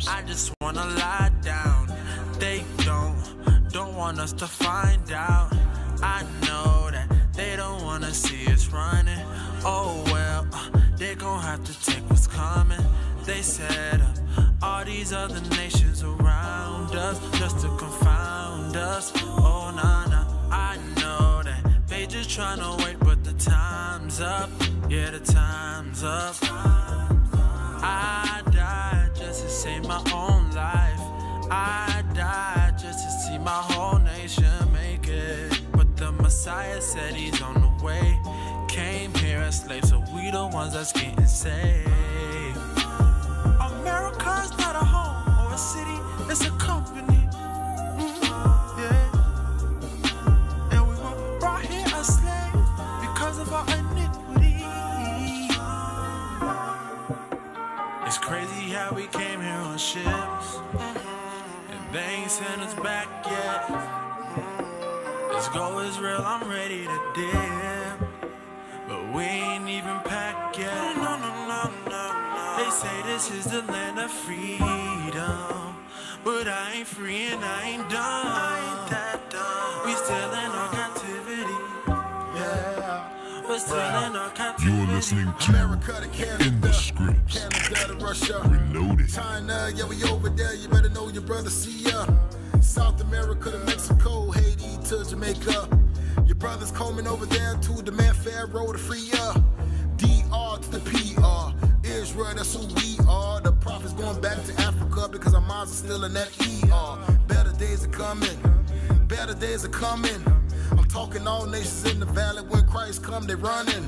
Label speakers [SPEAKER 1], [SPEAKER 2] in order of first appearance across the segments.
[SPEAKER 1] I just wanna lie down. They don't want us to find out. I know that they don't wanna see us running. Oh well, they gon' have to take what's coming. They set up all these other nations around us just to confound us. Oh nah nah, I know that they just tryna wait, but the time's up. Yeah, the time's up. I died just to save my own life. I died just to see my whole nation make it. But the Messiah said he's on the way. Came here as slaves, so we the ones that's getting saved. America's not a home or a city, it's a company. Yeah. And we were brought here as slaves because of our iniquity. It's crazy how we came here on ships, and they ain't sent us back yet. Let's go Israel, I'm ready to dip, but we ain't even packed yet. No. They say this is the land of freedom, but I ain't free and I ain't done. I ain't that done. We still in our captivity. Yeah, we're still in our captivity.
[SPEAKER 2] You're listening to
[SPEAKER 3] America to Canada,
[SPEAKER 2] In the Scripts
[SPEAKER 3] Canada to Russia,
[SPEAKER 2] Reloaded.
[SPEAKER 3] China, yeah, we over there. You better know your brother. See ya. South America to Mexico, Haiti to Jamaica. Your brothers coming over there to demand Pharaoh to free ya. DR to the PR. Israel, that's who we are. The prophets going back to Africa because our minds are still in that ER. Better days are coming. Better days are coming. I'm talking all nations in the valley. When Christ come, they running.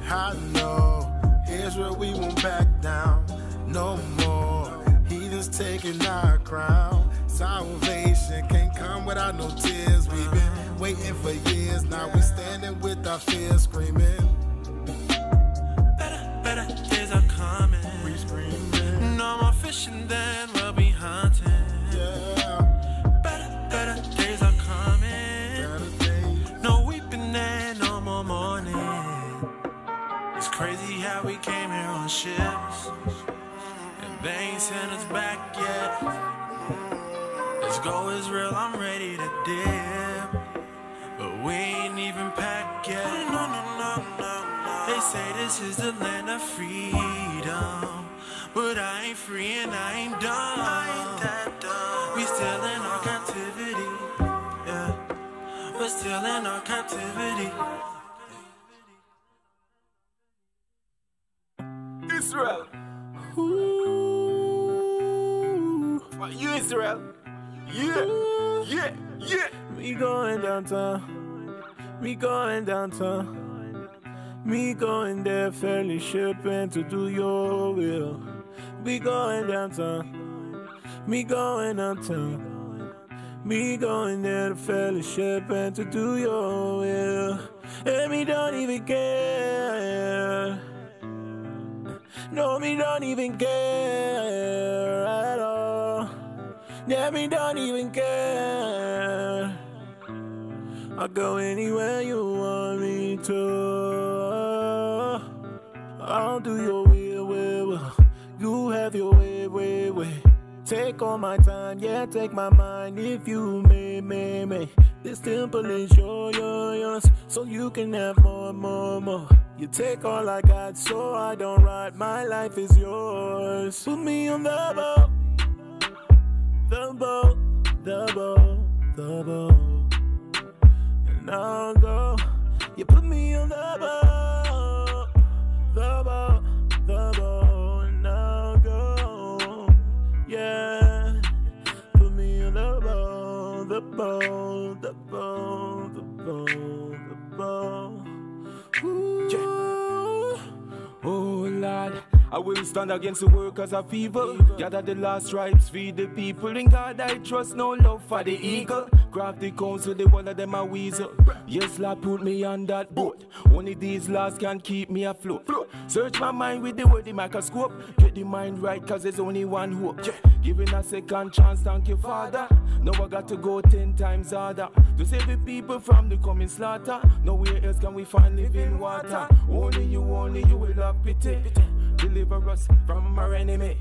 [SPEAKER 3] I know Israel, we won't back down no more. Heathens taking our crown. Salvation can't come without no tears. We've been waiting for years. Now we standing with our fears screaming.
[SPEAKER 1] Better days are coming.
[SPEAKER 3] We screaming.
[SPEAKER 1] No more fishing, then we'll be hunting.
[SPEAKER 3] Yeah.
[SPEAKER 1] Better days are coming.
[SPEAKER 3] Better days.
[SPEAKER 1] No weeping and no more mourning. It's crazy how we came here on ships, and they ain't sent us back yet. Let's go Israel, I'm ready to dip, but we ain't even packed yet. No. They say this is the land of freedom, but I ain't free and I ain't done. I ain't that done. We still in our captivity. Yeah, we're still in our captivity.
[SPEAKER 4] Israel. Ooh. You Israel. Yeah.
[SPEAKER 5] Me going downtown. Me going downtown. Me going there, fellowshipping to do your will. Me going downtown. Me going downtown. Me going there to fellowshipping to do your will. And me don't even care. No, me don't even care at all. Yeah, me don't even care. I'll go anywhere you want me to. I'll do your will. You have your way. Take all my time, yeah, take my mind. If you may. This temple is yours, so you can have more. You take all I got, so I don't ride. My life is yours. Put me on the boat. And I'll go. You put me on the boat. And I'll go. Yeah. Put me on the boat. Ooh.
[SPEAKER 4] Yeah. Oh Lord, I will stand against the workers of evil. Gather the last stripes, feed the people. In God I trust, no love for the eagle. Craft the council, the one of them a weasel. Yes, Lord, put me on that boat. Only these laws can keep me afloat. Search my mind with the word, the microscope. Get the mind right, cause there's only one hope. Giving a second chance, thank you, Father. Now I got to go 10 times harder to save the people from the coming slaughter. Nowhere else can we find living water. Only you will have pity. Deliver us from our enemy.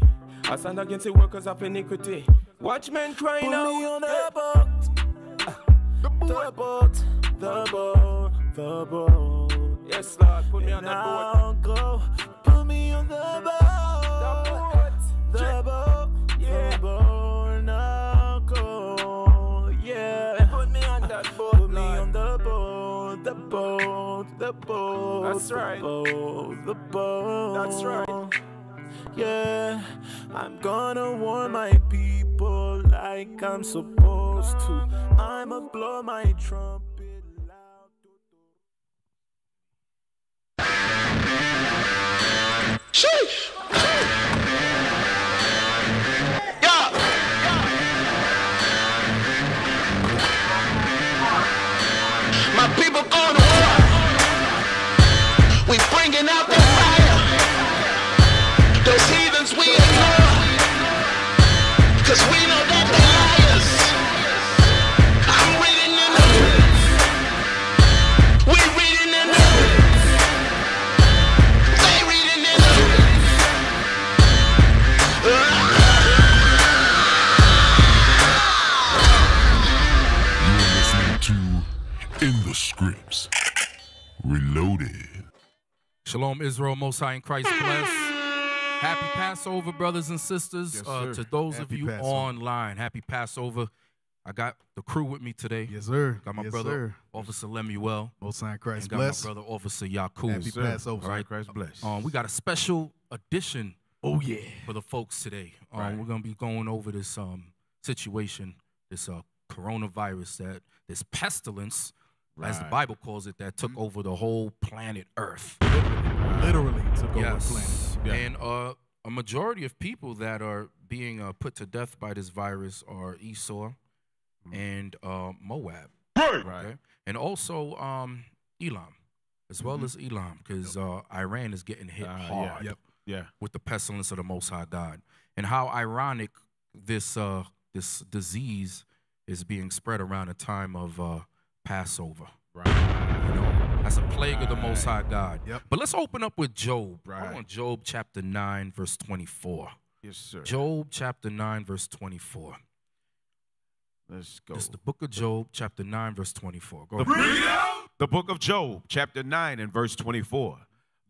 [SPEAKER 4] I stand against the workers of iniquity. Watchmen crying
[SPEAKER 5] Put
[SPEAKER 4] out.
[SPEAKER 5] me on the boat. The boat. The boat. The boat.
[SPEAKER 4] Yes, Lord, put me on that
[SPEAKER 5] I'll go. Put me on the boat. The boat. Yeah. The boat. Now go. Yeah.
[SPEAKER 4] Put me on that boat.
[SPEAKER 5] Put me on the boat. The boat. The boat.
[SPEAKER 4] That's right.
[SPEAKER 5] The boat.
[SPEAKER 4] That's right.
[SPEAKER 5] Yeah, I'm gonna warn my people like I'm supposed to. I'ma blow my trumpet loud.
[SPEAKER 2] Sheesh! Yeah! My people going to war. We bringing out the fire. Those heathens we ignore. Cause we know that they liars. I'm reading in the we reading in the they reading in the
[SPEAKER 6] You're listening to In the Scripts Reloaded.
[SPEAKER 7] Shalom, Israel, Most High in Christ bless. Happy Passover, brothers and sisters.
[SPEAKER 8] Yes, sir.
[SPEAKER 7] To those
[SPEAKER 8] Happy
[SPEAKER 7] of you
[SPEAKER 8] Passover.
[SPEAKER 7] online, happy Passover. I got the crew with me today.
[SPEAKER 8] Yes, sir.
[SPEAKER 7] Got my
[SPEAKER 8] Yes,
[SPEAKER 7] brother,
[SPEAKER 8] sir.
[SPEAKER 7] Officer Lemuel.
[SPEAKER 8] Most High in Christ
[SPEAKER 7] And got
[SPEAKER 8] bless.
[SPEAKER 7] my brother, Officer Yakub.
[SPEAKER 8] Happy Passover.
[SPEAKER 7] All right.
[SPEAKER 8] Christ bless.
[SPEAKER 7] We got a special edition
[SPEAKER 8] Oh, yeah.
[SPEAKER 7] for the folks today.
[SPEAKER 8] Right.
[SPEAKER 7] We're going to be going over this situation, this coronavirus, this pestilence, as the
[SPEAKER 8] Right.
[SPEAKER 7] Bible calls it, that took over the whole planet Earth.
[SPEAKER 8] Literally took over the
[SPEAKER 7] Yes.
[SPEAKER 8] planet. Yeah.
[SPEAKER 7] And a majority of people that are being put to death by this virus are Esau and Moab.
[SPEAKER 8] Right.
[SPEAKER 7] Okay? And also Elam, as well as Elam, because Iran is getting hit hard
[SPEAKER 8] Yeah.
[SPEAKER 7] with the pestilence of the Most High God. And how ironic this disease is being spread around the time of Passover.
[SPEAKER 8] Right.
[SPEAKER 7] You know, that's a plague of the Most High God.
[SPEAKER 8] Yep.
[SPEAKER 7] But let's open up with Job.
[SPEAKER 8] Right.
[SPEAKER 7] I want Job chapter 9, verse 24.
[SPEAKER 8] Yes, sir.
[SPEAKER 7] Job chapter 9, verse 24.
[SPEAKER 8] Let's go.
[SPEAKER 7] This is the book of Job, chapter 9, verse 24. Go
[SPEAKER 9] The,
[SPEAKER 7] ahead.
[SPEAKER 9] the book of Job, chapter 9 and verse 24.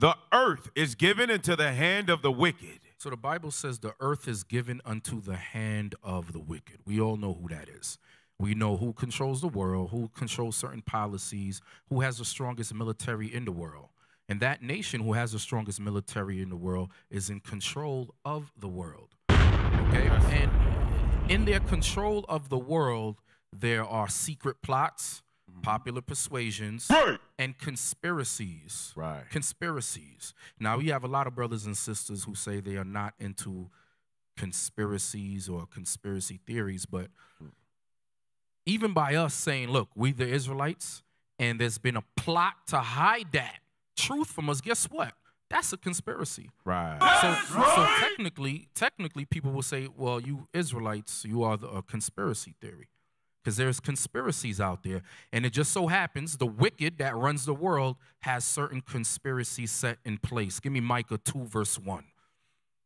[SPEAKER 9] The earth is given into the hand of the wicked.
[SPEAKER 7] So the Bible says the earth is given unto the hand of the wicked. We all know who that is. We know who controls the world, who controls certain policies, who has the strongest military in the world. And that nation who has the strongest military in the world is in control of the world. Okay? And in their control of the world, there are secret plots, popular persuasions, and conspiracies.
[SPEAKER 9] Right.
[SPEAKER 7] Conspiracies. Now, we have a lot of brothers and sisters who say they are not into conspiracies or conspiracy theories, but even by us saying, look, we the Israelites, and there's been a plot to hide that truth from us, guess what? That's a conspiracy.
[SPEAKER 9] Right.
[SPEAKER 7] So technically, people will say, well, you Israelites, you are a conspiracy theory. Because there's conspiracies out there. And it just so happens the wicked that runs the world has certain conspiracies set in place. Give me Micah 2, verse 1.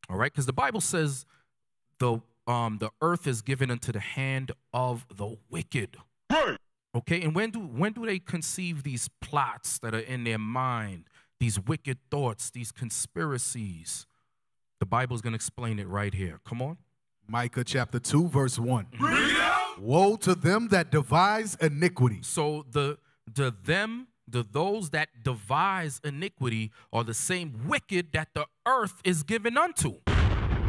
[SPEAKER 7] All right? Because the Bible says the earth is given into the hand of the wicked. Okay? And when do they conceive these plots that are in their mind, these wicked thoughts, these conspiracies? The Bible's going to explain it right here. Come on.
[SPEAKER 8] Micah chapter 2, verse 1. Woe to them that devise iniquity.
[SPEAKER 7] So those that devise iniquity are the same wicked that the earth is given unto.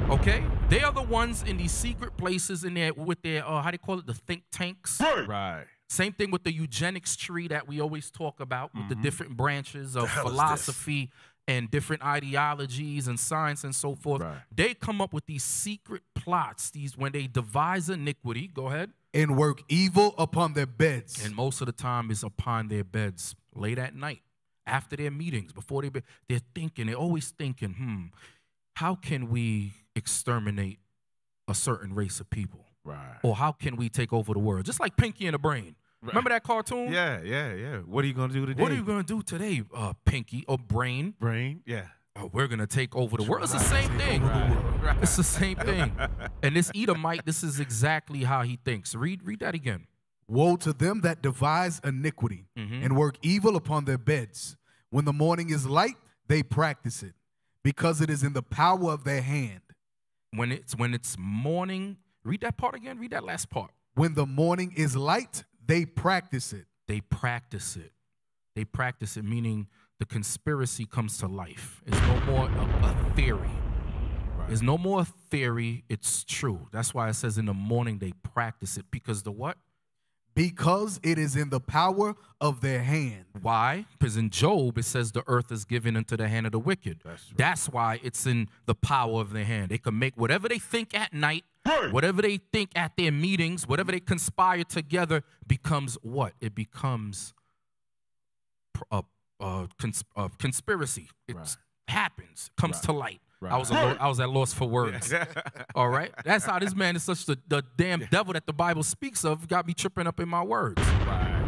[SPEAKER 7] Okay? They are the ones in these secret places in there with their, how do you call it, the think tanks.
[SPEAKER 9] Right.
[SPEAKER 7] Same thing with the eugenics tree that we always talk about with the different branches of philosophy and different ideologies and science and so forth.
[SPEAKER 9] Right.
[SPEAKER 7] They come up with these secret plots, when they devise iniquity, go ahead.
[SPEAKER 8] And work evil upon their beds.
[SPEAKER 7] And most of the time is upon their beds late at night, after their meetings, before they're thinking, they're always thinking, how can we exterminate a certain race of people?
[SPEAKER 9] Right.
[SPEAKER 7] Or how can we take over the world? Just like Pinky and the Brain.
[SPEAKER 9] Right.
[SPEAKER 7] Remember that cartoon?
[SPEAKER 9] Yeah. What are you going to do today?
[SPEAKER 7] What are you going to do today, Pinky or Brain?
[SPEAKER 9] Brain? Yeah.
[SPEAKER 7] oh, we're going to take over the world. It's the same thing. Right. It's the same thing. And this Edomite, this is exactly how he thinks. Read that again.
[SPEAKER 8] Woe to them that devise iniquity and work evil upon their beds. When the morning is light, they practice it, because it is in the power of their hand.
[SPEAKER 7] When it's morning, read that part again. Read that last part.
[SPEAKER 8] When the morning is light, they practice it.
[SPEAKER 7] They practice it. They practice it, meaning the conspiracy comes to life. It's no more a theory. Right. It's no more a theory. It's true. That's why it says in the morning they practice it. Because the what?
[SPEAKER 8] Because it is in the power of their hand.
[SPEAKER 7] Why? Because in Job, it says the earth is given into the hand of the wicked. That's why it's in the power of their hand. They can make whatever they think at night, whatever they think at their meetings, whatever they conspire together becomes what? It becomes a conspiracy. It happens, comes to light. I was at loss for words. All right? That's how this man is such the damn devil that the Bible speaks of, got me tripping up in my words.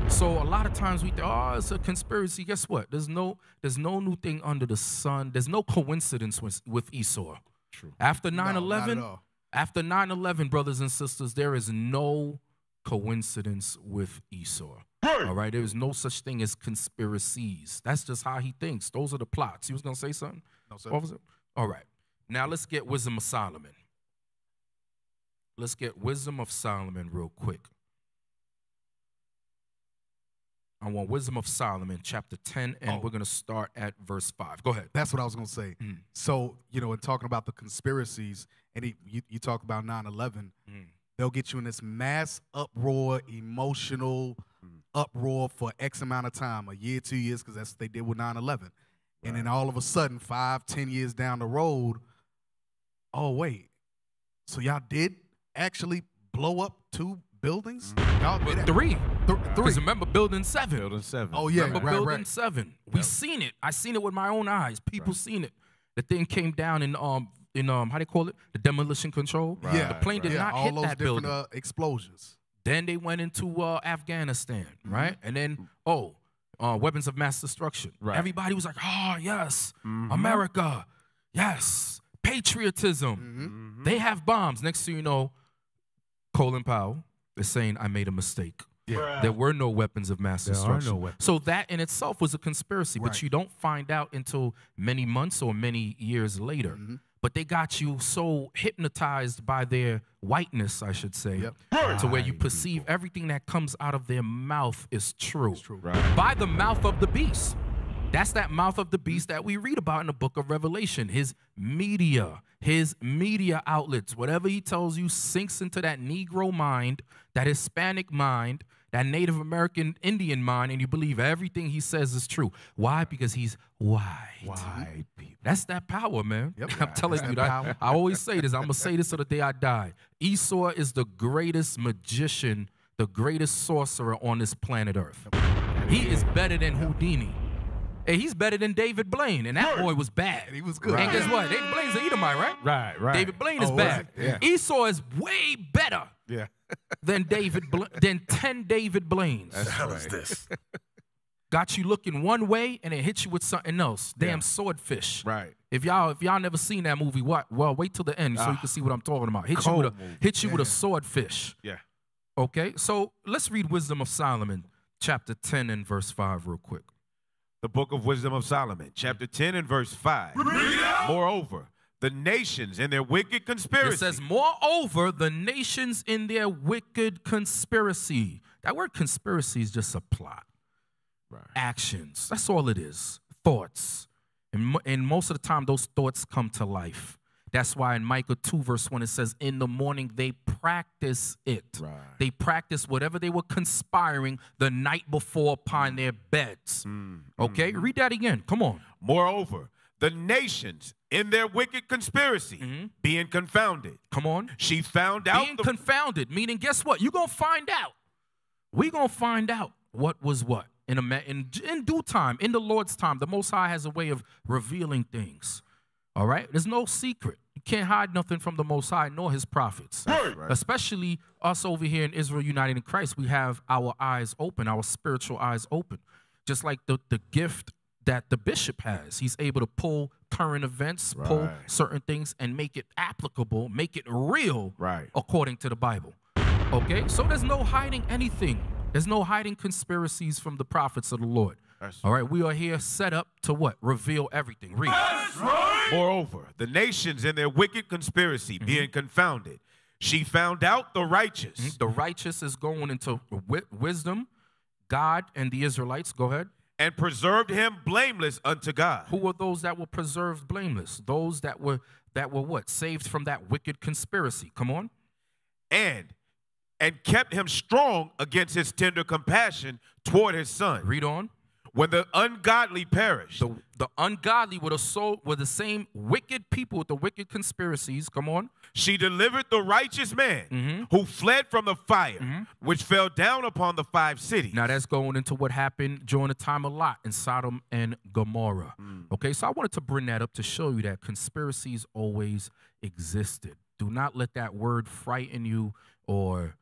[SPEAKER 7] So a lot of times we think, oh, it's a conspiracy. Guess what? There's no new thing under the sun. There's no coincidence with Esau. True. After 9/11, brothers and sisters, there is no coincidence with Esau. All right? There is no such thing as conspiracies. That's just how he thinks. Those are the plots. You was going to say something?
[SPEAKER 8] No, sir.
[SPEAKER 7] What was it? All right. Now let's get Wisdom of Solomon. Let's get Wisdom of Solomon real quick. I want Wisdom of Solomon, chapter 10, and we're going to start at verse 5. Go ahead.
[SPEAKER 8] That's what I was going to say. So, you know, in talking about the conspiracies, and you talk about 9/11, they'll get you in this mass uproar, emotional uproar for X amount of time, a year, 2 years, because that's what they did with 9/11. And then all of a sudden, 5, 10 years down the road, oh, wait. So y'all did actually blow up 2 buildings? Y'all did
[SPEAKER 7] 3.
[SPEAKER 8] Three.
[SPEAKER 7] Because remember Building 7.
[SPEAKER 9] Building 7.
[SPEAKER 8] Oh, yeah,
[SPEAKER 7] remember Building 7. We seen it. I seen it with my own eyes. People seen it. The thing came down in how they call it? The demolition control.
[SPEAKER 8] Yeah.
[SPEAKER 7] The plane did not hit that building.
[SPEAKER 8] All those different explosions.
[SPEAKER 7] Then they went into Afghanistan, right? And then, weapons of mass destruction. Everybody was like, oh, yes, America, yes, patriotism. They have bombs. Next thing you know, Colin Powell is saying, I made a mistake. There were no weapons of mass destruction. So that in itself was a conspiracy, but you don't find out until many months or many years later. But they got you so hypnotized by their whiteness, I should say, to where you perceive everything that comes out of their mouth is true. By the mouth of the beast. That's that mouth of the beast that we read about in the book of Revelation. His media outlets, whatever he tells you sinks into that Negro mind, that Hispanic mind, that Native American Indian mind, and you believe everything he says is true. Why? Because he's white.
[SPEAKER 9] White people.
[SPEAKER 7] That's that power, man. I'm telling you that. I always say this. I'm going to say this to the day I die. Esau is the greatest magician, the greatest sorcerer on this planet Earth. He is better than Houdini. Hey, he's better than David Blaine, and that boy was bad.
[SPEAKER 8] He was good.
[SPEAKER 7] And guess what? David Blaine's an Edomite, right?
[SPEAKER 9] Right.
[SPEAKER 7] David Blaine is bad. Esau is way better than 10 David Blaines.
[SPEAKER 9] That's hell is this?
[SPEAKER 7] Got you looking one way and it hits you with something else. Damn swordfish.
[SPEAKER 9] Right.
[SPEAKER 7] If y'all never seen that movie, well, wait till the end so you can see what I'm talking about. Hit you with a swordfish.
[SPEAKER 9] Yeah.
[SPEAKER 7] Okay, so let's read Wisdom of Solomon, chapter 10 and verse 5 real quick.
[SPEAKER 9] The book of Wisdom of Solomon, chapter 10 and verse 5. Moreover, the nations in their wicked conspiracy.
[SPEAKER 7] It says, moreover, the nations in their wicked conspiracy. That word conspiracy is just a plot. Actions. That's all it is. Thoughts. And most of the time, those thoughts come to life. That's why in Micah 2, verse 1, it says, in the morning they practice it. They practice whatever they were conspiring the night before upon their beds. Okay? Read that again. Come on.
[SPEAKER 9] Moreover, the nations in their wicked conspiracy being confounded.
[SPEAKER 7] Come on.
[SPEAKER 9] She found out.
[SPEAKER 7] Being confounded, meaning guess what? You're going to find out. We're going to find out what was what. In due time, in the Lord's time, the Most High has a way of revealing things. All right? There's no secret. You can't hide nothing from the Most High nor his prophets. Especially us over here in Israel United in Christ. We have our eyes open, our spiritual eyes open. Just like the gift that the bishop has. He's able to pull current events, pull
[SPEAKER 9] Right.
[SPEAKER 7] certain things, and make it applicable, make it real
[SPEAKER 9] Right.
[SPEAKER 7] according to the Bible. Okay? So there's no hiding anything. There's no hiding conspiracies from the prophets of the Lord.
[SPEAKER 9] That's
[SPEAKER 7] All right? We are here set up to what? Reveal everything. Read.
[SPEAKER 9] Moreover, the nations in their wicked conspiracy being confounded, she found out the righteous.
[SPEAKER 7] The righteous is going into wisdom, God and the Israelites. Go ahead.
[SPEAKER 9] And preserved him blameless unto God.
[SPEAKER 7] Who were those that were preserved blameless? Those that were what? Saved from that wicked conspiracy. Come on.
[SPEAKER 9] And kept him strong against his tender compassion toward his son.
[SPEAKER 7] Read on.
[SPEAKER 9] When the ungodly perished.
[SPEAKER 7] The ungodly were the same wicked people with the wicked conspiracies. Come on.
[SPEAKER 9] She delivered the righteous man who fled from the fire, which fell down upon the 5 cities.
[SPEAKER 7] Now that's going into what happened during the time of Lot in Sodom and Gomorrah. Okay, so I wanted to bring that up to show you that conspiracies always existed. Do not let that word frighten you, or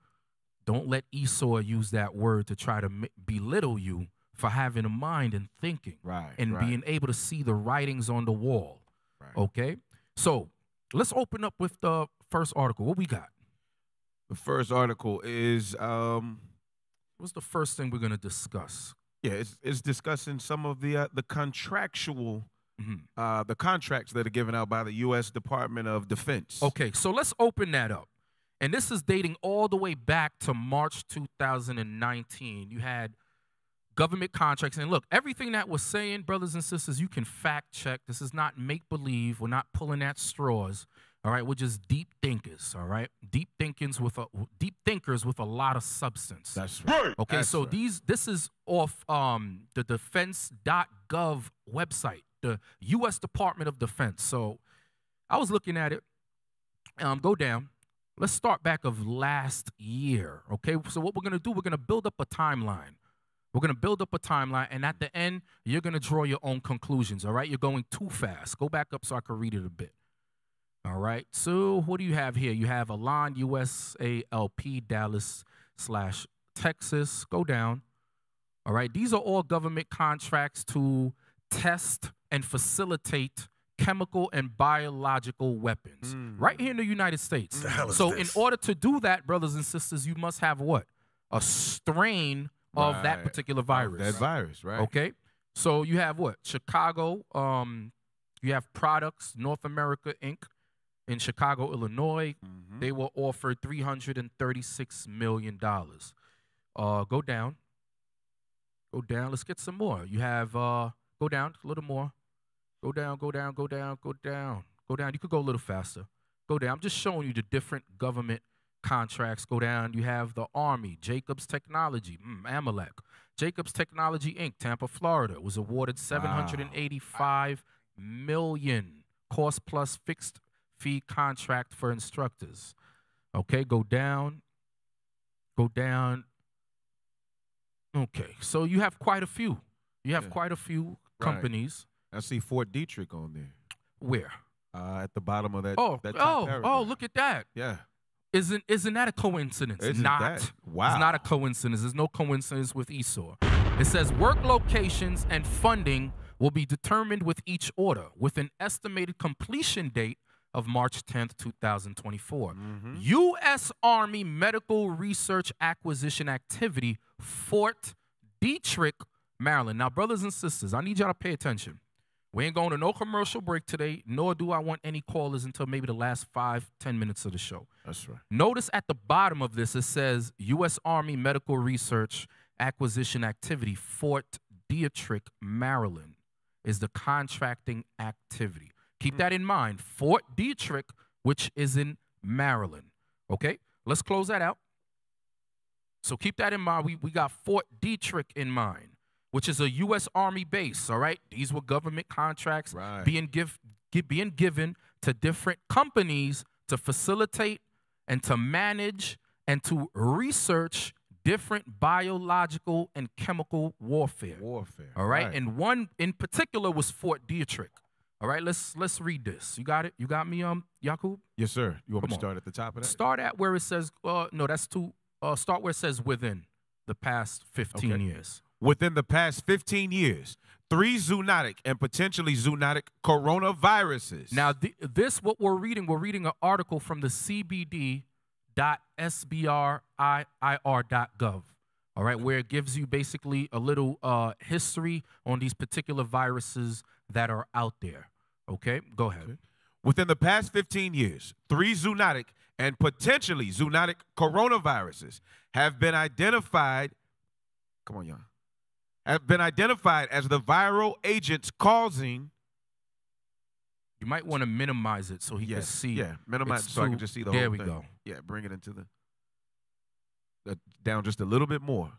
[SPEAKER 7] don't let Esau use that word to try to belittle you for having a mind and thinking, and being able to see the writings on the wall. Okay, so let's open up with the first article. What we got?
[SPEAKER 9] The first article is
[SPEAKER 7] what's the first thing we're going to discuss?
[SPEAKER 9] Yeah, it's discussing some of the contractual the contracts that are given out by the U.S. Department of Defense.
[SPEAKER 7] Okay, so let's open that up. And this is dating all the way back to March 2019. You had government contracts. And look, everything that we're saying, brothers and sisters, you can fact check. This is not make-believe. We're not pulling at straws. All right, we're just deep thinkers. All right, deep thinkers with a lot of substance.
[SPEAKER 9] That's right.
[SPEAKER 7] Okay,
[SPEAKER 9] That's
[SPEAKER 7] so
[SPEAKER 9] right.
[SPEAKER 7] this is off the defense.gov website, the U.S. Department of Defense. So I was looking at it. Go down. Let's start back of last year. Okay, so what we're gonna do? We're gonna build up a timeline. We're going to build up a timeline, and at the end, you're going to draw your own conclusions, all right? You're going too fast. Go back up so I can read it a bit. All right, so what do you have here? You have Alon, USALP, Dallas / Texas. Go down. All right, these are all government contracts to test and facilitate chemical and biological weapons right here in the United States. So in order to do that, brothers and sisters, you must have what? A strain of that particular virus.
[SPEAKER 9] That virus, right.
[SPEAKER 7] Okay. So you have what? Chicago, you have Products, North America, Inc. in Chicago, Illinois. They were offered $336 million. Go down. Go down. Let's get some more. You have, go down a little more. Go down, go down, go down, go down. Go down. You could go a little faster. Go down. I'm just showing you the different government contracts. Go down. You have the Army, Jacobs Technology, Amalek. Jacobs Technology, Inc., Tampa, Florida, was awarded $785 million cost plus fixed fee contract for instructors. Okay, go down. Go down. Okay, so you have quite a few. You have quite a few companies.
[SPEAKER 9] I see Fort Detrick on there.
[SPEAKER 7] Where?
[SPEAKER 9] At the bottom of that.
[SPEAKER 7] Oh,
[SPEAKER 9] that top paragraph.
[SPEAKER 7] Look at that.
[SPEAKER 9] Yeah.
[SPEAKER 7] Isn't that a coincidence?
[SPEAKER 9] Isn't
[SPEAKER 7] not.
[SPEAKER 9] that? Wow.
[SPEAKER 7] It's not a coincidence. There's no coincidence with Esau. It says work locations and funding will be determined with each order, with an estimated completion date of March 10th, 2024. U.S. Army Medical Research Acquisition Activity, Fort Detrick, Maryland. Now, brothers and sisters, I need y'all to pay attention. We ain't going to no commercial break today, nor do I want any callers until maybe the last 5-10 minutes of the show.
[SPEAKER 9] That's right.
[SPEAKER 7] Notice at the bottom of this, it says U.S. Army Medical Research Acquisition Activity, Fort Detrick, Maryland, is the contracting activity. Keep that in mind. Fort Detrick, which is in Maryland. Okay? Let's close that out. So keep that in mind. We got Fort Detrick in mind, which is a U.S. Army base, all right? These were government contracts being given to different companies to facilitate and to manage and to research different biological and chemical warfare. All right? And one in particular was Fort Detrick. All right, let's read this. You got it? You got me, Yakub?
[SPEAKER 9] Yes, sir. You want me to start at the top of that?
[SPEAKER 7] Start at where it says, no, that's too, start where it says within the past 15 years.
[SPEAKER 9] Within the past 15 years, 3 zoonotic and potentially zoonotic coronaviruses.
[SPEAKER 7] Now, this what we're reading an article from the cbd.sbrir.gov. All right, where it gives you basically a little history on these particular viruses that are out there. Okay, go ahead.
[SPEAKER 9] Okay. Within the past 15 years, 3 zoonotic and potentially zoonotic coronaviruses have been identified. Come on, y'all. Have been identified as the viral agents causing.
[SPEAKER 7] You might want to minimize it so he can see.
[SPEAKER 9] Yeah, minimize it so I can just see the whole thing.
[SPEAKER 7] There we go.
[SPEAKER 9] Yeah, bring it into the down just a little bit more.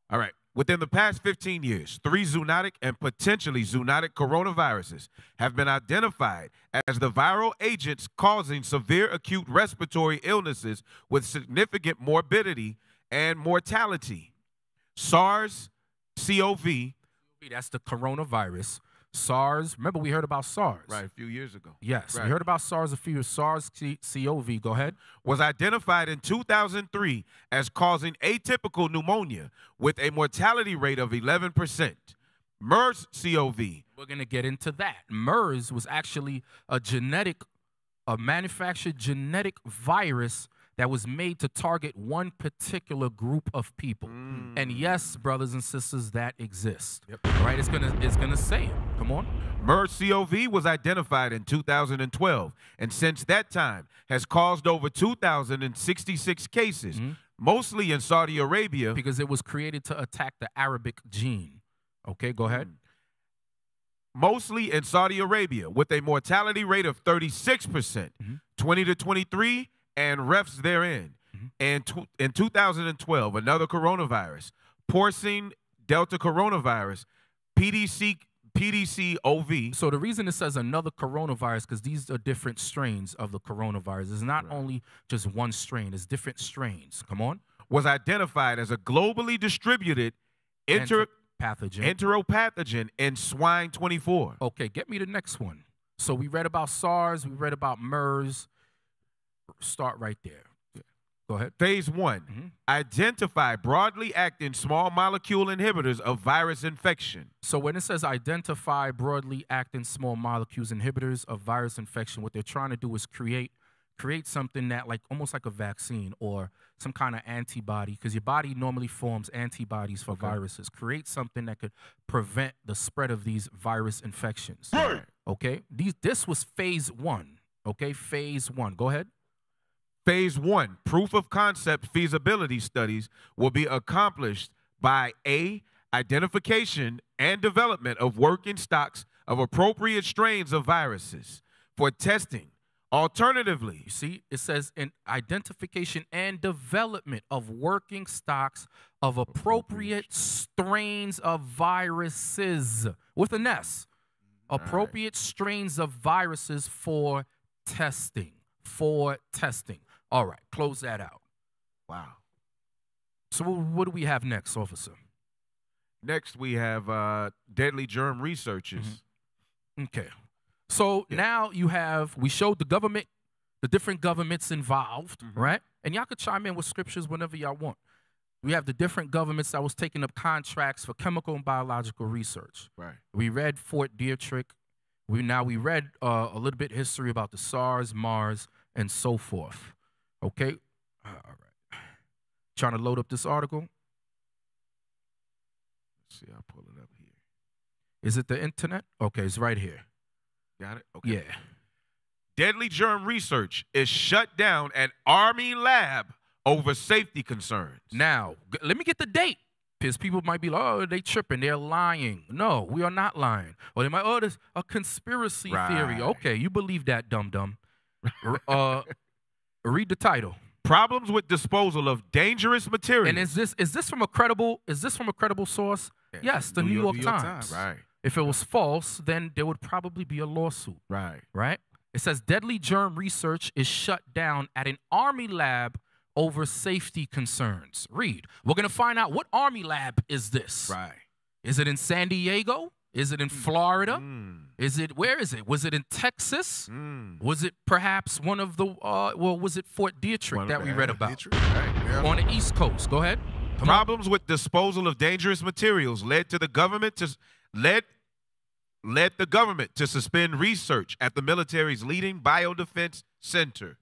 [SPEAKER 9] All right. Within the past 15 years, 3 zoonotic and potentially zoonotic coronaviruses have been identified as the viral agents causing severe acute respiratory illnesses with significant morbidity and mortality. SARS-CoV.
[SPEAKER 7] That's the coronavirus. SARS, remember we heard about SARS.
[SPEAKER 9] Right, a few years ago.
[SPEAKER 7] Yes,
[SPEAKER 9] right.
[SPEAKER 7] We heard about SARS a few years. SARS-CoV, go ahead.
[SPEAKER 9] Was identified in 2003 as causing atypical pneumonia with a mortality rate of 11%. MERS-CoV.
[SPEAKER 7] We're going to get into that. MERS was actually a manufactured genetic virus that was made to target one particular group of people. And yes, brothers and sisters, that exists.
[SPEAKER 9] Yep.
[SPEAKER 7] All right, it's gonna say it. Come on.
[SPEAKER 9] MERS-CoV was identified in 2012, and since that time has caused over 2,066 cases, mostly in Saudi Arabia.
[SPEAKER 7] Because it was created to attack the Arabic gene. Okay, go ahead.
[SPEAKER 9] Mostly in Saudi Arabia, with a mortality rate of 36%, 20 to 23, and refs therein. And in 2012, another coronavirus, Delta coronavirus, PDC-OV.
[SPEAKER 7] So the reason it says another coronavirus, because these are different strains of the coronavirus. It's not only just one strain, it's different strains. Come on.
[SPEAKER 9] Was identified as a globally distributed enteropathogen in swine 24.
[SPEAKER 7] Okay, get me the next one. So we read about SARS, we read about MERS. Start right there. Go ahead.
[SPEAKER 9] Phase 1, identify broadly acting small molecule inhibitors of virus infection.
[SPEAKER 7] So when it says identify broadly acting small molecules inhibitors of virus infection, what they're trying to do is create something that almost like a vaccine or some kind of antibody, because your body normally forms antibodies for viruses. Create something that could prevent the spread of these virus infections.
[SPEAKER 9] Right.
[SPEAKER 7] Okay. This was phase 1. Okay, phase 1. Go ahead.
[SPEAKER 9] Phase 1, proof of concept feasibility studies will be accomplished by A, identification and development of working stocks of appropriate strains of viruses for testing. Alternatively,
[SPEAKER 7] you see, it says in identification and development of working stocks of appropriate strains of viruses with an S. Appropriate strains of viruses for testing. All right, close that out.
[SPEAKER 9] Wow.
[SPEAKER 7] So what do we have next, officer?
[SPEAKER 9] Next, we have deadly germ researches.
[SPEAKER 7] Okay. So now we showed the government, the different governments involved, right? And y'all could chime in with scriptures whenever y'all want. We have the different governments that was taking up contracts for chemical and biological research.
[SPEAKER 9] Right.
[SPEAKER 7] We read Fort Detrick. We read a little bit history about the SARS, MARS, and so forth. Okay. All right. Trying to load up this article.
[SPEAKER 9] Let's see, I'll pull it up here.
[SPEAKER 7] Is it the internet? Okay, it's right here.
[SPEAKER 9] Got it? Okay.
[SPEAKER 7] Yeah.
[SPEAKER 9] Deadly germ research is shut down at Army lab over safety concerns.
[SPEAKER 7] Now, let me get the date. Because people might be like, oh, they tripping, they're lying. No, we are not lying. Or they might, oh, there's a conspiracy theory. Okay, you believe that, dum-dum. Read the title.
[SPEAKER 9] Problems with disposal of dangerous materials.
[SPEAKER 7] And is this from a credible source? Yes, the New York Times.
[SPEAKER 9] Right.
[SPEAKER 7] If it was false, then there would probably be a lawsuit.
[SPEAKER 9] Right.
[SPEAKER 7] Right? It says deadly germ research is shut down at an Army lab over safety concerns. Read. We're going to find out what Army lab is this.
[SPEAKER 9] Right.
[SPEAKER 7] Is it in San Diego? Is it in Florida? Where is it? Was it in Texas? Was it perhaps one of the, was it Fort Detrick that we read about?
[SPEAKER 8] Right. Yeah.
[SPEAKER 7] On the East Coast. Go ahead.
[SPEAKER 9] Problems with disposal of dangerous materials led the government to suspend research at the military's leading biodefense center.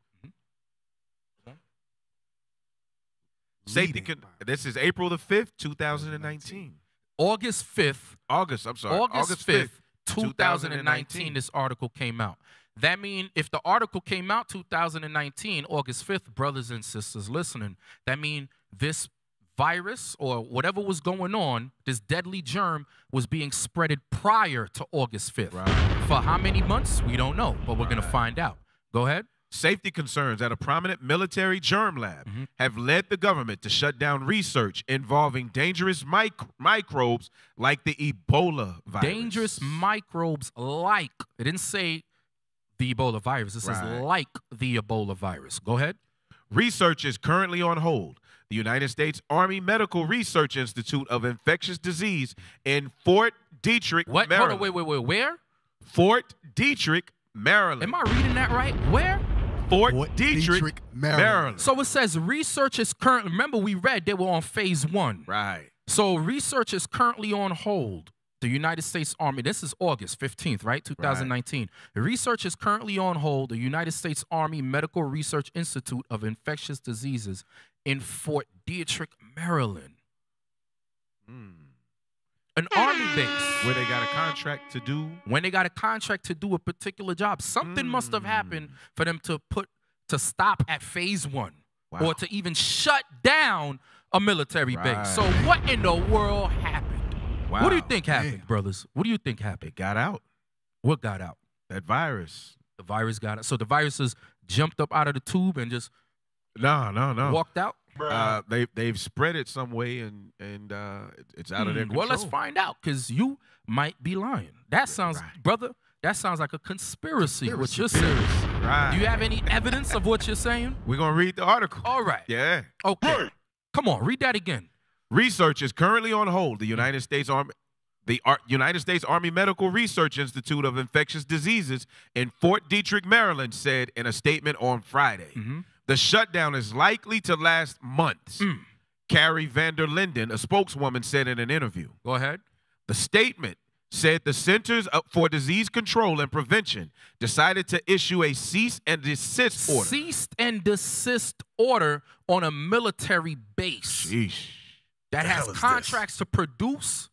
[SPEAKER 9] This is April the 5th, 2019.
[SPEAKER 7] August 5th.
[SPEAKER 9] August 5th,
[SPEAKER 7] 2019, this article came out. That means if the article came out 2019, August 5th, brothers and sisters listening, that means this virus or whatever was going on, this deadly germ was being spreaded prior to August 5th.
[SPEAKER 9] Right.
[SPEAKER 7] For how many months? We don't know, but we're going to find out. Go ahead.
[SPEAKER 9] Safety concerns at a prominent military germ lab have led the government to shut down research involving dangerous microbes like the Ebola virus.
[SPEAKER 7] Dangerous microbes like, it didn't say the Ebola virus, it says like the Ebola virus. Go ahead.
[SPEAKER 9] Research is currently on hold. The United States Army Medical Research Institute of Infectious Disease in Fort Detrick, Maryland.
[SPEAKER 7] Hold on, wait, where?
[SPEAKER 9] Fort Detrick, Maryland.
[SPEAKER 7] Am I reading that right? Where?
[SPEAKER 9] Fort Detrick, Maryland.
[SPEAKER 7] So it says research is currently, remember we read they were on phase 1.
[SPEAKER 9] Right.
[SPEAKER 7] So research is currently on hold. The United States Army, this is August 15th, right? 2019. Right. The research is currently on hold. The United States Army Medical Research Institute of Infectious Diseases in Fort Detrick, Maryland. An army base.
[SPEAKER 9] Where they got a contract to do?
[SPEAKER 7] When they got a contract to do a particular job. Something must have happened for them to stop at phase 1 or to even shut down a military base. So what in the world happened?
[SPEAKER 9] Wow.
[SPEAKER 7] What do you think happened, brothers? What do you think happened?
[SPEAKER 9] It got out.
[SPEAKER 7] What got out?
[SPEAKER 9] That virus.
[SPEAKER 7] The virus got out. So the viruses jumped up out of the tube and just
[SPEAKER 9] no
[SPEAKER 7] walked out?
[SPEAKER 9] They've spread it some way and it's out of their control.
[SPEAKER 7] Well, let's find out because you might be lying. That sounds, brother, that sounds like a conspiracy. What you're saying.
[SPEAKER 9] Right.
[SPEAKER 7] Do you have any evidence of what you're saying?
[SPEAKER 9] We're going to read the article.
[SPEAKER 7] All right.
[SPEAKER 9] Yeah.
[SPEAKER 7] Okay. Come on, read that again.
[SPEAKER 9] Research is currently on hold. The United States Army Medical Research Institute of Infectious Diseases in Fort Detrick, Maryland, said in a statement on Friday. The shutdown is likely to last months. Carrie Vander Linden, a spokeswoman, said in an interview.
[SPEAKER 7] Go ahead.
[SPEAKER 9] The statement said the Centers for Disease Control and Prevention decided to issue a cease and desist order.
[SPEAKER 7] Cease and desist order on a military base.
[SPEAKER 9] Sheesh.
[SPEAKER 7] That has contracts to produce,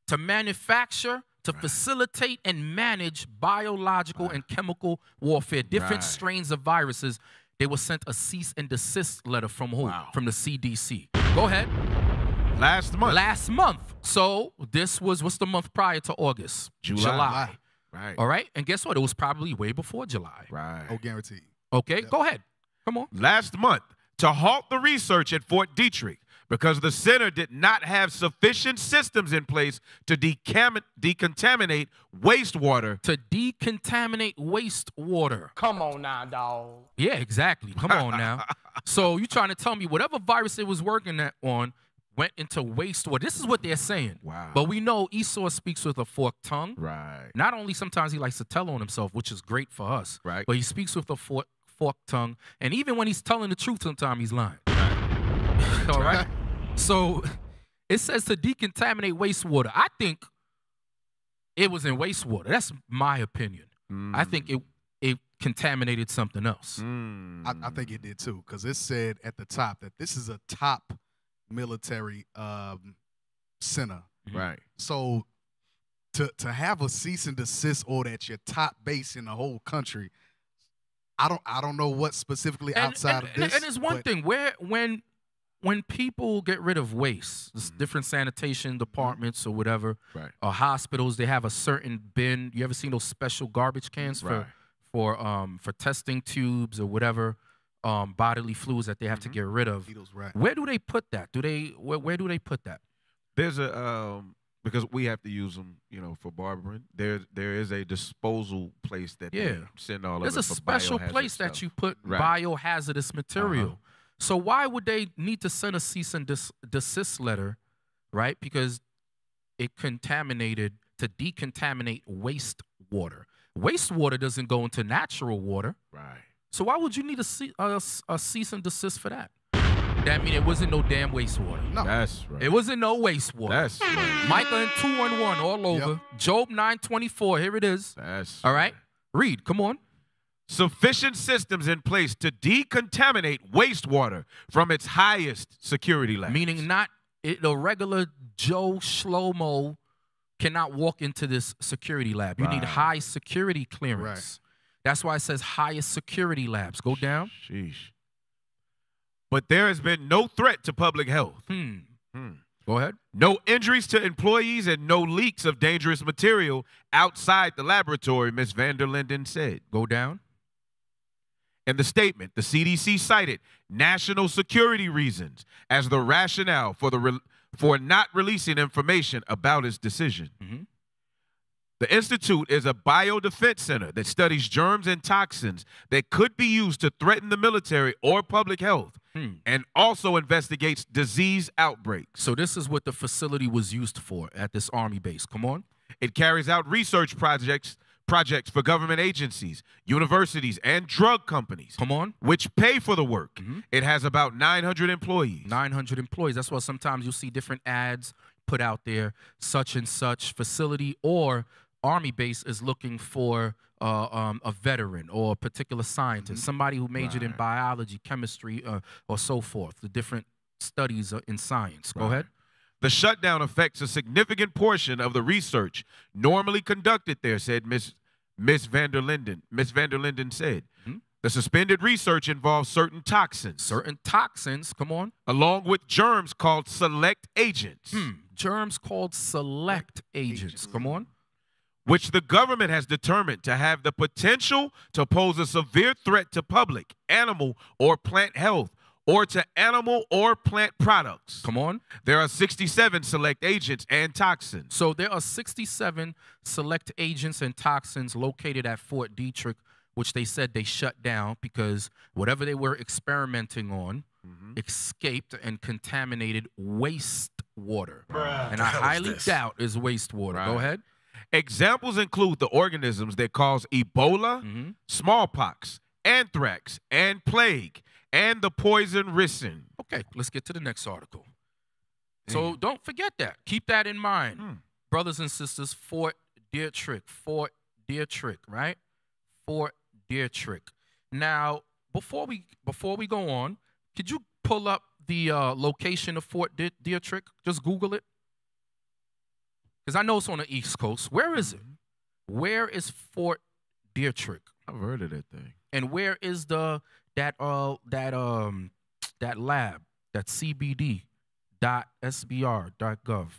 [SPEAKER 7] to manufacture, to facilitate and manage biological and chemical warfare. Different strains of viruses. They were sent a cease and desist letter from who? From the CDC. Go ahead.
[SPEAKER 9] Last month.
[SPEAKER 7] Last month. So this was, what's the month prior to August? July.
[SPEAKER 9] Right.
[SPEAKER 7] All right. And guess what? It was probably way before July.
[SPEAKER 9] Right.
[SPEAKER 8] Oh, guaranteed.
[SPEAKER 7] Okay. Go ahead. Come on.
[SPEAKER 9] Last month, to halt the research at Fort Detrick, because the center did not have sufficient systems in place to decontaminate wastewater.
[SPEAKER 7] To decontaminate wastewater.
[SPEAKER 10] Come on now, dog.
[SPEAKER 7] Yeah, exactly. Come on now. So you trying to tell me whatever virus it was working on went into wastewater. This is what they're saying.
[SPEAKER 9] Wow.
[SPEAKER 7] But we know Esau speaks with a forked tongue.
[SPEAKER 9] Right.
[SPEAKER 7] Not only sometimes he likes to tell on himself, which is great for us.
[SPEAKER 9] Right.
[SPEAKER 7] But he speaks with a forked tongue. And even when he's telling the truth, sometimes he's lying. All right. So it says to decontaminate wastewater. I think it was in wastewater. That's my opinion. I think it contaminated something else.
[SPEAKER 8] I think it did too, because it said at the top that this is a top military center.
[SPEAKER 9] Right.
[SPEAKER 8] So to have a cease and desist order at your top base in the whole country, I don't know what specifically outside of this.
[SPEAKER 7] And there's one thing when people get rid of waste, different sanitation departments or whatever, or hospitals, they have a certain bin. You ever seen those special garbage cans for testing tubes or whatever bodily fluids that they have to get rid of? Where do they put that? Where do they put that?
[SPEAKER 9] There's a because we have to use them, for barbering. There is a disposal place that they send all of it for biohazard
[SPEAKER 7] There's a special place
[SPEAKER 9] stuff.
[SPEAKER 7] that you put biohazardous material. So why would they need to send a cease and desist letter, right? Because it contaminated, to decontaminate wastewater. Wastewater doesn't go into natural water.
[SPEAKER 9] Right.
[SPEAKER 7] So why would you need a cease and desist for that? that means it wasn't no damn wastewater.
[SPEAKER 8] No.
[SPEAKER 9] That's right.
[SPEAKER 7] It wasn't no wastewater.
[SPEAKER 9] That's right.
[SPEAKER 7] Micah and 211 all over.
[SPEAKER 8] Yep.
[SPEAKER 7] Job 9:24. Here it is.
[SPEAKER 9] That's
[SPEAKER 7] All right. Read. Come on.
[SPEAKER 9] Sufficient systems in place to decontaminate wastewater from its highest security labs.
[SPEAKER 7] Meaning not the regular Joe Shlomo cannot walk into this security lab. You need high security clearance. That's why it says highest security labs. Go down.
[SPEAKER 9] Sheesh. But there has been no threat to public health.
[SPEAKER 7] Go ahead.
[SPEAKER 9] No injuries to employees and no leaks of dangerous material outside the laboratory, Ms. van der Linden said.
[SPEAKER 7] Go down.
[SPEAKER 9] In the statement, the CDC cited national security reasons as the rationale for not releasing information about its decision. The institute is a biodefense center that studies germs and toxins that could be used to threaten the military or public health, and also investigates disease outbreaks.
[SPEAKER 7] So this is what the facility was used for at this Army base. Come on.
[SPEAKER 9] It carries out research projects for government agencies, universities, and drug companies.
[SPEAKER 7] Come on.
[SPEAKER 9] Which pay for the work. It has about 900 employees.
[SPEAKER 7] 900 employees. That's why sometimes you'll see different ads put out there, such and such facility or Army base is looking for a veteran or a particular scientist, somebody who majored in biology, chemistry, or so forth, the different studies in science. Go ahead.
[SPEAKER 9] The shutdown affects a significant portion of the research normally conducted there, said Ms. van der Linden. Ms. van der Linden said. The suspended research involves certain toxins.
[SPEAKER 7] Certain toxins, come on.
[SPEAKER 9] Along with germs called select agents.
[SPEAKER 7] Germs called select agents. Come on.
[SPEAKER 9] Which the government has determined to have the potential to pose a severe threat to public, animal, or plant health, or to animal or plant products.
[SPEAKER 7] Come on.
[SPEAKER 9] There are 67 select agents and toxins.
[SPEAKER 7] So there are 67 select agents and toxins located at Fort Detrick, which they said they shut down because whatever they were experimenting on escaped and contaminated wastewater. And I highly doubt is wastewater. Go ahead.
[SPEAKER 9] Examples include the organisms that cause Ebola, smallpox, anthrax, and plague, and the poison ricin.
[SPEAKER 7] Okay, let's get to the next article. So don't forget that. Keep that in mind. Brothers and sisters, Fort Detrick, right? Fort Detrick. Now, before we go on, could you pull up the location of Fort Detrick? Just Google it. Because I know it's on the East Coast. Where is it? Where is Fort Detrick?
[SPEAKER 9] I've heard of that thing.
[SPEAKER 7] And where is that lab, that cbd.sbr.gov,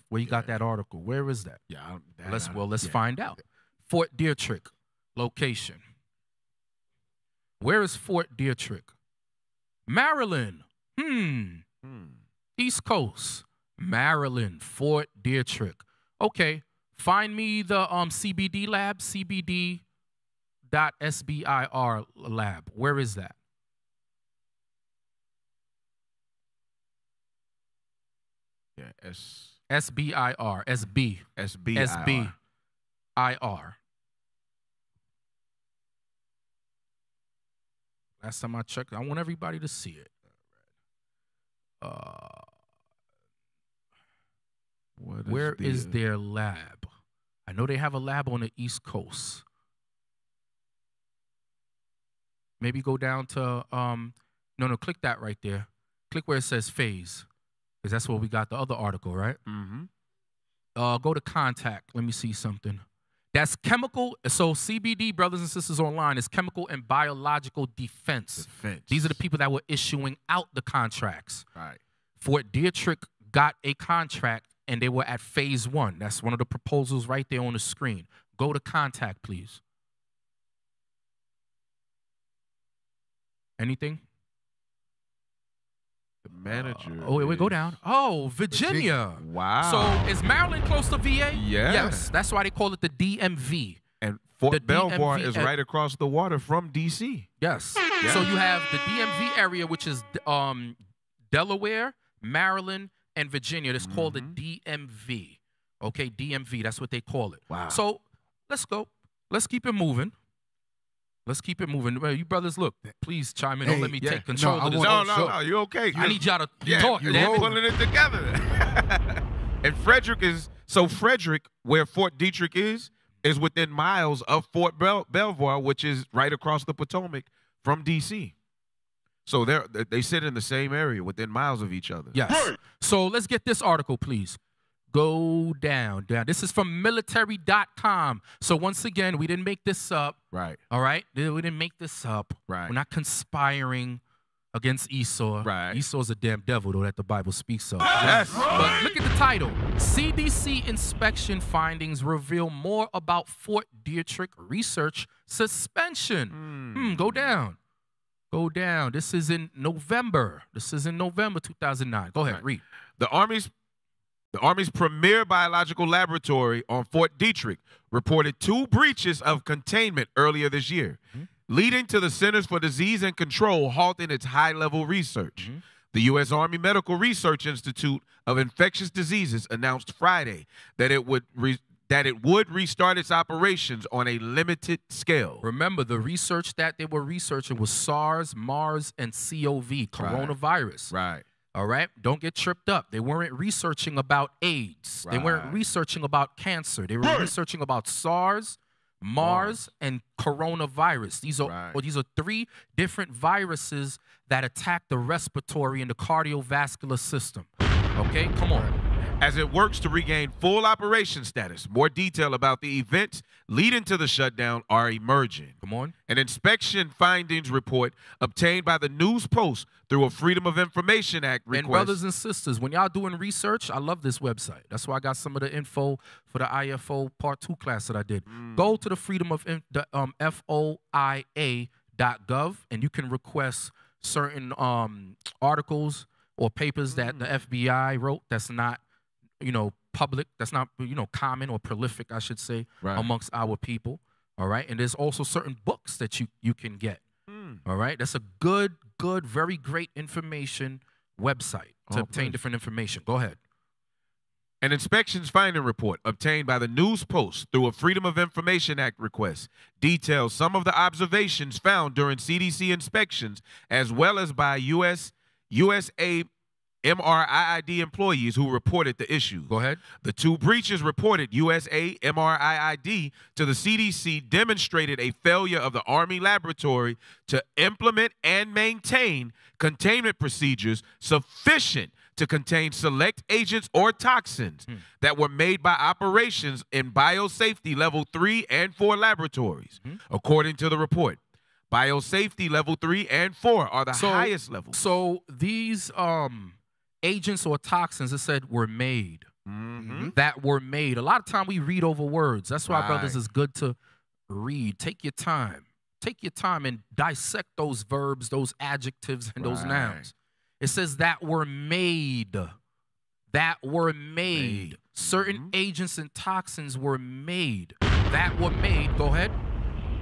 [SPEAKER 7] where you got that article? Where is that?
[SPEAKER 9] Yeah,
[SPEAKER 7] Let's find out. Fort Detrick location. Where is Fort Detrick? Maryland. East Coast. Maryland. Fort Detrick. Okay, find me the CBD lab, cbd.sbir lab. Where is that?
[SPEAKER 9] Yeah,
[SPEAKER 7] SBIR, SB. SBIR. Last time I checked, I want everybody to see it. Where is their lab? I know they have a lab on the East Coast. Maybe go down to, no, click that right there. Click where it says phase, because that's where we got the other article, right? Go to contact. Let me see something. That's chemical. So CBD, brothers and sisters online, is chemical and biological defense. These are the people that were issuing out the contracts.
[SPEAKER 9] Right.
[SPEAKER 7] Fort Detrick got a contract, and they were at phase 1. That's one of the proposals right there on the screen. Go to contact, please. Anything?
[SPEAKER 9] The manager.
[SPEAKER 7] Wait, go down. Oh, Virginia.
[SPEAKER 9] Wow.
[SPEAKER 7] So is Maryland close to VA?
[SPEAKER 9] Yeah.
[SPEAKER 7] Yes. That's why they call it the DMV.
[SPEAKER 9] And Fort Belvoir
[SPEAKER 7] DMV
[SPEAKER 9] is right across the water from D.C.
[SPEAKER 7] Yes. So you have the DMV area, which is Delaware, Maryland, and Virginia. That's called the DMV. Okay, DMV. That's what they call it.
[SPEAKER 9] Wow.
[SPEAKER 7] So let's go. Let's keep it moving. Let's keep it moving. Well, you brothers, look, please chime in. Don't let me take
[SPEAKER 9] No,
[SPEAKER 7] control of this.
[SPEAKER 9] No, you're okay.
[SPEAKER 7] I need y'all to talk.
[SPEAKER 9] You're pulling it together. And Frederick, where Fort Detrick is within miles of Fort Belvoir, which is right across the Potomac from D.C. So they sit in the same area within miles of each other.
[SPEAKER 7] Yes. Right. So let's get this article, please. Go down. This is from military.com. So once again, we didn't make this up.
[SPEAKER 9] Right.
[SPEAKER 7] All right? We didn't make this up.
[SPEAKER 9] Right.
[SPEAKER 7] We're not conspiring against Esau.
[SPEAKER 9] Right.
[SPEAKER 7] Esau's a damn devil, though, that the Bible speaks of.
[SPEAKER 9] Yes.
[SPEAKER 7] But look at the title. CDC inspection findings reveal more about Fort Detrick research suspension. Go down. Go down. This is in November. 2009. Go ahead, read.
[SPEAKER 9] The Army's premier biological laboratory on Fort Detrick reported 2 breaches of containment earlier this year, leading to the Centers for Disease and Control halting its high-level research. The U.S. Army Medical Research Institute of Infectious Diseases announced Friday that it would restart its operations on a limited scale.
[SPEAKER 7] Remember, the research that they were researching was SARS, MARS, and COV, coronavirus.
[SPEAKER 9] Right.
[SPEAKER 7] All right? Don't get tripped up. They weren't researching about AIDS.
[SPEAKER 9] Right.
[SPEAKER 7] They weren't researching about cancer. They were researching about SARS, MARS, and coronavirus. These are 3 different viruses that attack the respiratory and the cardiovascular system. Okay? Come on.
[SPEAKER 9] As it works to regain full operation status, more detail about the events leading to the shutdown are emerging.
[SPEAKER 7] Come on.
[SPEAKER 9] An inspection findings report obtained by the News Post through a Freedom of Information Act request.
[SPEAKER 7] And brothers and sisters, when y'all doing research, I love this website. That's why I got some of the info for the IFO Part 2 class that I did. Go to the FOIA.gov, and you can request certain articles or papers that the FBI wrote that's not public, that's not, common or prolific, I should say, amongst our people, all right? And there's also certain books that you can get, all right? That's a good, very great information website to obtain different information. Go ahead.
[SPEAKER 9] An inspections finding report obtained by the News Post through a Freedom of Information Act request details some of the observations found during CDC inspections, as well as by USA MRIID employees who reported the issue.
[SPEAKER 7] Go ahead.
[SPEAKER 9] The 2 breaches reported USA MRIID to the CDC demonstrated a failure of the Army laboratory to implement and maintain containment procedures sufficient to contain select agents or toxins that were made by operations in biosafety level 3 and 4 laboratories, according to the report. Biosafety level 3 and 4 are the highest levels.
[SPEAKER 7] So these agents or toxins, it said, were made. That were made. A lot of time we read over words. That's why, brothers, it's good to read. Take your time. Take your time and dissect those verbs, those adjectives, and those nouns. It says that were made. That were made. Certain agents and toxins were made. That were made. Go ahead.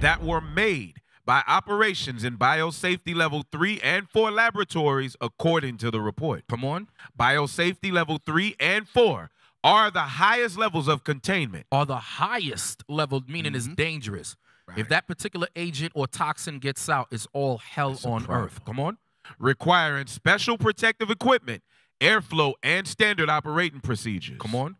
[SPEAKER 9] That were made by operations in biosafety level 3 and 4 laboratories, according to the report.
[SPEAKER 7] Come on.
[SPEAKER 9] Biosafety level 3 and 4 are the highest levels of containment.
[SPEAKER 7] Are the highest level, meaning it's dangerous. If that particular agent or toxin gets out, it's all hell on earth. Come on.
[SPEAKER 9] Requiring special protective equipment, airflow, and standard operating procedures.
[SPEAKER 7] Come on.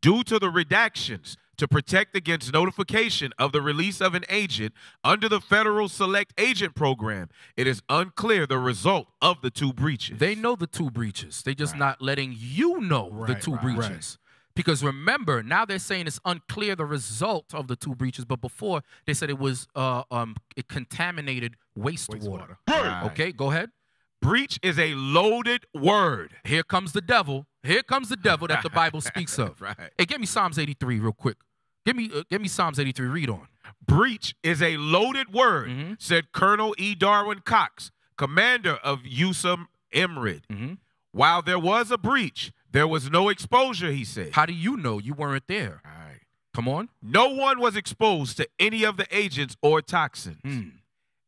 [SPEAKER 9] Due to the redactions to protect against notification of the release of an agent under the Federal Select Agent Program, it is unclear the result of the 2 breaches.
[SPEAKER 7] They know the 2 breaches. They're just not letting you know the 2 breaches. Because remember, now they're saying it's unclear the result of the 2 breaches, but before they said it was it contaminated wastewater. Okay, go ahead.
[SPEAKER 9] Breach is a loaded word.
[SPEAKER 7] Here comes the devil. Here comes the devil that the Bible speaks of. Hey, give me Psalms 83 real quick. Give me Psalms 83. Read on.
[SPEAKER 9] Breach is a loaded word, said Colonel E. Darwin Cox, commander of USA MRID. While there was a breach, there was no exposure, he said.
[SPEAKER 7] How do you know? You weren't there.
[SPEAKER 9] All right.
[SPEAKER 7] Come on.
[SPEAKER 9] No one was exposed to any of the agents or toxins.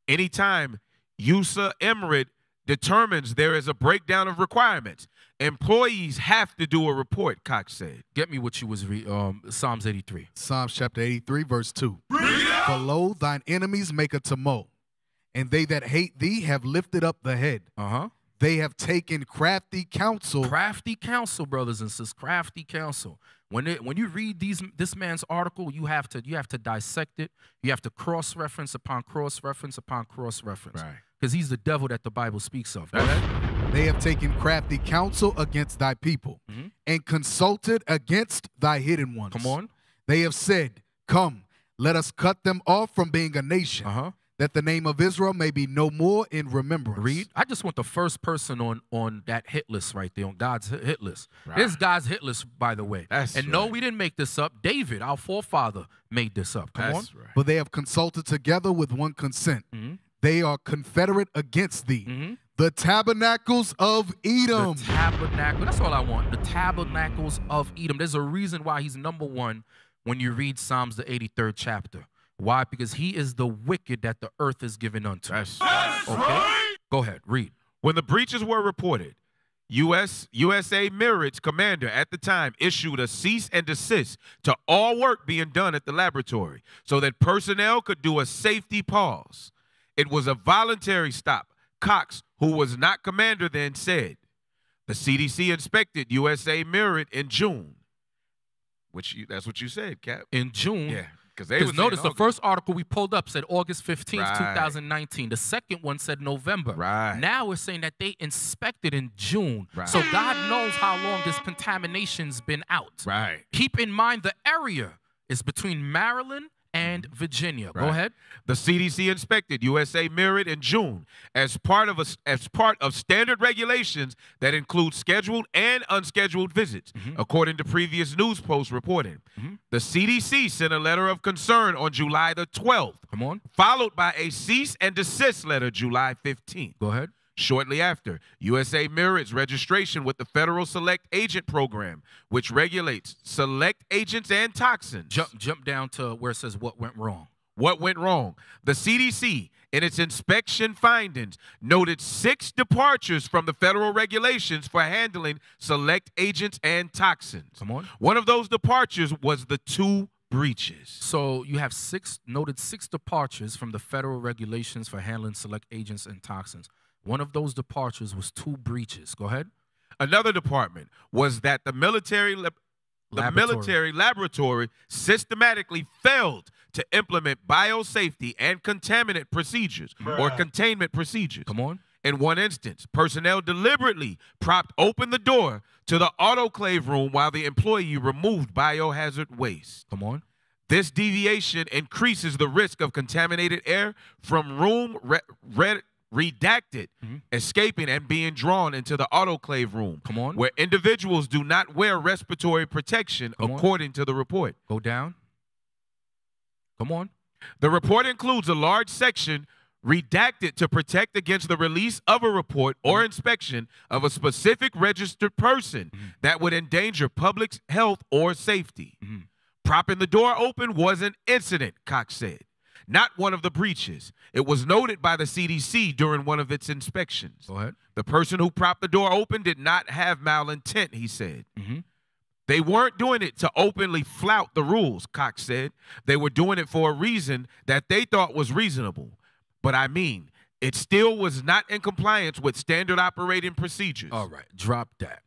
[SPEAKER 9] Anytime USA MRID determines there is a breakdown of requirements. Employees have to do a report, Cox said.
[SPEAKER 7] Get me what you was Psalms 83.
[SPEAKER 8] Psalms chapter 83, verse 2. For lo, thine enemies make a tumult, and they that hate thee have lifted up the head. They have taken crafty counsel.
[SPEAKER 7] Crafty counsel, brothers and sisters. Crafty counsel. When you read this man's article, you have to dissect it. You have to cross-reference upon cross-reference upon cross-reference.
[SPEAKER 9] Right.
[SPEAKER 7] Because he's the devil that the Bible speaks of.
[SPEAKER 8] They have taken crafty counsel against thy people and consulted against thy hidden ones.
[SPEAKER 7] Come on.
[SPEAKER 8] They have said, come, let us cut them off from being a nation, that the name of Israel may be no more in remembrance.
[SPEAKER 7] Read. I just want the first person on that hit list right there, on God's hit list. Right. This is God's hit list, by the way. No, we didn't make this up. David, our forefather, made this up. Come on.
[SPEAKER 9] Right.
[SPEAKER 8] But they have consulted together with one consent. They are confederate against thee. The tabernacles of Edom.
[SPEAKER 7] The tabernacle. That's all I want. The tabernacles of Edom. There's a reason why he's number one when you read Psalms, the 83rd chapter. Why? Because he is the wicked that the earth is given unto.
[SPEAKER 9] That's
[SPEAKER 7] okay? Right. Go ahead. Read.
[SPEAKER 9] When the breaches were reported, USA Merit's commander at the time issued a cease and desist to all work being done at the laboratory so that personnel could do a safety pause. It was a voluntary stop. Cox, who was not commander then, said. The CDC inspected USA Merit in June. That's what you said, Cap.
[SPEAKER 7] In June?
[SPEAKER 9] Yeah. Because
[SPEAKER 7] notice the first article we pulled up said August 15th, 2019. The second one said November.
[SPEAKER 9] Right.
[SPEAKER 7] Now we're saying that they inspected in June.
[SPEAKER 9] Right.
[SPEAKER 7] So God knows how long this contamination's been out.
[SPEAKER 9] Right.
[SPEAKER 7] Keep in mind the area is between Maryland and Virginia.
[SPEAKER 9] Right.
[SPEAKER 7] Go ahead.
[SPEAKER 9] The CDC inspected USA Merit in June as part of standard regulations that include scheduled and unscheduled visits, according to previous news posts reporting. The CDC sent a letter of concern on July the 12th.
[SPEAKER 7] Come on.
[SPEAKER 9] Followed by a cease and desist letter July 15th.
[SPEAKER 7] Go ahead.
[SPEAKER 9] Shortly after, USA Merit's registration with the Federal Select Agent Program, which regulates select agents and toxins.
[SPEAKER 7] Jump down to where it says what went wrong.
[SPEAKER 9] What went wrong? The CDC, in its inspection findings, noted 6 departures from the federal regulations for handling select agents and toxins.
[SPEAKER 7] Come on.
[SPEAKER 9] One of those departures was the 2 breaches.
[SPEAKER 7] So you have 6 departures from the federal regulations for handling select agents and toxins. One of those departures was 2 breaches. Go ahead.
[SPEAKER 9] Another department was that the military laboratory systematically failed to implement biosafety and contaminant procedures or containment procedures.
[SPEAKER 7] Come on.
[SPEAKER 9] In one instance, personnel deliberately propped open the door to the autoclave room while the employee removed biohazard waste.
[SPEAKER 7] Come on.
[SPEAKER 9] This deviation increases the risk of contaminated air from room redacted, escaping and being drawn into the autoclave room.
[SPEAKER 7] Come on.
[SPEAKER 9] Where individuals do not wear respiratory protection, according to the report.
[SPEAKER 7] Go down. Come on.
[SPEAKER 9] The report includes a large section redacted to protect against the release of a report or inspection of a specific registered person that would endanger public health or safety. Propping the door open was an incident, Cox said, not one of the breaches. It was noted by the CDC during one of its inspections.
[SPEAKER 7] Go ahead.
[SPEAKER 9] The person who propped the door open did not have malintent, he said. They weren't doing it to openly flout the rules, Cox said. They were doing it for a reason that they thought was reasonable. But I mean, it still was not in compliance with standard operating procedures.
[SPEAKER 7] All right, drop that.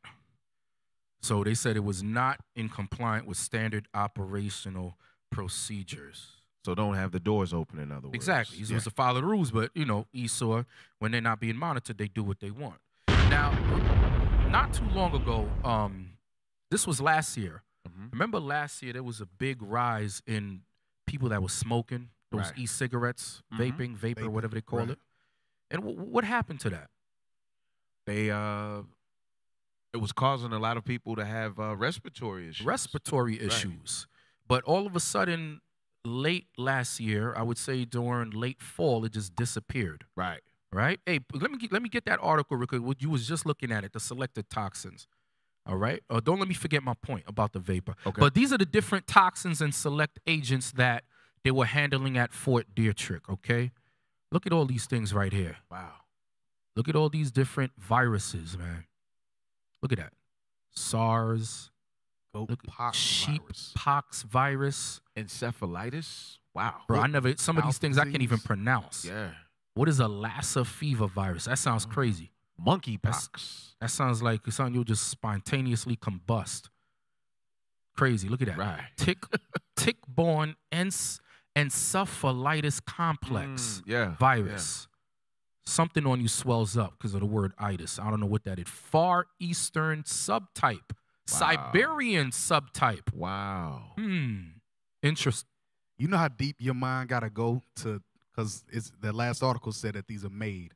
[SPEAKER 7] So they said it was not in compliance with standard operational procedures.
[SPEAKER 9] So don't have the doors open, in other words.
[SPEAKER 7] Exactly. You're supposed to follow the rules, but, you know, Esau, when they're not being monitored, they do what they want. Now, not too long ago, this was last year. Remember last year there was a big rise in people that were smoking, those e-cigarettes, vapor, whatever they call it. And what happened to that?
[SPEAKER 9] It was causing a lot of people to have respiratory issues. But all of a sudden, late last year, I would say during late fall, it just disappeared. Right. Hey, let me get that article real quick. You was just looking at it, the selected toxins. All right. Don't let me forget my point about the vapor. Okay. But these are the different toxins and select agents that they were handling at Fort Detrick. Okay. Look at all these things right here. Wow.
[SPEAKER 7] Look at all these different viruses, man. Look at that. SARS. Look at sheep pox virus.
[SPEAKER 9] Encephalitis. Wow.
[SPEAKER 7] Bro, I never, some of these things I can't even pronounce.
[SPEAKER 9] Yeah.
[SPEAKER 7] What is a Lassa fever virus? That sounds crazy.
[SPEAKER 9] Monkeypox.
[SPEAKER 7] That sounds like something you'll just spontaneously combust. Crazy. Look at that.
[SPEAKER 9] Right.
[SPEAKER 7] Tick-borne encephalitis complex virus. Yeah. Something on you swells up because of the word itis. I don't know what that is. Far Eastern subtype. Wow. Siberian subtype.
[SPEAKER 9] Wow.
[SPEAKER 7] Interesting.
[SPEAKER 8] You know how deep your mind got to go to, because the last article said that these are made.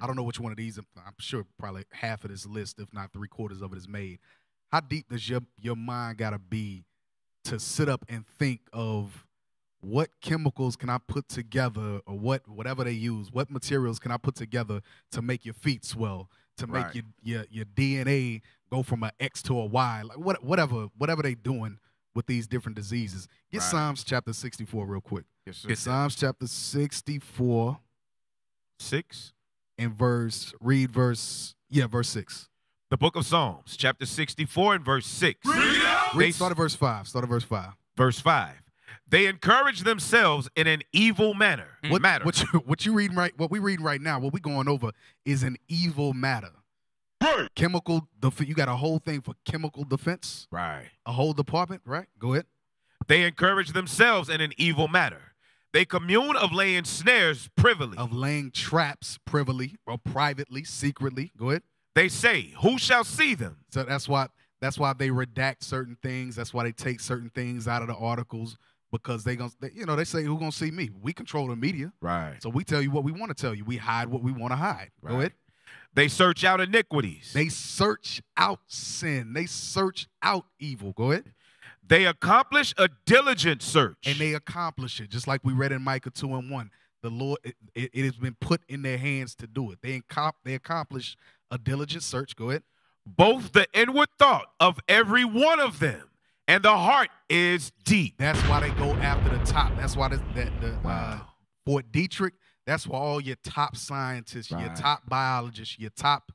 [SPEAKER 8] I don't know which one of these. I'm sure probably half of this list, if not 3/4 of it, is made. How deep does your mind got to be to sit up and think of what chemicals can I put together, or whatever they use, what materials can I put together to make your feet swell, to make your DNA go from an X to a Y, like whatever they doing with these different diseases. Get Psalms chapter 64 real quick.
[SPEAKER 9] Yes, sir.
[SPEAKER 8] Get Psalms chapter 64.
[SPEAKER 9] 6?
[SPEAKER 8] And read verse 6.
[SPEAKER 9] The book of Psalms, chapter 64 and verse 6.
[SPEAKER 8] Start at verse 5.
[SPEAKER 9] Verse 5. They encourage themselves in an evil manner.
[SPEAKER 8] What we reading right now, what we going over is an evil matter. Right. Chemical, you got a whole thing for chemical defense.
[SPEAKER 9] Right.
[SPEAKER 8] A whole department, right? Go ahead.
[SPEAKER 9] They encourage themselves in an evil matter. They commune of laying snares privily.
[SPEAKER 8] Of laying traps privily or privately, secretly. Go ahead.
[SPEAKER 9] They say, who shall see them?
[SPEAKER 8] So that's why they redact certain things. That's why they take certain things out of the articles, because they say, who gonna see me? We control the media.
[SPEAKER 9] Right.
[SPEAKER 8] So we tell you what we want to tell you. We hide what we want to hide.
[SPEAKER 9] Right.
[SPEAKER 8] Go ahead.
[SPEAKER 9] They search out iniquities.
[SPEAKER 8] They search out sin. They search out evil. Go ahead.
[SPEAKER 9] They accomplish a diligent search.
[SPEAKER 8] And they accomplish it, just like we read in Micah 2:1. The Lord, it has been put in their hands to do it. They accomplish a diligent search. Go ahead.
[SPEAKER 9] Both the inward thought of every one of them and the heart is deep.
[SPEAKER 8] That's why they go after the top. That's why Fort Detrick, that's why all your top scientists, your top biologists, your top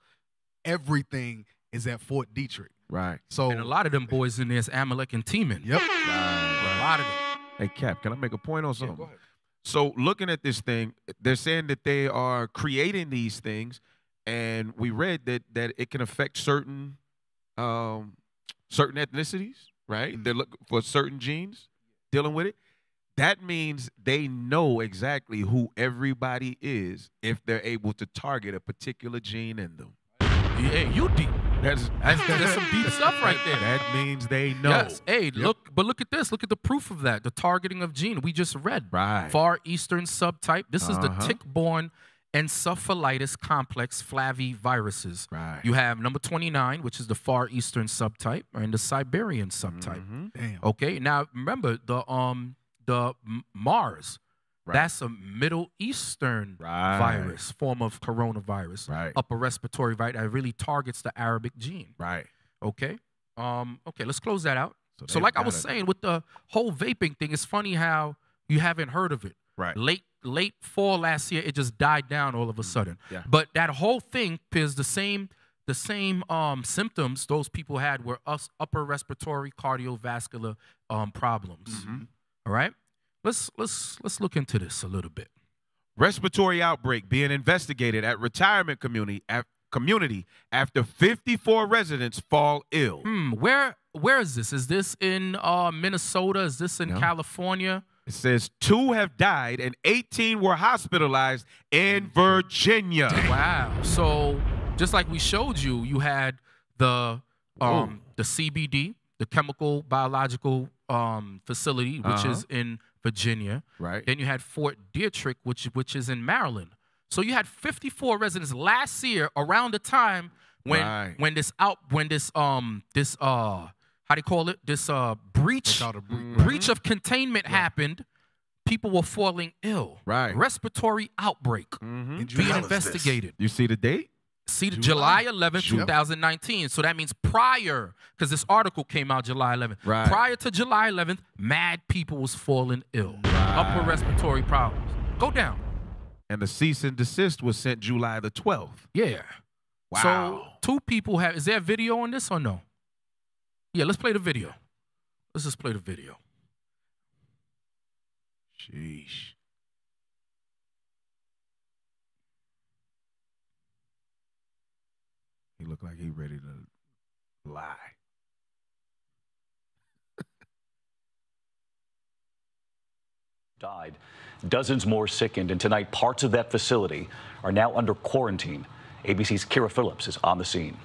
[SPEAKER 8] everything is at Fort Detrick.
[SPEAKER 9] Right.
[SPEAKER 7] So, and a lot of them boys in there is Amalek and Teeman.
[SPEAKER 8] Yep.
[SPEAKER 9] Right.
[SPEAKER 7] A lot of them.
[SPEAKER 9] Hey, Cap, can I make a point on something?
[SPEAKER 7] Yeah, go ahead.
[SPEAKER 9] So looking at this thing, they're saying that they are creating these things, and we read that it can affect certain ethnicities, right? They're looking for certain genes, dealing with it. That means they know exactly who everybody is if they're able to target a particular gene in them.
[SPEAKER 7] Yeah, you deep.
[SPEAKER 9] That's
[SPEAKER 7] some deep stuff right there.
[SPEAKER 9] That means they know.
[SPEAKER 7] Yes. Hey, look at this. Look at the proof of that. The targeting of gene. We just read.
[SPEAKER 9] Right.
[SPEAKER 7] Far Eastern subtype. This is the tick-borne encephalitis complex flaviviruses.
[SPEAKER 9] Right.
[SPEAKER 7] You have number 29, which is the Far Eastern subtype, and the Siberian subtype.
[SPEAKER 8] Damn.
[SPEAKER 7] Okay. Now remember the Mars. Right. That's a Middle Eastern virus, form of coronavirus.
[SPEAKER 9] Right.
[SPEAKER 7] Upper respiratory virus that really targets the Arabic gene.
[SPEAKER 9] Right.
[SPEAKER 7] Okay. Okay, let's close that out. So like I was saying, with the whole vaping thing, it's funny how you haven't heard of it.
[SPEAKER 9] Right.
[SPEAKER 7] Late fall last year, it just died down all of a sudden.
[SPEAKER 9] Yeah.
[SPEAKER 7] But that whole thing is the same symptoms those people had were upper respiratory cardiovascular problems.
[SPEAKER 9] Mm-hmm.
[SPEAKER 7] All right? Let's look into this a little bit.
[SPEAKER 9] Respiratory outbreak being investigated at retirement community after 54 residents fall ill.
[SPEAKER 7] Where is this? Is this in Minnesota? Is this in California?
[SPEAKER 9] It says 2 have died and 18 were hospitalized in Virginia.
[SPEAKER 7] Wow. So just like we showed you, you had the CBD, the chemical biological facility, which is in Virginia.
[SPEAKER 9] Right.
[SPEAKER 7] Then you had Fort Detrick, which is in Maryland. So you had 54 residents last year around the time when this breach of containment happened. People were falling ill.
[SPEAKER 9] Right.
[SPEAKER 7] Respiratory outbreak being investigated.
[SPEAKER 9] You see the date?
[SPEAKER 7] See, July 11th, 2019. So that means prior, because this article came out July 11th.
[SPEAKER 9] Right.
[SPEAKER 7] Prior to July 11th, mad people was falling ill. Upper respiratory problems. Go down.
[SPEAKER 9] And the cease and desist was sent July the 12th.
[SPEAKER 7] Yeah.
[SPEAKER 9] Wow.
[SPEAKER 7] So 2 people have, is there a video on this or no? Yeah, let's play the video. Let's just play the video.
[SPEAKER 9] Sheesh. He looked like he ready to lie.
[SPEAKER 10] Died. Dozens more sickened, and tonight parts of that facility are now under quarantine. ABC's Kira Phillips is on the scene.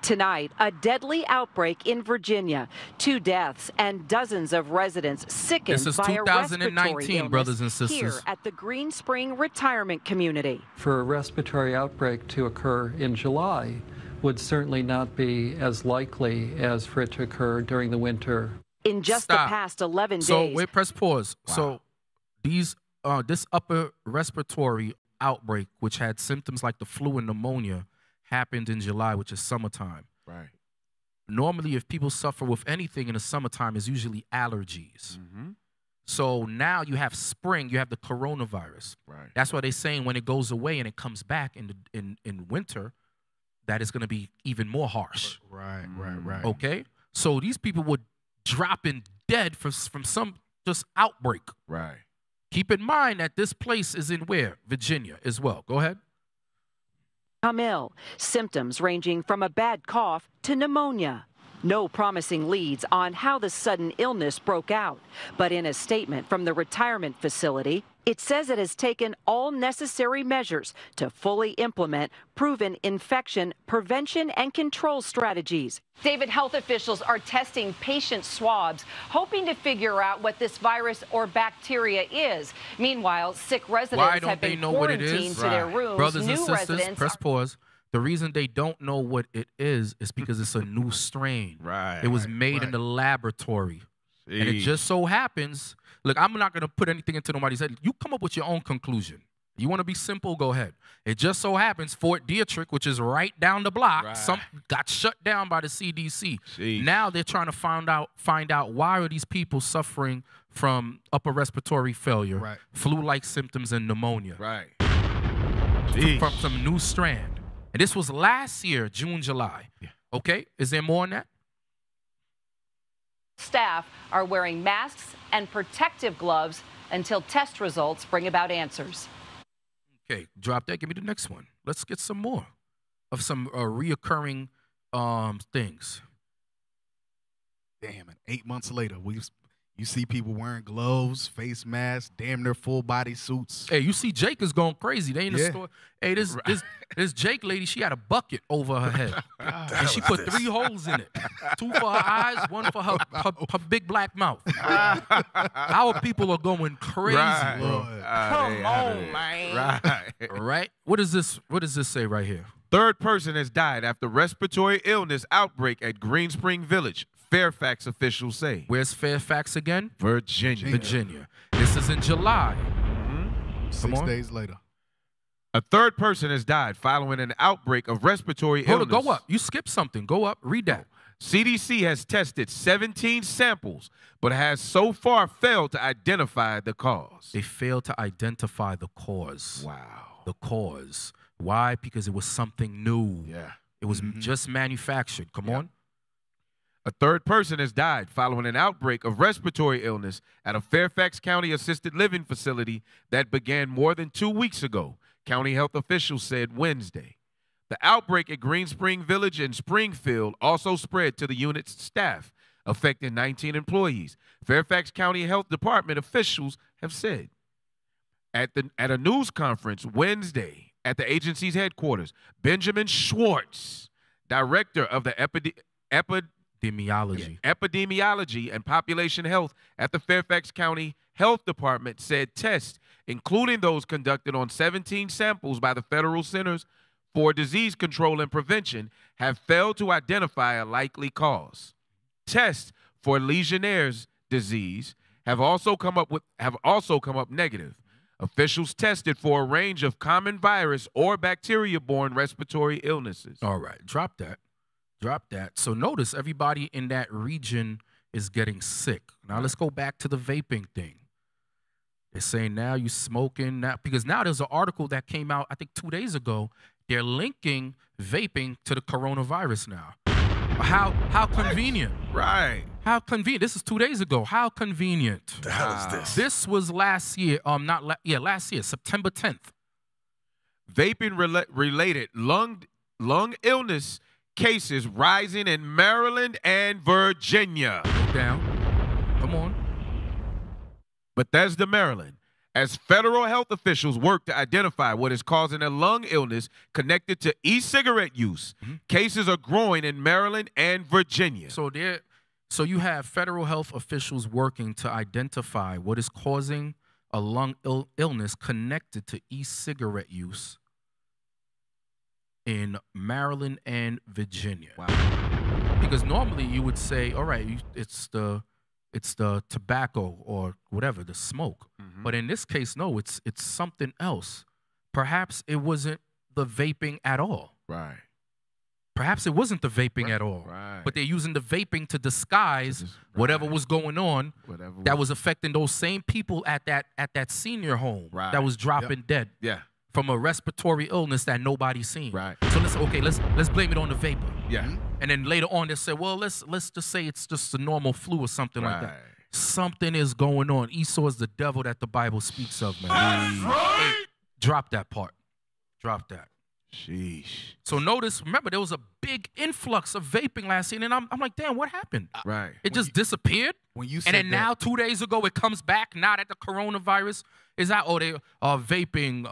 [SPEAKER 11] Tonight, a deadly outbreak in Virginia. 2 deaths and dozens of residents sickened
[SPEAKER 7] This is
[SPEAKER 11] by a
[SPEAKER 7] 2019,
[SPEAKER 11] respiratory
[SPEAKER 7] brothers and
[SPEAKER 11] illness
[SPEAKER 7] sisters.
[SPEAKER 11] here at the Green Spring Retirement Community.
[SPEAKER 12] For a respiratory outbreak to occur in July would certainly not be as likely as for it to occur during the winter.
[SPEAKER 11] In just the past 11
[SPEAKER 7] So
[SPEAKER 11] days.
[SPEAKER 7] wait, press pause.
[SPEAKER 9] Wow.
[SPEAKER 7] So this upper respiratory outbreak, which had symptoms like the flu and pneumonia, happened in July, which is summertime.
[SPEAKER 9] Right.
[SPEAKER 7] Normally, if people suffer with anything in the summertime, it's usually allergies.
[SPEAKER 9] Mm-hmm.
[SPEAKER 7] So now you have spring, you have the coronavirus.
[SPEAKER 9] Right.
[SPEAKER 7] That's why they're saying when it goes away and it comes back in winter, that is going to be even more harsh.
[SPEAKER 8] Right.
[SPEAKER 7] Okay? So these people were dropping dead from some just outbreak.
[SPEAKER 9] Right.
[SPEAKER 7] Keep in mind that this place is in where? Virginia as well. Go ahead.
[SPEAKER 11] Come ill. Symptoms ranging from a bad cough to pneumonia. No promising leads on how the sudden illness broke out. But in a statement from the retirement facility, it says it has taken all necessary measures to fully implement proven infection prevention and control strategies.
[SPEAKER 13] David, health officials are testing patient swabs, hoping to figure out what this virus or bacteria is. Meanwhile, sick residents have been quarantined to their rooms.
[SPEAKER 7] Brothers
[SPEAKER 13] New
[SPEAKER 7] and sisters,
[SPEAKER 13] residents
[SPEAKER 7] press pause. The reason they don't know what it is because it's a new strain.
[SPEAKER 9] Right.
[SPEAKER 7] It was made in the laboratory. And it just so happens, look, I'm not going to put anything into nobody's head. You come up with your own conclusion. You want to be simple, go ahead. It just so happens Fort Detrick, which is right down the block, got shut down by the CDC.
[SPEAKER 9] Jeez.
[SPEAKER 7] Now they're trying to find out why are these people suffering from upper respiratory failure, flu-like symptoms, and pneumonia.
[SPEAKER 9] Right.
[SPEAKER 7] From some new strand. And this was last year, June, July. Yeah. Okay? Is there more on that?
[SPEAKER 13] staff are wearing masks and protective gloves until test results bring about answers.
[SPEAKER 7] Okay, drop that. Give me the next one. Let's get some more of some reoccurring things.
[SPEAKER 8] Damn, and 8 months later, you see people wearing gloves, face masks, damn near full body suits.
[SPEAKER 7] Hey, you see Jake is going crazy. They in the store. Hey, this Jake lady, she had a bucket over her head. And she put 3 holes in it. 2 for her eyes, 1 for her big black mouth. Our people are going crazy, bro.
[SPEAKER 9] Come on, man.
[SPEAKER 7] Right. What does this say right here?
[SPEAKER 9] Third person has died after respiratory illness outbreak at Green Spring Village, Fairfax officials say.
[SPEAKER 7] Where's Fairfax again?
[SPEAKER 9] Virginia.
[SPEAKER 7] This is in July.
[SPEAKER 8] 6 days later.
[SPEAKER 9] A third person has died following an outbreak of respiratory illness.
[SPEAKER 7] Hold on, go up. You skipped something. Go up. Read that.
[SPEAKER 9] CDC has tested 17 samples, but has so far failed to identify the cause.
[SPEAKER 7] They failed to identify the cause.
[SPEAKER 9] Wow.
[SPEAKER 7] The cause. Why? Because it was something new.
[SPEAKER 9] Yeah.
[SPEAKER 7] It was just manufactured. Come on.
[SPEAKER 9] A third person has died following an outbreak of respiratory illness at a Fairfax County assisted living facility that began more than 2 weeks ago, county health officials said Wednesday. The outbreak at Green Spring Village in Springfield also spread to the unit's staff, affecting 19 employees, Fairfax County Health Department officials have said. At a news conference Wednesday at the agency's headquarters, Benjamin Schwartz, director of the Epidemiology and Population Health at the Fairfax County Health Department, said tests, including those conducted on 17 samples by the Federal Centers for Disease Control and Prevention, have failed to identify a likely cause. Tests for Legionnaire's disease have also come up negative. Officials tested for a range of common virus or bacteria-borne respiratory illnesses.
[SPEAKER 7] All right, drop that. Drop that. So notice everybody in that region is getting sick. Now let's go back to the vaping thing. They're saying now you smoking now, because now there's an article that came out, I think 2 days ago. They're linking vaping to the coronavirus now. How convenient.
[SPEAKER 9] Right.
[SPEAKER 7] How convenient. This is 2 days ago. How convenient.
[SPEAKER 3] The hell is this?
[SPEAKER 7] This was last year, last year, September 10th.
[SPEAKER 9] Vaping related lung illness cases rising in Maryland and Virginia.
[SPEAKER 7] Down. Come on.
[SPEAKER 9] Bethesda, Maryland, as federal health officials work to identify what is causing a lung illness connected to e-cigarette use. Cases are growing in Maryland and Virginia.
[SPEAKER 7] So you have federal health officials working to identify what is causing a lung illness connected to e-cigarette use in Maryland and Virginia.
[SPEAKER 9] Wow.
[SPEAKER 7] Because normally you would say, all right, it's the tobacco or whatever, the smoke. But in this case, no, it's something else. Perhaps it wasn't the vaping at all.
[SPEAKER 9] Right.
[SPEAKER 7] Perhaps it wasn't the vaping at all.
[SPEAKER 9] Right.
[SPEAKER 7] But they're using the vaping to disguise whatever was going on that was affecting those same people at that senior home that was dropping dead.
[SPEAKER 9] Yeah.
[SPEAKER 7] From a respiratory illness that nobody's seen.
[SPEAKER 9] Right.
[SPEAKER 7] So let's blame it on the vapor.
[SPEAKER 9] Yeah.
[SPEAKER 7] And then later on they said, well, let's just say it's just a normal flu or something like that. Something is going on. Esau is the devil that the Bible speaks of, man. Hey, drop that part. Drop that.
[SPEAKER 9] Sheesh.
[SPEAKER 7] So notice, remember, there was a big influx of vaping last year, and I'm like, damn, what happened?
[SPEAKER 9] Right.
[SPEAKER 7] It just disappeared.
[SPEAKER 8] When you
[SPEAKER 7] and then now 2 days ago it comes back. Now that the coronavirus is out, they vaping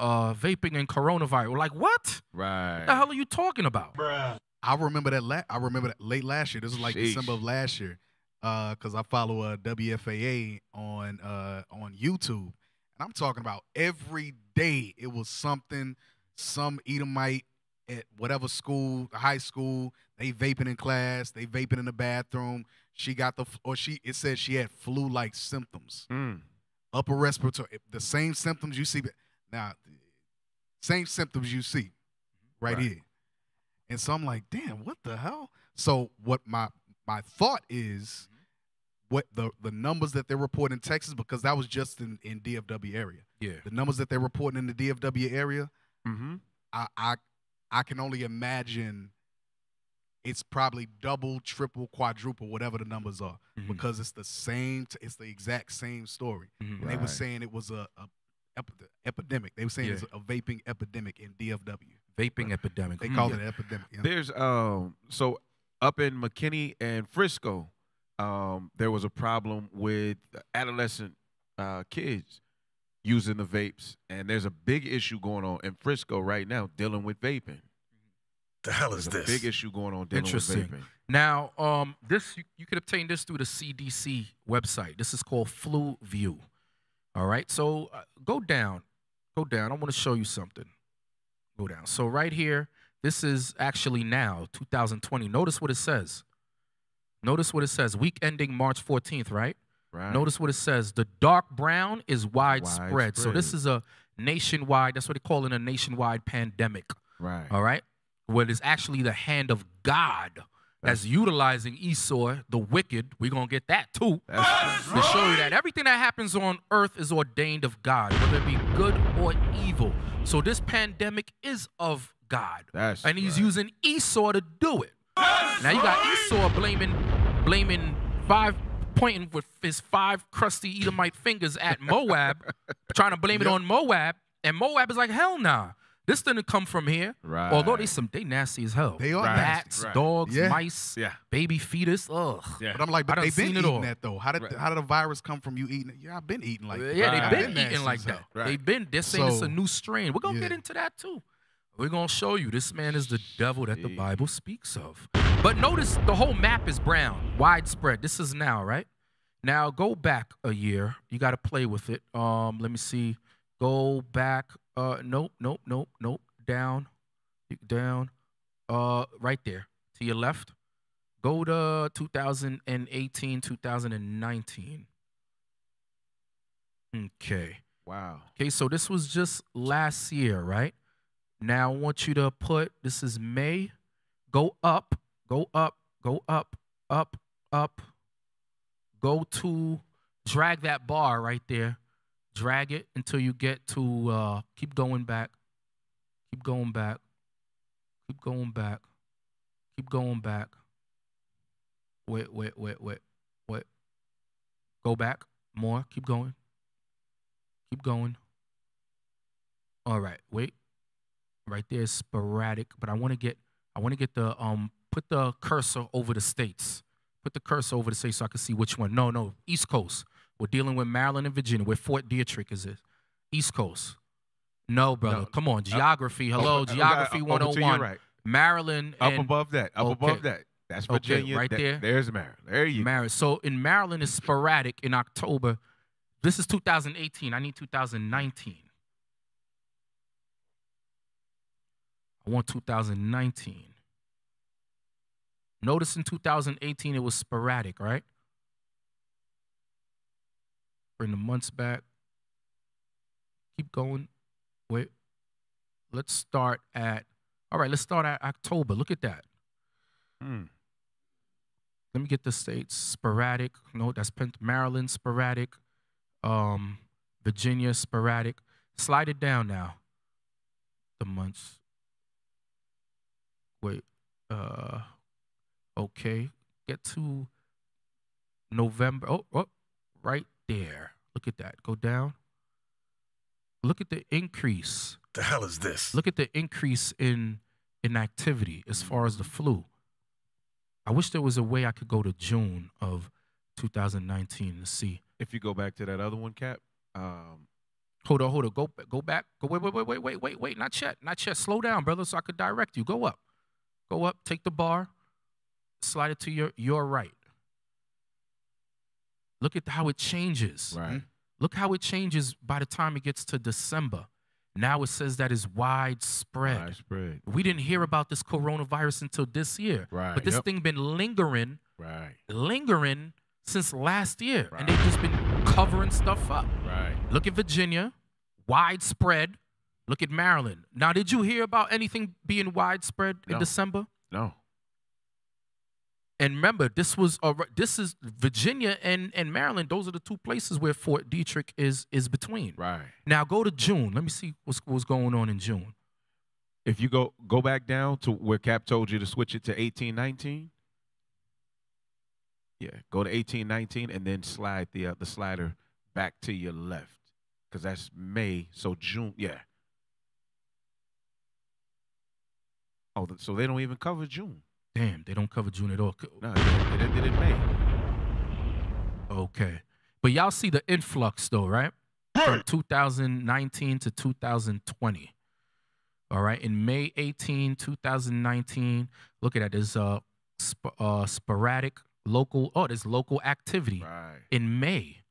[SPEAKER 7] and coronavirus. We're like, what?
[SPEAKER 9] Right.
[SPEAKER 7] What the hell are you talking about?
[SPEAKER 8] Bruh. I remember that late last year. This was like December of last year, because I follow WFAA on YouTube, and I'm talking about every day it was something. Some Edomite at whatever school, high school, they vaping in class, they vaping in the bathroom. She got it said she had flu-like symptoms, upper respiratory, the same symptoms you see now, same symptoms you see right here. And so I'm like, damn, what the hell? So what my thought is, what the numbers that they're reporting in Texas, because that was just in DFW area.
[SPEAKER 7] Yeah.
[SPEAKER 8] The numbers that they're reporting in the DFW area, I can only imagine it's probably double, triple, quadruple, whatever the numbers are, because it's the same. It's the exact same story. And they were saying it was a epidemic. They were saying it's a vaping epidemic in DFW.
[SPEAKER 7] Vaping epidemic.
[SPEAKER 8] They call it an epidemic. Yeah.
[SPEAKER 9] There's so up in McKinney and Frisco, there was a problem with adolescent kids using the vapes, and there's a big issue going on in Frisco right now dealing with vaping.
[SPEAKER 3] The hell is
[SPEAKER 9] There's
[SPEAKER 3] this?
[SPEAKER 9] a big issue going on dealing with vaping.
[SPEAKER 7] Now, this you could obtain this through the CDC website. This is called Flu View. All right, so go down. I want to show you something. Go down. So right here, this is actually now 2020. Notice what it says. Notice what it says. Week ending March 14th, right?
[SPEAKER 9] Right.
[SPEAKER 7] Notice what it says. The dark brown is widespread. So this is a nationwide, that's what they call it, a nationwide pandemic.
[SPEAKER 9] Right.
[SPEAKER 7] All right? Where it is actually the hand of God that's utilizing Esau, the wicked. We're going to get that too. To show you that everything that happens on earth is ordained of God, whether it be good or evil. So this pandemic is of God. And he's using Esau to do it. Now you got Esau blaming pointing with his 5 crusty Edomite fingers at Moab, trying to blame it on Moab, and Moab is like, hell nah. This didn't come from here.
[SPEAKER 9] Right.
[SPEAKER 7] Although they nasty as hell.
[SPEAKER 8] They are
[SPEAKER 7] bats,
[SPEAKER 8] nasty.
[SPEAKER 7] dogs, mice, baby fetus. Ugh.
[SPEAKER 8] But I'm like, but they've been eating that though. How did the virus come from you eating it? Yeah, I've been eating like that.
[SPEAKER 7] Yeah, they've been eating like that. They're saying it's a new strain. We're gonna get into that too. We're gonna show you this man is the devil that the Bible speaks of. But notice the whole map is brown, widespread. This is now, right? Now go back a year. You got to play with it. Let me see. Go back. Nope. Down. Right there to your left. Go to 2018, 2019. Okay.
[SPEAKER 9] Wow.
[SPEAKER 7] Okay, so this was just last year, right? Now I want you to put, this is May. Go up. Go to, drag that bar right there. Drag it until you get to, keep going back. Keep going back. Keep going back. Keep going back. Wait. Go back more. Keep going. Keep going. All right. Wait. Right there is sporadic, but I want to get the put the cursor over the states. Put the cursor over the states so I can see which one. No, East Coast. We're dealing with Maryland and Virginia, where Fort Detrick is. East Coast. No, brother. No. Come on. Geography. Hello. Geography 101. Right. Maryland.
[SPEAKER 9] Up above that. Above that. That's Virginia.
[SPEAKER 7] Okay, right there.
[SPEAKER 9] There's Maryland. There you go.
[SPEAKER 7] So in Maryland, it's sporadic in October. This is 2018. I need 2019. I want 2019. Notice in 2018, it was sporadic, right? Bring the months back. Keep going. Wait. Let's start at October. Look at that. Let me get the states. Sporadic. No, that's Maryland, sporadic. Virginia, sporadic. Slide it down now. The months. Wait. Okay. Get to November. Oh, right there. Look at that. Go down. Look at the increase.
[SPEAKER 3] The hell is this?
[SPEAKER 7] Look at the increase in activity as far as the flu. I wish there was a way I could go to June of 2019 to see.
[SPEAKER 9] If you go back to that other one, Cap.
[SPEAKER 7] Hold on. Go back. Go wait. Not yet. Slow down, brother, so I could direct you. Go up. Take the bar. Slide it to your right. Look at how it changes.
[SPEAKER 9] Right.
[SPEAKER 7] Look how it changes by the time it gets to December. Now it says that is widespread. We didn't hear about this coronavirus until this year.
[SPEAKER 9] Right.
[SPEAKER 7] But this thing been lingering.
[SPEAKER 9] Right.
[SPEAKER 7] Lingering since last year. Right. And they've just been covering stuff up.
[SPEAKER 9] Right.
[SPEAKER 7] Look at Virginia. Widespread. Look at Maryland. Now, did you hear about anything being widespread in December?
[SPEAKER 9] No.
[SPEAKER 7] And remember, this is Virginia and Maryland. Those are the two places where Fort Detrick is between.
[SPEAKER 9] Right.
[SPEAKER 7] Now go to June. Let me see what's going on in June.
[SPEAKER 9] If you go back down to where Cap told you to switch it to 1819. Yeah, go to 1819 and then slide the slider back to your left, because that's May. So June, yeah. Oh, so they don't even cover June.
[SPEAKER 7] Damn, they don't cover June at all.
[SPEAKER 9] No, they did it in May.
[SPEAKER 7] Okay. But y'all see the influx, though, right? From 2019 to 2020. All right. In May 18, 2019, look at that. There's sporadic local. Oh, there's local activity.
[SPEAKER 9] Right.
[SPEAKER 7] In May.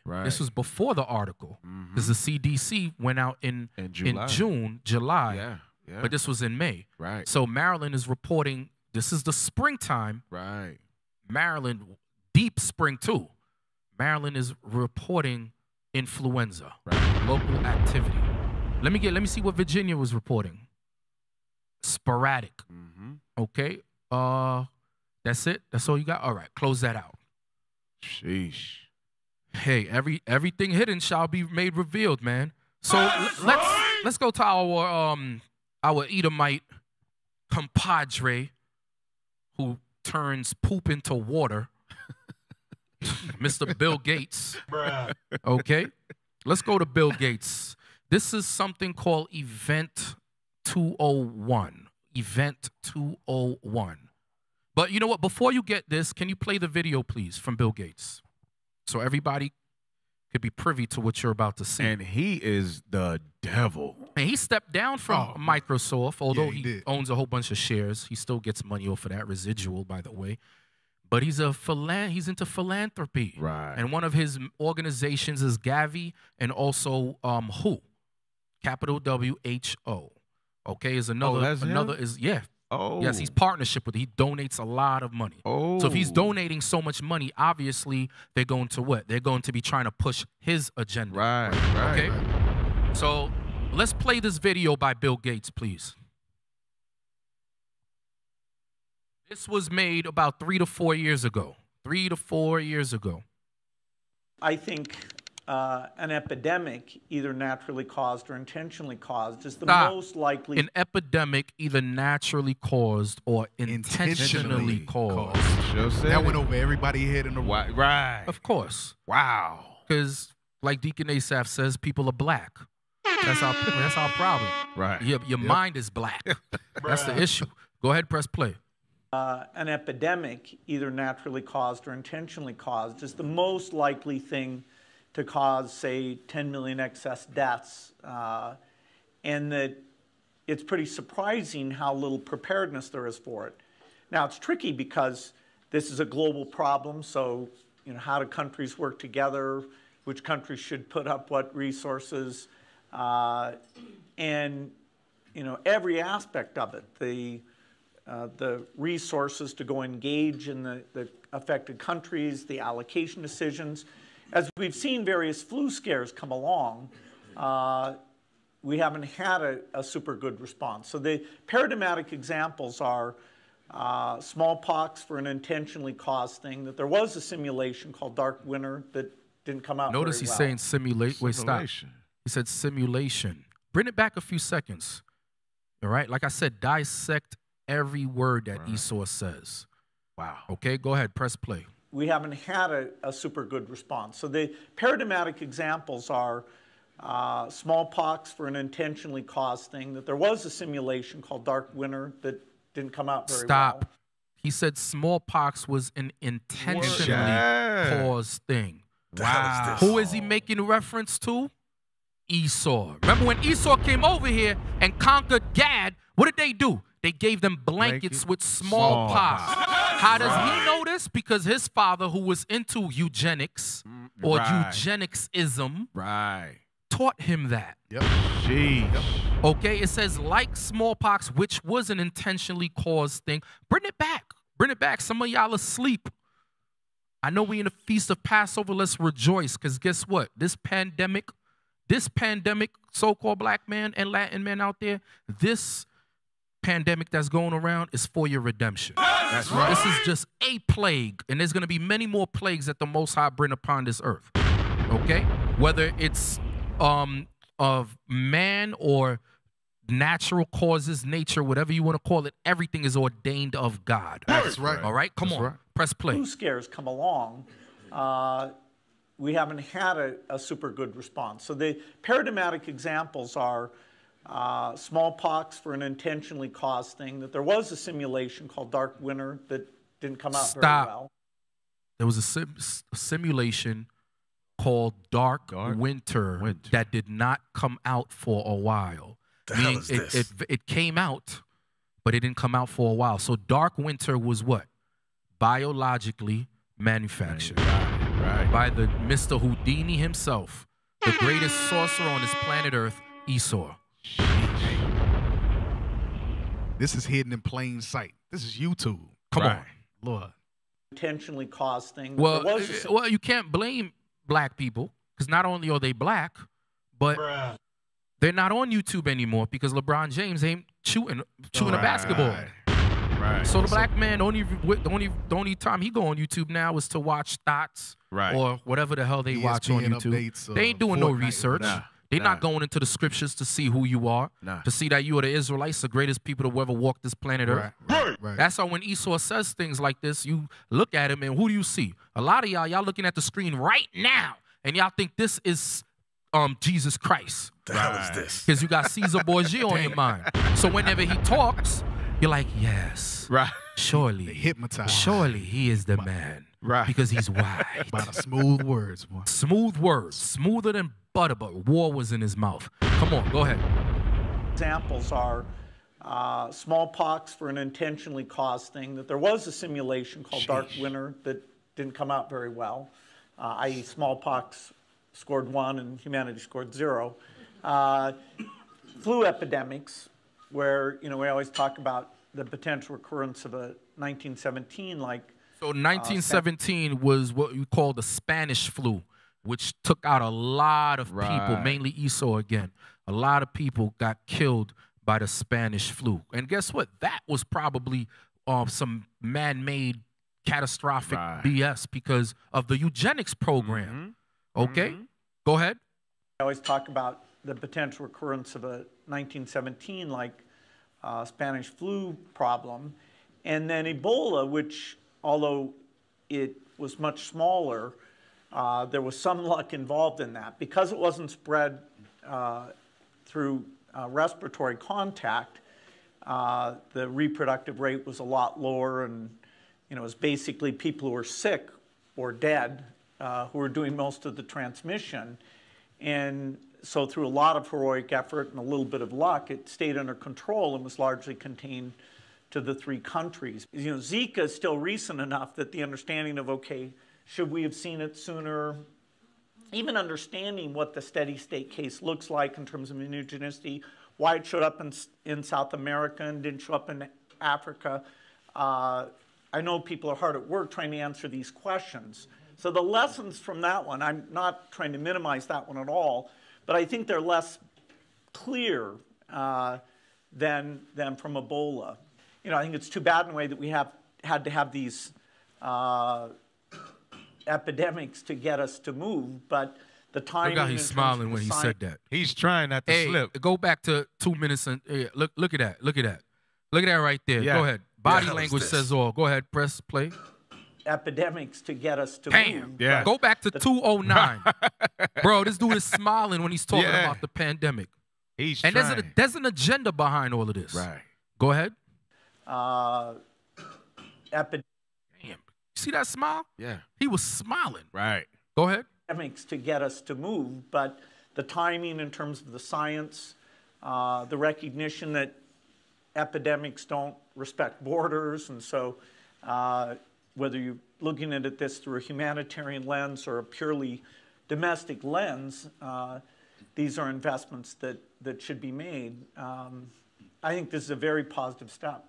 [SPEAKER 9] Right.
[SPEAKER 7] This was before the article. Because the CDC went out in June, July.
[SPEAKER 9] Yeah. Yeah.
[SPEAKER 7] But this was in May.
[SPEAKER 9] Right.
[SPEAKER 7] So Maryland is reporting, this is the springtime.
[SPEAKER 9] Right.
[SPEAKER 7] Maryland, deep spring too. Maryland is reporting influenza.
[SPEAKER 9] Right.
[SPEAKER 7] Local activity. Let me see what Virginia was reporting. Sporadic. Okay. That's it? That's all you got? All right. Close that out.
[SPEAKER 9] Sheesh.
[SPEAKER 7] Hey, everything hidden shall be made revealed, man. So let's go to our Edomite compadre who turns poop into water, Mr. Bill Gates. Okay? Let's go to Bill Gates. This is something called Event 201. Event 201. But you know what? Before you get this, can you play the video, please, from Bill Gates? So everybody could be privy to what you're about to see.
[SPEAKER 9] And he is the devil.
[SPEAKER 7] And he stepped down from Microsoft, although he owns a whole bunch of shares. He still gets money off of that residual, by the way. But he's into philanthropy.
[SPEAKER 9] Right.
[SPEAKER 7] And one of his organizations is Gavi and also WHO, capital WHO. Okay, is another is yeah.
[SPEAKER 9] Oh.
[SPEAKER 7] Yes, he's partnership with it. He donates a lot of money.
[SPEAKER 9] Oh.
[SPEAKER 7] So if he's donating so much money, obviously they're going to what? They're going to be trying to push his agenda.
[SPEAKER 9] Right.
[SPEAKER 7] Okay? Right. So let's play this video by Bill Gates, please. This was made about 3 to 4 years ago. 3 to 4 years ago.
[SPEAKER 14] I think an epidemic, either naturally caused or intentionally caused, is the most likely.
[SPEAKER 7] An epidemic, either naturally caused or intentionally caused.
[SPEAKER 8] That went over everybody's head in the room.
[SPEAKER 9] Right.
[SPEAKER 7] Of course.
[SPEAKER 9] Wow.
[SPEAKER 7] Because, like Deacon Asaph says, people are black. That's our problem.
[SPEAKER 9] Right.
[SPEAKER 7] Your mind is black. That's the issue. Go ahead, press play.
[SPEAKER 14] An epidemic, either naturally caused or intentionally caused, is the most likely thing to cause, say, 10 million excess deaths, and that it's pretty surprising how little preparedness there is for it. Now, it's tricky because this is a global problem, so how do countries work together, which countries should put up what resources, and every aspect of it, the resources to go engage in the affected countries, the allocation decisions. As we've seen various flu scares come along, we haven't had a super good response. So the paradigmatic examples are smallpox for an intentionally caused thing, that there was a simulation called Dark Winter that didn't come out
[SPEAKER 7] Notice
[SPEAKER 14] very
[SPEAKER 7] he's
[SPEAKER 14] well.
[SPEAKER 7] saying simulate. Wait, stop. He said simulation. Bring it back a few seconds. All right? Like I said, dissect every word that Esau says.
[SPEAKER 9] Wow.
[SPEAKER 7] Okay, go ahead. Press play.
[SPEAKER 14] We haven't had a super good response. So the paradigmatic examples are smallpox for an intentionally caused thing, that there was a simulation called Dark Winter that didn't come out very well.
[SPEAKER 7] He said smallpox was an intentionally caused thing.
[SPEAKER 9] Wow.
[SPEAKER 7] Who is he making reference to? Esau. Remember when Esau came over here and conquered Gad, what did they do? They gave them blankets with smallpox. How does he know this? Because his father, who was into eugenics or eugenicsism, taught him that. Okay, it says like smallpox, which was an intentionally caused thing. Bring it back. Bring it back. Some of y'all asleep. I know we in the Feast of Passover. Let's rejoice, because guess what? This pandemic, so-called black man and Latin man out there, this pandemic that's going around is for your redemption.
[SPEAKER 9] That's right.
[SPEAKER 7] This is just a plague, and there's going to be many more plagues that the Most High bring upon this earth. Okay? Whether it's of man or natural causes, nature, whatever you want to call it, everything is ordained of God.
[SPEAKER 8] That's right.
[SPEAKER 7] All right? Come on. Press play.
[SPEAKER 14] Flu scares come along. We haven't had a super good response. So the paradigmatic examples are smallpox for an intentionally caused thing, that there was a simulation called Dark Winter that didn't come out very well.
[SPEAKER 7] There was a simulation called Dark Winter that did not come out for a while. Meaning it came out, but it didn't come out for a while. So Dark Winter was what? Biologically manufactured by the Mr. Houdini himself, the greatest sorcerer on this planet Earth, Esau.
[SPEAKER 8] This is hidden in plain sight. This is YouTube.
[SPEAKER 7] Come on.
[SPEAKER 8] Lord.
[SPEAKER 14] Intentionally caused thing.
[SPEAKER 7] Well, you can't blame black people, because not only are they black, but they're not on YouTube anymore because LeBron James ain't shooting a basketball. So the black man, the only time he go on YouTube now is to watch thoughts or whatever the hell they watch on YouTube. They ain't doing no research. They're not going into the scriptures to see who you are, to see that you are the Israelites, the greatest people to ever walk this planet Earth. That's how when Esau says things like this, you look at him and who do you see? A lot of y'all looking at the screen right now, and y'all think this is Jesus Christ.
[SPEAKER 15] The hell is this?
[SPEAKER 7] Because you got Caesar Borgia on your mind. So whenever he talks, you're like, yes, surely,
[SPEAKER 8] hypnotized.
[SPEAKER 7] Surely he is the man, because he's white.
[SPEAKER 8] By the smooth words, boy.
[SPEAKER 7] Smooth words, smoother than butter, but war was in his mouth. Come on, go ahead.
[SPEAKER 14] Examples are smallpox for an intentionally caused thing, that there was a simulation called Dark Winter that didn't come out very well, i.e. smallpox scored 1 and humanity scored 0. Flu epidemics, where we always talk about the potential recurrence of a 1917 like.
[SPEAKER 7] So 1917 was what you call the Spanish flu, which took out a lot of people, mainly Esau again. A lot of people got killed by the Spanish flu. And guess what? That was probably some man-made catastrophic BS because of the eugenics program. Okay? Go ahead.
[SPEAKER 14] I always talk about the potential recurrence of a 1917 like Spanish flu problem, and then Ebola, which although it was much smaller, there was some luck involved in that because it wasn't spread through respiratory contact. The reproductive rate was a lot lower, and it was basically people who were sick or dead who were doing most of the transmission. And so through a lot of heroic effort and a little bit of luck, it stayed under control and was largely contained to the 3 countries. Zika is still recent enough that the understanding of, okay, should we have seen it sooner? Even understanding what the steady state case looks like in terms of immunogenicity, why it showed up in South America and didn't show up in Africa. I know people are hard at work trying to answer these questions. So the lessons from that one, I'm not trying to minimize that one at all, but I think they're less clear than from Ebola. I think it's too bad in a way that we had to have these epidemics to get us to move, but the timing.
[SPEAKER 7] Look how he's smiling when he said that.
[SPEAKER 9] He's trying not to slip.
[SPEAKER 7] Go back to 2 minutes and look at that. Look at that. Look at that right there.
[SPEAKER 9] Yeah.
[SPEAKER 7] Go ahead. Body language says all. Go ahead. Press play.
[SPEAKER 14] Epidemics to get us to move.
[SPEAKER 9] Yeah.
[SPEAKER 7] Go back to 209. Bro, this dude is smiling when he's talking about the pandemic.
[SPEAKER 9] He's
[SPEAKER 7] and
[SPEAKER 9] trying.
[SPEAKER 7] there's an agenda behind all of this.
[SPEAKER 9] Right.
[SPEAKER 7] Go ahead.
[SPEAKER 14] Damn.
[SPEAKER 7] See that smile?
[SPEAKER 9] Yeah.
[SPEAKER 7] He was smiling.
[SPEAKER 9] Right.
[SPEAKER 7] Go ahead.
[SPEAKER 14] Epidemics to get us to move, but the timing in terms of the science, the recognition that epidemics don't respect borders, and so whether you're looking at this through a humanitarian lens or a purely domestic lens, these are investments that should be made. I think this is a very positive step.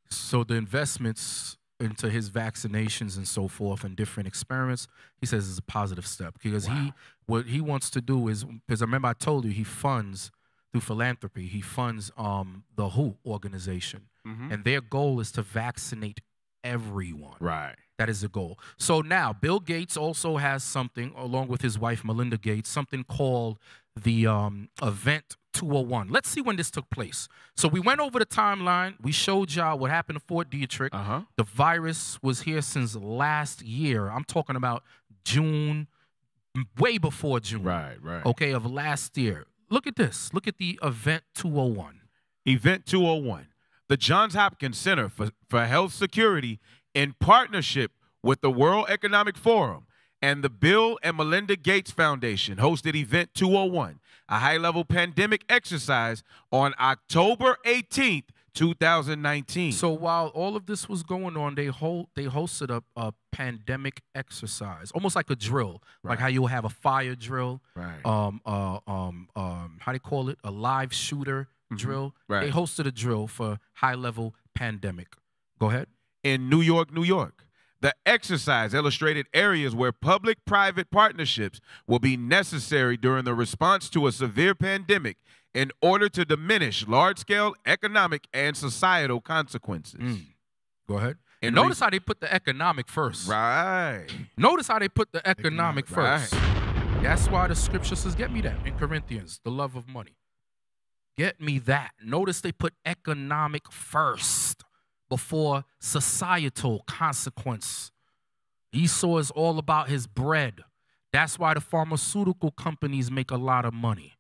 [SPEAKER 7] So the investments into his vaccinations and so forth and different experiments, he says is a positive step because what he wants to do is, because I remember I told you he funds through philanthropy, he funds the WHO organization, and their goal is to vaccinate everyone.
[SPEAKER 9] Right.
[SPEAKER 7] That is the goal. So now Bill Gates also has something, along with his wife Melinda Gates, something called the Event 201. Let's see when this took place. So we went over the timeline. We showed y'all what happened to Fort Detrick. The virus was here since last year. I'm talking about June, way before June.
[SPEAKER 9] Right.
[SPEAKER 7] Okay, of last year. Look at this. Look at the Event 201.
[SPEAKER 9] Event 201. The Johns Hopkins Center for Health Security, in partnership with the World Economic Forum and the Bill and Melinda Gates Foundation, hosted Event 201, a high-level pandemic exercise on October 18th, 2019.
[SPEAKER 7] So while all of this was going on, they hosted a pandemic exercise, almost like a drill, like how you'll have a fire drill, how do you call it, a live shooter drill. They hosted a drill for high-level pandemic. Go ahead.
[SPEAKER 9] In New York, New York. The exercise illustrated areas where public-private partnerships will be necessary during the response to a severe pandemic in order to diminish large-scale economic and societal consequences.
[SPEAKER 7] Go ahead. And notice how they put the economic first.
[SPEAKER 9] Right.
[SPEAKER 7] Notice how they put the economic first. That's why the scripture says, get me that in Corinthians, the love of money. Get me that. Notice they put economic first before societal consequence. Esau is all about his bread. That's why the pharmaceutical companies make a lot of money.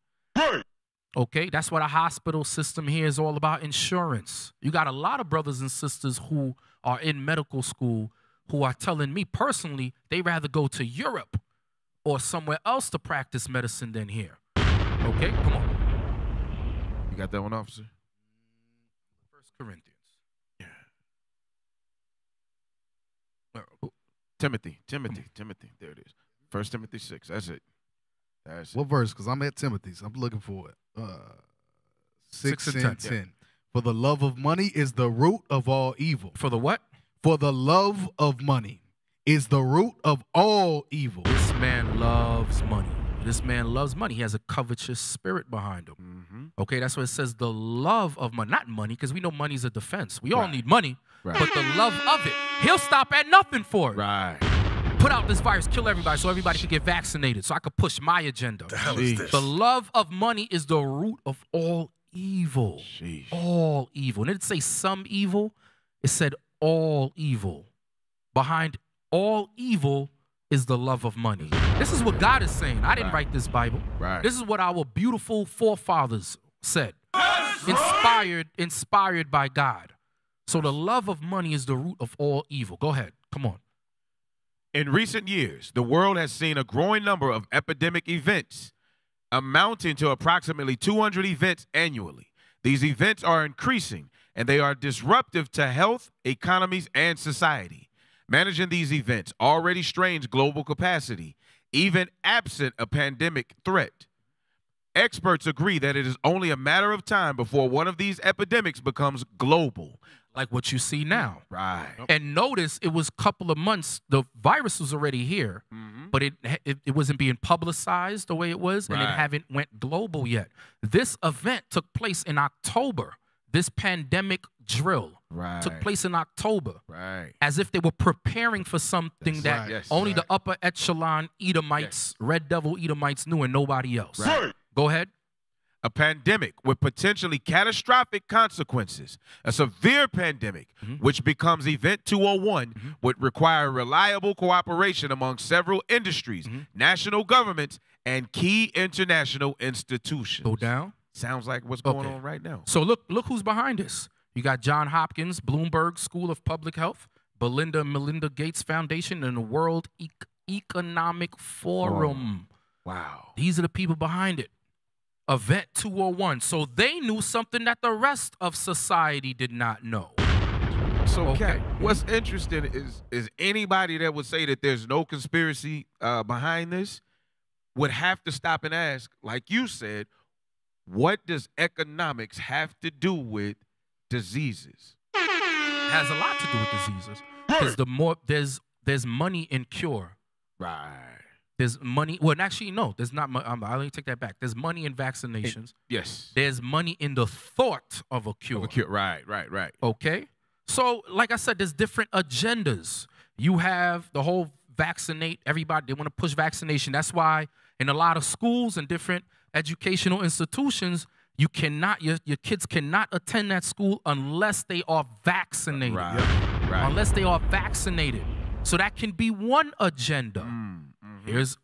[SPEAKER 7] Okay, that's why the hospital system here is all about insurance. You got a lot of brothers and sisters who are in medical school who are telling me personally they rather go to Europe or somewhere else to practice medicine than here. Okay, come on.
[SPEAKER 9] You got that one, officer?
[SPEAKER 7] 1 Corinthians.
[SPEAKER 9] Timothy. There it is. 1 Timothy 6. That's it.
[SPEAKER 8] What verse? Because I'm at Timothy's. I'm looking for it. 6 and 10. For the love of money is the root of all evil.
[SPEAKER 7] For the what?
[SPEAKER 8] For the love of money is the root of all evil.
[SPEAKER 7] This man loves money. This man loves money. He has a covetous spirit behind him. Okay, that's what it says, the love of money. Not money, because we know money's a defense. We all need money, but the love of it. He'll stop at nothing for it. put out this virus, kill everybody so everybody could get vaccinated so I could push my agenda.
[SPEAKER 3] The hell is this?
[SPEAKER 7] The love of money is the root of all evil.
[SPEAKER 9] Sheesh.
[SPEAKER 7] All evil. And it didn't say some evil. It said all evil. Behind all evil is the love of money. This is what God is saying. I didn't write this Bible.
[SPEAKER 9] Right.
[SPEAKER 7] This is what our beautiful forefathers said. Inspired by God. So the love of money is the root of all evil. Go ahead. Come on.
[SPEAKER 9] In recent years, the world has seen a growing number of epidemic events, amounting to approximately 200 events annually. These events are increasing, and they are disruptive to health, economies, and society. Managing these events already strains global capacity, even absent a pandemic threat. Experts agree that it is only a matter of time before one of these epidemics becomes global.
[SPEAKER 7] Like what you see now.
[SPEAKER 9] Right.
[SPEAKER 7] And notice it was a couple of months, the virus was already here, but it wasn't being publicized the way it was, and it haven't went global yet. This event took place in October. This pandemic drill took place in October.
[SPEAKER 9] Right.
[SPEAKER 7] As if they were preparing for something that only the upper echelon Edomites, Red Devil Edomites knew and nobody else.
[SPEAKER 9] Right.
[SPEAKER 7] Go ahead.
[SPEAKER 9] A pandemic with potentially catastrophic consequences. A severe pandemic, which becomes Event 201, would require reliable cooperation among several industries, national governments, and key international institutions.
[SPEAKER 7] Go down.
[SPEAKER 9] Sounds like what's going on right now.
[SPEAKER 7] So look who's behind this. You got John Hopkins, Bloomberg School of Public Health, Belinda and Melinda Gates Foundation, and the World Economic Forum.
[SPEAKER 9] Wow.
[SPEAKER 7] These are the people behind it. Event 201. So they knew something that the rest of society did not know.
[SPEAKER 9] So, Kat, what's interesting is anybody that would say that there's no conspiracy behind this would have to stop and ask, like you said, what does economics have to do with diseases?
[SPEAKER 7] It has a lot to do with diseases. Because the more there's money in cure.
[SPEAKER 9] Right.
[SPEAKER 7] There's money. Well, actually, no. There's not. I'll take that back. There's money in vaccinations.
[SPEAKER 9] Yes.
[SPEAKER 7] There's money in the thought of a cure.
[SPEAKER 9] Right.
[SPEAKER 7] Okay. So, like I said, there's different agendas. You have the whole vaccinate everybody. They want to push vaccination. That's why in a lot of schools and different educational institutions, you cannot. Your kids cannot attend that school unless they are vaccinated.
[SPEAKER 9] Right.
[SPEAKER 7] Unless they are vaccinated. So that can be one agenda. Here's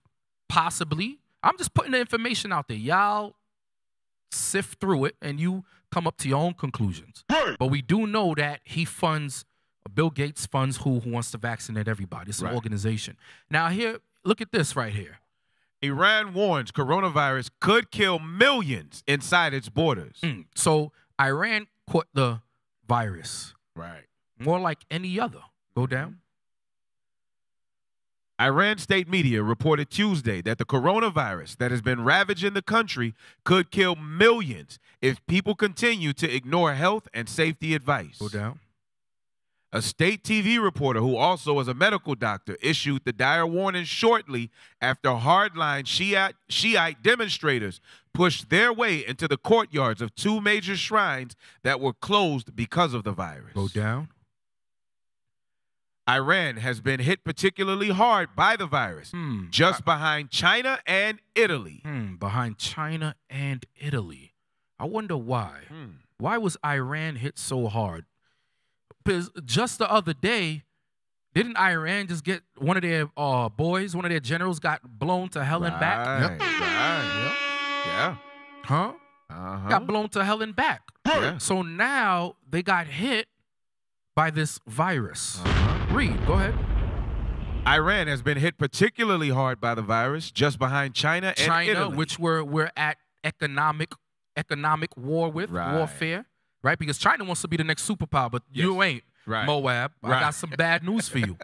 [SPEAKER 7] possibly, I'm just putting the information out there. Y'all sift through it and you come up to your own conclusions. But we do know that he funds, Bill Gates funds who wants to vaccinate everybody. It's an organization. Now here, look at this right here.
[SPEAKER 9] Iran warns coronavirus could kill millions inside its borders.
[SPEAKER 7] So Iran caught the virus.
[SPEAKER 9] Right.
[SPEAKER 7] More like any other. Go down.
[SPEAKER 9] Iran state media reported Tuesday that the coronavirus that has been ravaging the country could kill millions if people continue to ignore health and safety advice.
[SPEAKER 7] Go down.
[SPEAKER 9] A state TV reporter who also is a medical doctor issued the dire warning shortly after hardline Shiite demonstrators pushed their way into the courtyards of two major shrines that were closed because of the virus.
[SPEAKER 7] Go down.
[SPEAKER 9] Iran has been hit particularly hard by the virus, just behind China and Italy.
[SPEAKER 7] Behind China and Italy. I wonder why. Why was Iran hit so hard? Because just the other day, didn't Iran just get one of their boys, one of their generals got blown to hell and back?
[SPEAKER 9] Yeah.
[SPEAKER 7] Huh? Got blown to hell and back.
[SPEAKER 9] Yeah.
[SPEAKER 7] So now they got hit by this virus. Read, go ahead.
[SPEAKER 9] Iran has been hit particularly hard by the virus, just behind China and Italy.
[SPEAKER 7] Which we're at economic war with, warfare, right? Because China wants to be the next superpower, but you ain't. Moab, I got some bad news for you.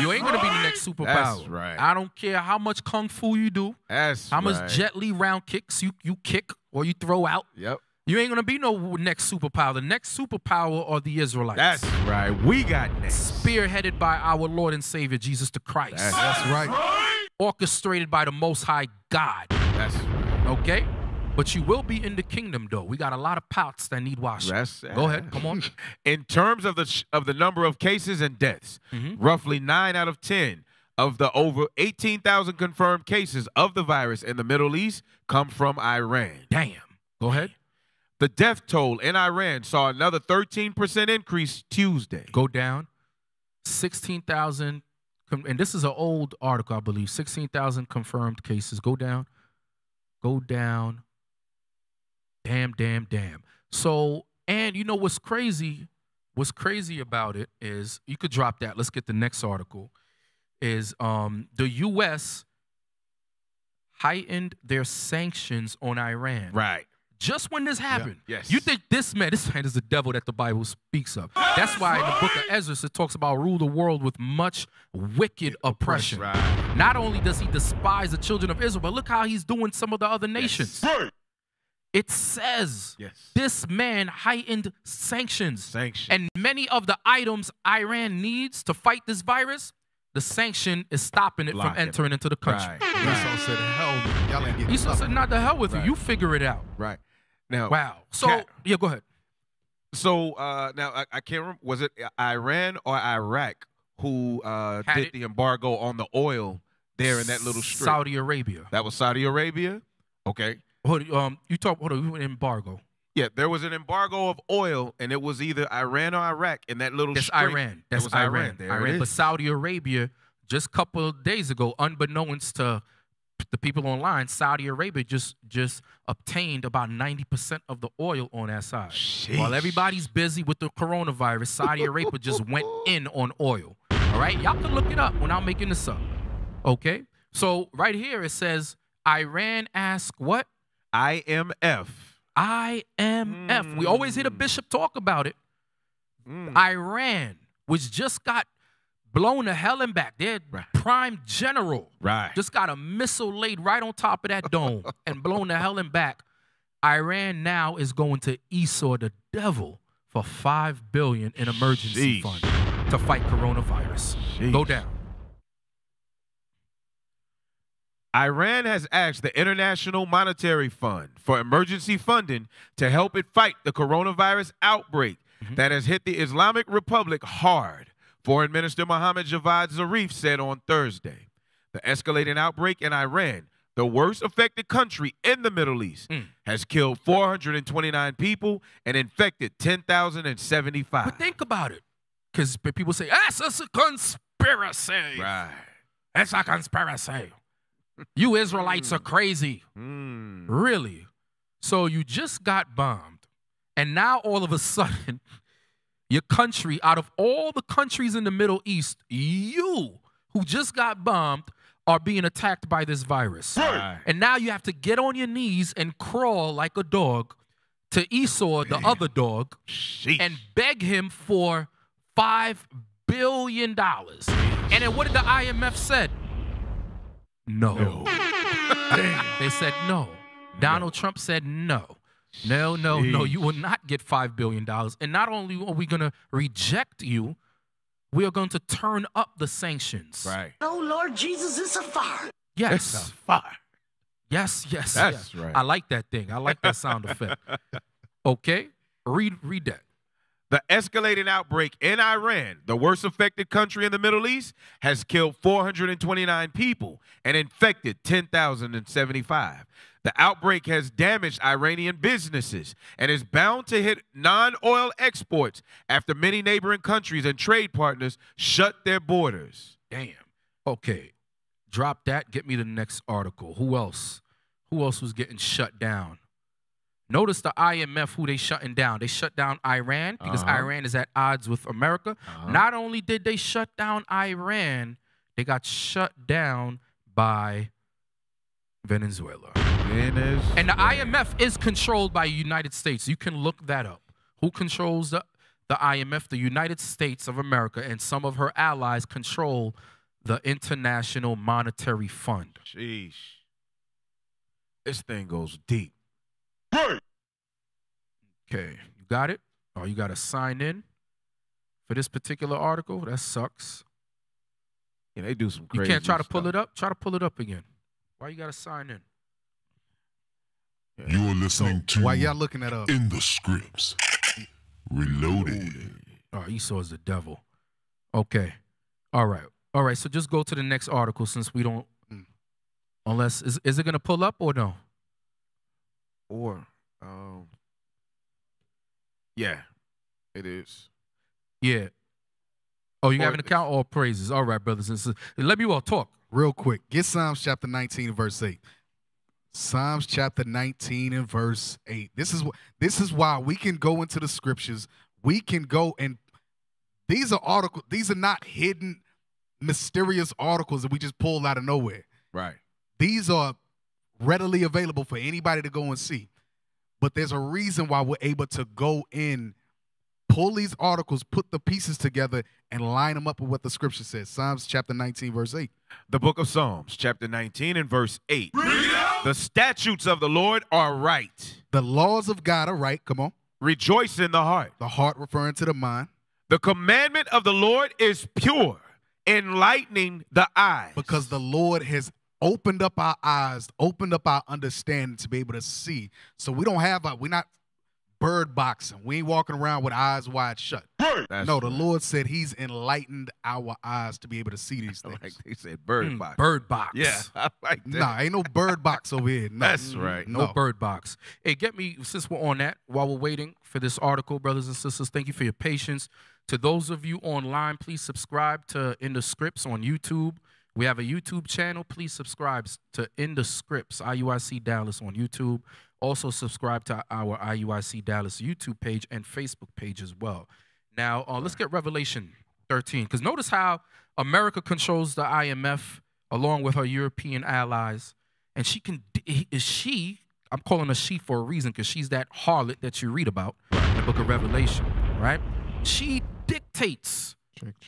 [SPEAKER 7] You ain't gonna be the next superpower.
[SPEAKER 9] That's right.
[SPEAKER 7] I don't care how much kung fu you do, how much Jet Li round kicks you kick or you throw out.
[SPEAKER 9] Yep.
[SPEAKER 7] You ain't gonna be no next superpower. The next superpower are the Israelites.
[SPEAKER 9] That's right. We got next.
[SPEAKER 7] Spearheaded by our Lord and Savior Jesus the Christ.
[SPEAKER 8] That's right.
[SPEAKER 7] Orchestrated by the Most High God.
[SPEAKER 9] That's right.
[SPEAKER 7] Okay? But you will be in the kingdom, though. We got a lot of pots that need washing. Go ahead. Come on.
[SPEAKER 9] In terms of the number of cases and deaths, roughly 9 out of 10 of the over 18,000 confirmed cases of the virus in the Middle East come from Iran.
[SPEAKER 7] Damn. Go ahead.
[SPEAKER 9] The death toll in Iran saw another 13% increase Tuesday.
[SPEAKER 7] Go down. 16,000, and this is an old article, I believe. 16,000 confirmed cases. Go down. Go down. Damn, damn, damn. So, and you know what's crazy? What's crazy about it is, you could drop that. Let's get the next article. Is the U.S. heightened their sanctions on Iran.
[SPEAKER 9] Right.
[SPEAKER 7] Just when this happened.
[SPEAKER 9] Yeah. Yes.
[SPEAKER 7] You think this man is the devil that the Bible speaks of. That's why in the book of Ezra it talks about rule the world with much wicked oppression.
[SPEAKER 9] Right.
[SPEAKER 7] Not only does he despise the children of Israel, but look how he's doing some of the other nations.
[SPEAKER 9] Yes. Right.
[SPEAKER 7] It says this man heightened sanctions. And many of the items Iran needs to fight this virus, the sanction is stopping it from entering into the country.
[SPEAKER 8] Esau said, hell, y'all ain't getting
[SPEAKER 7] Esau said, not the hell with you. You figure it out.
[SPEAKER 9] Right. Now,
[SPEAKER 7] wow. So, yeah, go ahead.
[SPEAKER 9] So, now, I can't remember, was it Iran or Iraq who did the embargo on the oil there in that little strip?
[SPEAKER 7] Saudi Arabia.
[SPEAKER 9] That was Saudi Arabia? Okay.
[SPEAKER 7] Hold on, embargo.
[SPEAKER 9] Yeah, there was an embargo of oil, and it was either Iran or Iraq in that little strip.
[SPEAKER 7] Iran. That's Iran.
[SPEAKER 9] There
[SPEAKER 7] But Saudi Arabia, just a couple of days ago, unbeknownst to the people online, Saudi Arabia just obtained about 90% of the oil on that side.
[SPEAKER 9] Sheesh.
[SPEAKER 7] While everybody's busy with the coronavirus, Saudi Arabia just went in on oil. All right? Y'all can look it up when I'm making this up. Okay? So right here it says, Iran asked what?
[SPEAKER 9] IMF.
[SPEAKER 7] IMF. We always hear the bishop talk about it. Iran, which just got blown to hell and back. Their prime general just got a missile laid right on top of that dome and blown to hell and back. Iran now is going to Esau the devil for $5 billion in emergency fund to fight coronavirus. Go down.
[SPEAKER 9] Iran has asked the International Monetary Fund for emergency funding to help it fight the coronavirus outbreak that has hit the Islamic Republic hard, Foreign Minister Mohammed Javad Zarif said on Thursday. The escalating outbreak in Iran, the worst affected country in the Middle East, has killed 429 people and infected 10,075.
[SPEAKER 7] But think about it, because people say, that's a conspiracy.
[SPEAKER 9] Right.
[SPEAKER 7] That's a conspiracy. You Israelites are crazy. Really? So you just got bombed, and now all of a sudden, your country, out of all the countries in the Middle East, you, who just got bombed, are being attacked by this virus.
[SPEAKER 9] Right.
[SPEAKER 7] And now you have to get on your knees and crawl like a dog to Esau, the other dog, and beg him for $5 billion. And then what did the IMF said? No. They said no. Donald Trump said no. No, you will not get $5 billion. And not only are we going to reject you, we are going to turn up the sanctions.
[SPEAKER 9] Right.
[SPEAKER 15] Oh, Lord Jesus, it's a fire.
[SPEAKER 7] Yes.
[SPEAKER 9] It's a fire.
[SPEAKER 7] Yes.
[SPEAKER 9] That's right.
[SPEAKER 7] I like that thing. I like that sound effect. Okay? Read that.
[SPEAKER 9] The escalating outbreak in Iran, the worst affected country in the Middle East, has killed 429 people and infected 10,075. The outbreak has damaged Iranian businesses and is bound to hit non-oil exports after many neighboring countries and trade partners shut their borders.
[SPEAKER 7] Damn. Okay. Drop that. Get me the next article. Who else? Who else was getting shut down? Notice the IMF, who they shutting down. They shut down Iran because Iran is at odds with America. Not only did they shut down Iran, they got shut down by Venezuela. And the IMF is controlled by the United States. You can look that up. Who controls the IMF? The United States of America, and some of her allies control the International Monetary Fund.
[SPEAKER 9] Sheesh. This thing goes deep.
[SPEAKER 7] Okay, you got it? Oh, you got to sign in for this particular article? That sucks.
[SPEAKER 9] Yeah, they do some crazy
[SPEAKER 7] You can't try to
[SPEAKER 9] stuff.
[SPEAKER 7] pull it up? Try to pull it up again. Why you got to sign in?
[SPEAKER 6] You're listening to
[SPEAKER 8] Why y'all looking that up?
[SPEAKER 6] In the Scripts Reloaded.
[SPEAKER 7] Oh, Esau is the devil. Okay. All right. All right, so just go to the next article since we don't, unless, is it going to pull up or no?
[SPEAKER 9] Or, yeah, it is.
[SPEAKER 7] Yeah. Oh, you have an account? All praises. All right, brothers and sisters. Let me all talk.
[SPEAKER 8] Real quick. Get Psalms chapter 19 and verse 8. Psalms chapter 19 and verse 8. This is why we can go into the scriptures. We can go and these are articles. These are not hidden, mysterious articles that we just pulled out of nowhere.
[SPEAKER 9] Right.
[SPEAKER 8] These are readily available for anybody to go and see. But there's a reason why we're able to go in, pull these articles, put the pieces together, and line them up with what the scripture says. Psalms chapter 19, verse 8.
[SPEAKER 9] The book of Psalms, chapter 19 and verse 8. The statutes of the Lord are right.
[SPEAKER 8] The laws of God are right. Come on.
[SPEAKER 9] Rejoice in the heart.
[SPEAKER 8] The heart referring to the mind.
[SPEAKER 9] The commandment of the Lord is pure, enlightening the eyes.
[SPEAKER 8] Because the Lord has opened up our eyes, opened up our understanding to be able to see. So we don't have we're not bird boxing. We ain't walking around with eyes wide shut. No, the Lord said he's enlightened our eyes to be able to see these things.
[SPEAKER 9] Like they said bird box.
[SPEAKER 7] Bird box.
[SPEAKER 9] Yeah, I like that.
[SPEAKER 8] Nah, ain't no bird box over here. No.
[SPEAKER 9] That's right.
[SPEAKER 7] No bird box. Hey, get me, since we're on that, while we're waiting for this article, brothers and sisters, thank you for your patience. To those of you online, please subscribe to In the Scripts on YouTube. We have a YouTube channel. Please subscribe to In the Scripts, IUIC Dallas on YouTube. Also subscribe to our IUIC Dallas YouTube page and Facebook page as well. Now, let's get Revelation 13, because notice how America controls the IMF along with her European allies, and I'm calling her she for a reason, because she's that harlot that you read about in the book of Revelation, right? She dictates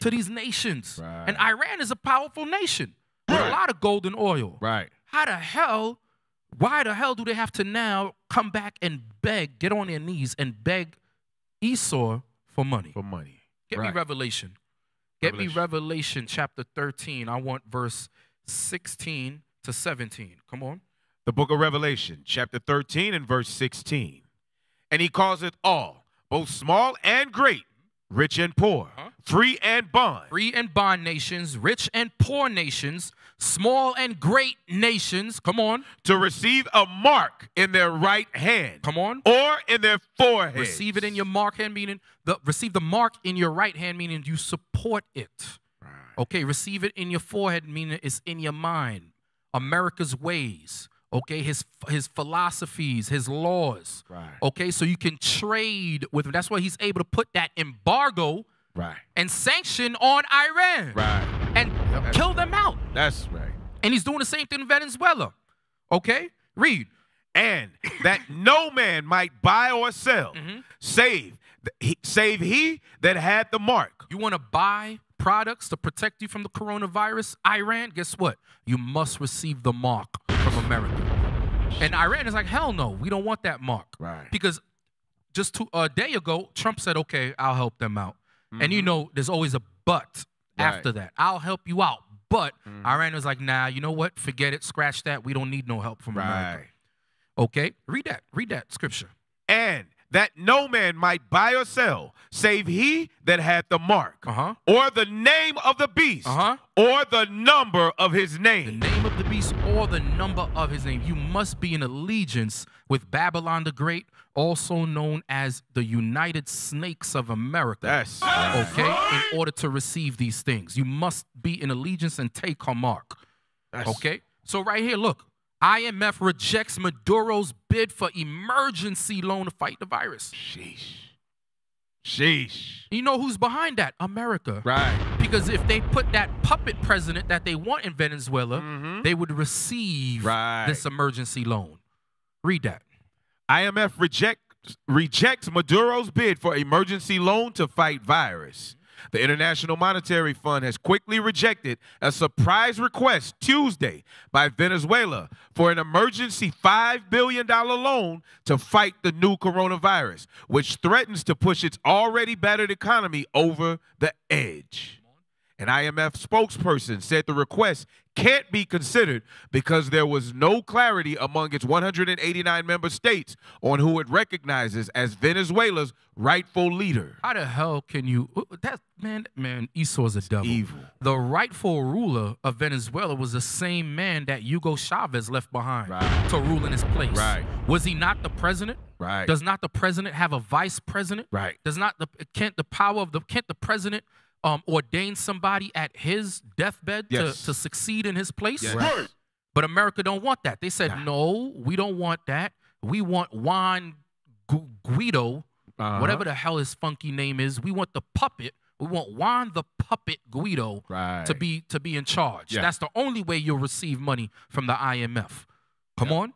[SPEAKER 7] to these nations, and Iran is a powerful nation with a lot of gold and oil.
[SPEAKER 9] Right.
[SPEAKER 7] Why the hell do they have to now come back and beg, get on their knees and beg Esau for money?
[SPEAKER 9] For money.
[SPEAKER 7] Get me Revelation. Get me Revelation chapter 13. I want verse 16 to 17. Come on.
[SPEAKER 9] The book of Revelation, chapter 13 and verse 16. And he calls it all, both small and great, rich and poor, free and bond.
[SPEAKER 7] Free and bond nations, rich and poor nations, small and great nations, come on.
[SPEAKER 9] To receive a mark in their right hand.
[SPEAKER 7] Come on.
[SPEAKER 9] Or in their forehead.
[SPEAKER 7] Receive it in your mark hand, meaning, receive the mark in your right hand, meaning you support it. Right. Okay, receive it in your forehead, meaning it's in your mind. America's ways. Okay, his philosophies, his laws.
[SPEAKER 9] Right.
[SPEAKER 7] Okay, so you can trade with him. That's why he's able to put that embargo and sanction on Iran.
[SPEAKER 9] Right.
[SPEAKER 7] And kill them out.
[SPEAKER 9] That's right.
[SPEAKER 7] And he's doing the same thing in Venezuela. Okay? Read.
[SPEAKER 9] And that no man might buy or sell, save he that had the mark.
[SPEAKER 7] You want to buy products to protect you from the coronavirus, Iran? Guess what? You must receive the mark from America. And Iran is like, hell no, we don't want that mark.
[SPEAKER 9] Right.
[SPEAKER 7] Because just a day ago, Trump said, okay, I'll help them out. And you know, there's always a but after that. I'll help you out. But Iran was like, nah, you know what? Forget it. Scratch that. We don't need no help from America. Okay? Read that. Read that scripture.
[SPEAKER 9] And that no man might buy or sell, save he that had the mark, or the name of the beast, or the number of his name.
[SPEAKER 7] The name of the beast or the number of his name. You must be in allegiance with Babylon the Great, also known as the United Snakes of America.
[SPEAKER 9] That's
[SPEAKER 7] okay? In order to receive these things, you must be in allegiance and take her mark. Okay? So right here, look. IMF rejects Maduro's bid for emergency loan to fight the virus.
[SPEAKER 9] Sheesh.
[SPEAKER 7] You know who's behind that? America.
[SPEAKER 9] Right.
[SPEAKER 7] Because if they put that puppet president that they want in Venezuela, they would receive this emergency loan. Read that.
[SPEAKER 9] IMF rejects Maduro's bid for emergency loan to fight virus. The International Monetary Fund has quickly rejected a surprise request Tuesday by Venezuela for an emergency $5 billion loan to fight the new coronavirus, which threatens to push its already battered economy over the edge. An IMF spokesperson said the request can't be considered because there was no clarity among its 189 member states on who it recognizes as Venezuela's rightful leader.
[SPEAKER 7] How the hell can you? That man, Esau's a devil.
[SPEAKER 9] Evil.
[SPEAKER 7] The rightful ruler of Venezuela was the same man that Hugo Chavez left behind to rule in his place.
[SPEAKER 9] Right.
[SPEAKER 7] Was he not the president?
[SPEAKER 9] Right.
[SPEAKER 7] Does not the president have a vice president?
[SPEAKER 9] Right.
[SPEAKER 7] Can't the president ordain somebody at his deathbed to succeed in his place?
[SPEAKER 9] Yes. Right.
[SPEAKER 7] But America don't want that. They said, no, we don't want that. We want Juan Guaido, whatever the hell his funky name is. We want the puppet. We want Juan the Puppet Guaido to be in charge.
[SPEAKER 9] Yeah.
[SPEAKER 7] That's the only way you'll receive money from the IMF. Come on.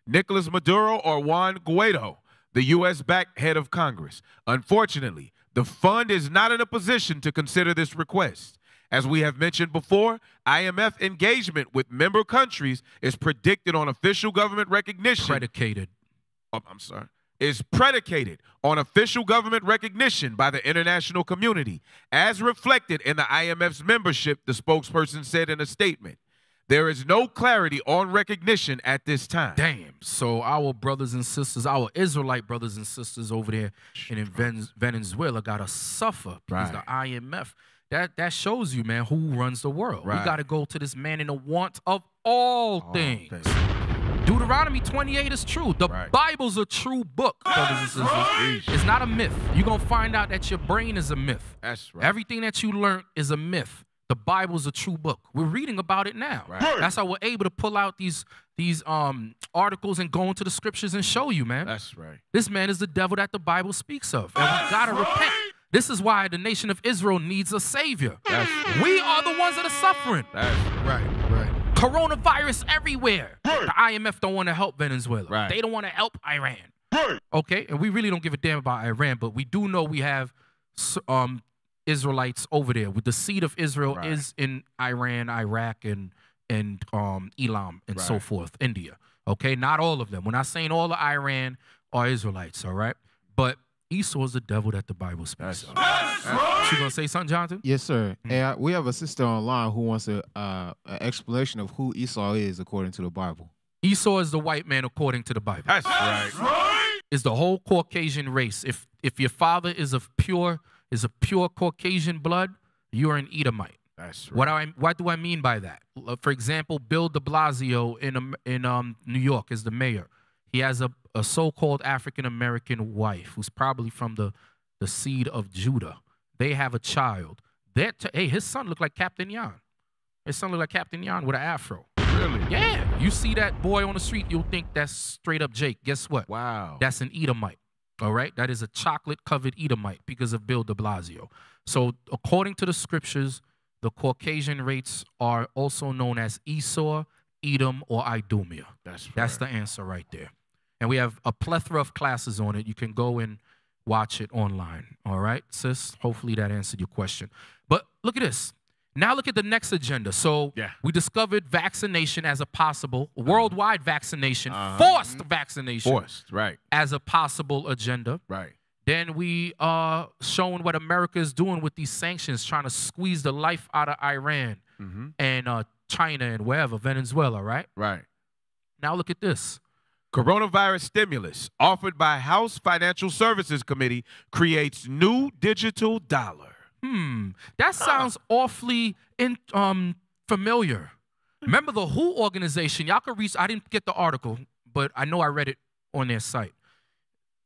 [SPEAKER 9] Nicolas Maduro or Juan Guaido, the U.S.-backed head of Congress. Unfortunately, the fund is not in a position to consider this request. As we have mentioned before, IMF engagement with member countries is predicted on official government recognition. Is predicated on official government recognition by the international community, as reflected in the IMF's membership, the spokesperson said in a statement. There is no clarity on recognition at this time.
[SPEAKER 7] Damn. So our brothers and sisters, our Israelite brothers and sisters over there in Venezuela got to suffer because the IMF, that shows you, man, who runs the world. We got to go to this man in the want of all things. Deuteronomy 28 is true. The Bible's a true book, brothers and sisters. It's not a myth. You're going to find out that your brain is a myth.
[SPEAKER 9] That's right.
[SPEAKER 7] Everything that you learned is a myth. The Bible's a true book. We're reading about it now. That's how we're able to pull out these articles and go into the scriptures and show you, man.
[SPEAKER 9] That's right.
[SPEAKER 7] This man is the devil that the Bible speaks of. And we got to repent. This is why the nation of Israel needs a savior. We are the ones that are suffering.
[SPEAKER 8] Right.
[SPEAKER 7] Coronavirus everywhere. The IMF don't want to help Venezuela. They don't want to help Iran. Okay? And we really don't give a damn about Iran, but we do know we have Israelites over there. With the seed of Israel is in Iran, Iraq, and Elam, and so forth, India. Okay? Not all of them. We're not saying all of Iran are Israelites, all right? But Esau is the devil that the Bible speaks of. You gonna say something, Jonathan?
[SPEAKER 16] Yes, sir. Hey, we have a sister online who wants an explanation of who Esau is according to the Bible.
[SPEAKER 7] Esau is the white man according to the Bible.
[SPEAKER 9] That's right.
[SPEAKER 7] Is the whole Caucasian race. If your father is a pure Caucasian blood, you're an Edomite.
[SPEAKER 9] That's right.
[SPEAKER 7] What do I mean by that? For example, Bill de Blasio in New York is the mayor. He has a so-called African-American wife who's probably from the seed of Judah. They have a child. Hey, his son looked like Captain Jan. His son looked like Captain Jan with an afro.
[SPEAKER 9] Really?
[SPEAKER 7] Yeah. You see that boy on the street, you'll think that's straight up Jake. Guess what?
[SPEAKER 9] Wow.
[SPEAKER 7] That's an Edomite. All right? That is a chocolate-covered Edomite because of Bill de Blasio. So according to the scriptures, the Caucasian race are also known as Esau, Edom, or Idumea. That's the answer right there. And we have a plethora of classes on it. You can go and watch it online. All right, sis? Hopefully that answered your question. But look at this. Now look at the next agenda. So we discovered vaccination as a possible, worldwide vaccination, forced vaccination. As a possible agenda.
[SPEAKER 9] Right.
[SPEAKER 7] Then we shown what America is doing with these sanctions, trying to squeeze the life out of Iran and China and wherever, Venezuela, right?
[SPEAKER 9] Right.
[SPEAKER 7] Now look at this.
[SPEAKER 9] Coronavirus stimulus offered by House Financial Services Committee creates new digital dollar.
[SPEAKER 7] That sounds awfully familiar. Remember the WHO organization? Y'all can reach. I didn't get the article, but I know I read it on their site.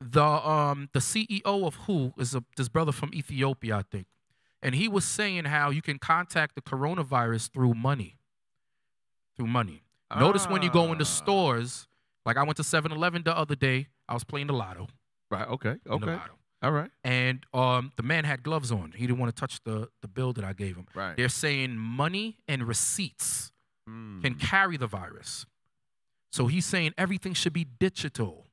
[SPEAKER 7] The CEO of WHO is this brother from Ethiopia, I think, and he was saying how you can contact the coronavirus through money. Notice when you go into stores. Like I went to 7-Eleven the other day. I was playing the lotto.
[SPEAKER 9] Right. Okay.
[SPEAKER 7] The lotto.
[SPEAKER 9] All right.
[SPEAKER 7] And the man had gloves on. He didn't want to touch the bill that I gave him.
[SPEAKER 9] Right.
[SPEAKER 7] They're saying money and receipts can carry the virus. So he's saying everything should be digital.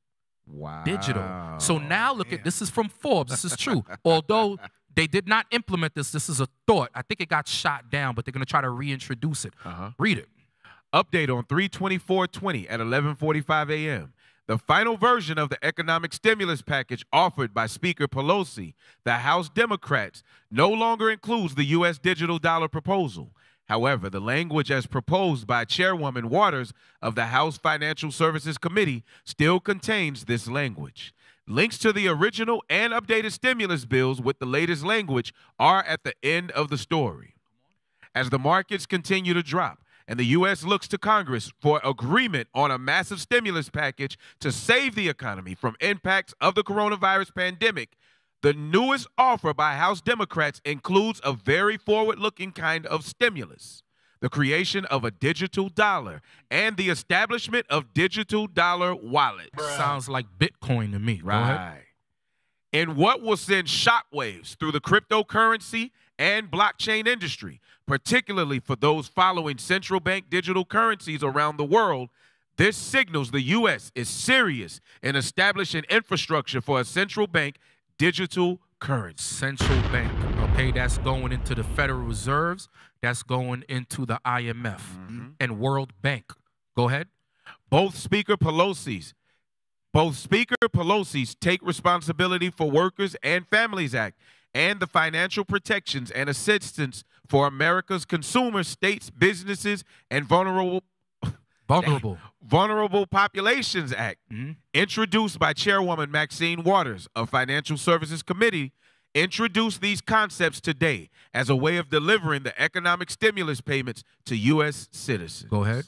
[SPEAKER 9] Wow.
[SPEAKER 7] Digital. So now look at this is from Forbes. This is true. Although they did not implement this, this is a thought. I think it got shot down, but they're going to try to reintroduce it. Read it.
[SPEAKER 9] Update on 3/24/20 at 11:45 a.m. The final version of the economic stimulus package offered by Speaker Pelosi, the House Democrats, no longer includes the U.S. digital dollar proposal. However, the language as proposed by Chairwoman Waters of the House Financial Services Committee still contains this language. Links to the original and updated stimulus bills with the latest language are at the end of the story. As the markets continue to drop, and the U.S. looks to Congress for agreement on a massive stimulus package to save the economy from impacts of the coronavirus pandemic, the newest offer by House Democrats includes a very forward-looking kind of stimulus, the creation of a digital dollar and the establishment of digital dollar wallets.
[SPEAKER 7] Sounds like Bitcoin to me. Right. Go ahead.
[SPEAKER 9] In what will send shockwaves through the cryptocurrency and blockchain industry, particularly for those following central bank digital currencies around the world, this signals the U.S. is serious in establishing infrastructure for a central bank digital currency.
[SPEAKER 7] Central bank, okay, that's going into the Federal Reserves, that's going into the IMF and World Bank. Go ahead.
[SPEAKER 9] Both Speaker Pelosi's Take Responsibility for Workers and Families Act and the Financial Protections and Assistance for America's Consumers, States, Businesses, and Vulnerable Populations Act, introduced by Chairwoman Maxine Waters of Financial Services Committee, introduced these concepts today as a way of delivering the economic stimulus payments to U.S. citizens.
[SPEAKER 7] Go ahead.